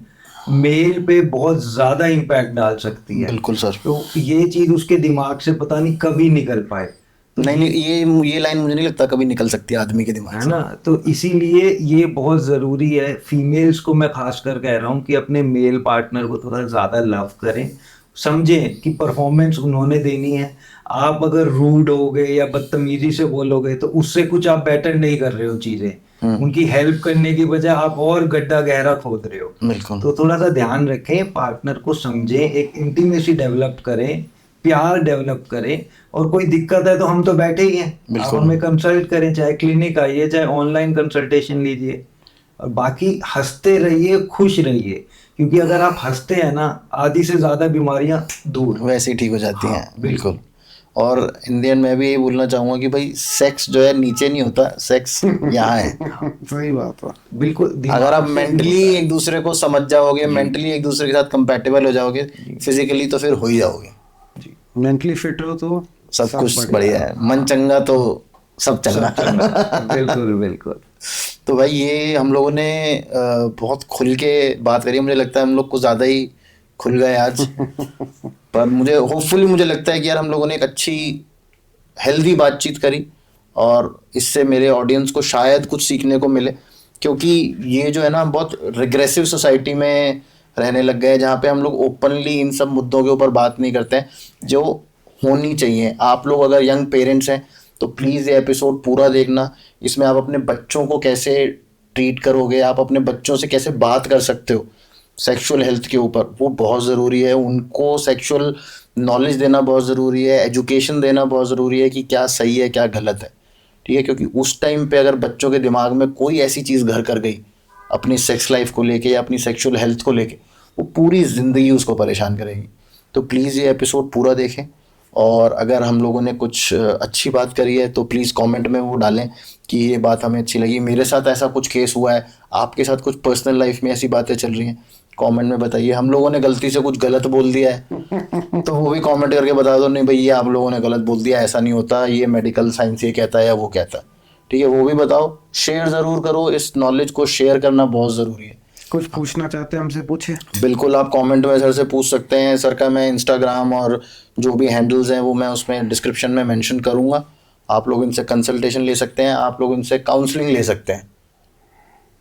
मेल पे बहुत ज्यादा इम्पैक्ट डाल सकती है। बिल्कुल सर। तो ये चीज उसके दिमाग से पता नहीं कभी निकल पाए। नहीं ये लाइन मुझे नहीं लगता कभी निकल सकती आदमी के दिमाग है से। ना, तो इसीलिए ये बहुत जरूरी है। फीमेल्स को मैं खास कर कह रहा हूँ कि अपने मेल पार्टनर को थोड़ा ज्यादा लव करें, समझें कि परफॉर्मेंस उन्होंने देनी है। आप अगर रूड हो गए या बदतमीजी से बोलोगे तो उससे कुछ आप बेटर नहीं कर रहे हो चीजें, उनकी हेल्प करने की बजाय आप और गड्ढा गहरा खोद रहे हो। बिल्कुल। तो थोड़ा सा ध्यान रखें, पार्टनर को समझें, एक इंटीमेसी डेवलप करें, प्यार डेवलप करें, और कोई दिक्कत है तो हम तो बैठे ही हैं, आप बिल्कुल। हमें कंसल्ट करें, चाहे क्लिनिक आइए चाहे ऑनलाइन कंसल्टेशन लीजिए, और बाकी हंसते रहिए, खुश रहिए, क्योंकि अगर आप हंसते हैं ना, आधी से ज्यादा बीमारियां दूर वैसे ही ठीक हो जाती हाँ, हैं। बिल्कुल। और इंडियन में भी यही बोलना चाहूंगा कि भाई सेक्स जो है नीचे नहीं होता, सेक्स यहाँ है। सही बात है। बिल्कुल। दिमाग अगर आप से मेंटली होता है। एक दूसरे को समझ जाओगे, मेंटली एक दूसरे के साथ कंपैटिबल हो जाओगे, फिजिकली तो फिर हो ही जाओगे। मेंटली फिट हो तो सब कुछ बढ़िया है, मन चंगा तो सब चंगा। बिल्कुल बिल्कुल। तो भाई ये हम लोगों ने बहुत खुल के बात करी, मुझे लगता है हम लोग कुछ ज़्यादा ही खुल गए आज। पर मुझे होपफुली मुझे लगता है कि यार हम लोगों ने एक अच्छी हेल्दी बातचीत करी, और इससे मेरे ऑडियंस को शायद कुछ सीखने को मिले, क्योंकि ये जो है ना बहुत रिग्रेसिव सोसाइटी में रहने लग गए, जहाँ पे हम लोग ओपनली इन सब मुद्दों के ऊपर बात नहीं करते हैं जो होनी चाहिए। आप लोग अगर यंग पेरेंट्स हैं तो प्लीज़ ये एपिसोड पूरा देखना। इसमें आप अपने बच्चों को कैसे ट्रीट करोगे, आप अपने बच्चों से कैसे बात कर सकते हो सेक्सुअल हेल्थ के ऊपर, वो बहुत ज़रूरी है। उनको सेक्सुअल नॉलेज देना बहुत ज़रूरी है, एजुकेशन देना बहुत ज़रूरी है कि क्या सही है क्या गलत है, ठीक है। क्योंकि उस टाइम पे अगर बच्चों के दिमाग में कोई ऐसी चीज़ घर कर गई अपनी सेक्स लाइफ को लेके या अपनी सेक्सुअल हेल्थ को लेके, वो पूरी ज़िंदगी उसको परेशान करेगी। तो प्लीज़ ये एपिसोड पूरा देखें, और अगर हम लोगों ने कुछ अच्छी बात करी है तो प्लीज़ कमेंट में वो डालें कि ये बात हमें अच्छी लगी, मेरे साथ ऐसा कुछ केस हुआ है, आपके साथ कुछ पर्सनल लाइफ में ऐसी बातें चल रही हैं, कमेंट में बताइए। हम लोगों ने गलती से कुछ गलत बोल दिया है तो वो भी कमेंट करके बता दो, नहीं भैया आप लोगों ने गलत बोल दिया, ऐसा नहीं होता, ये मेडिकल साइंस ये कहता है या वो कहता है, ठीक है, वो भी बताओ। शेयर ज़रूर करो, इस नॉलेज को शेयर करना बहुत ज़रूरी है। कुछ पूछना चाहते हैं हमसे पूछे। बिल्कुल, आप कमेंट में सर से पूछ सकते हैं। सर का मैं इंस्टाग्राम और जो भी हैंडल्स हैं वो मैं उसमें डिस्क्रिप्शन में मेंशन करूँगा। आप लोग इनसे कंसल्टेशन ले सकते हैं, आप लोग इनसे काउंसलिंग ले सकते हैं।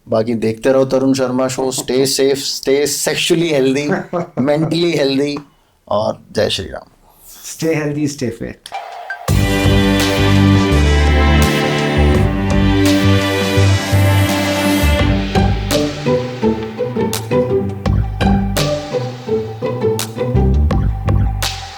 बाकी देखते रहो Tarun Sharma show. Stay safe, stay sexually healthy, mentally healthy, और जय Shri Ram. Stay healthy, stay fit.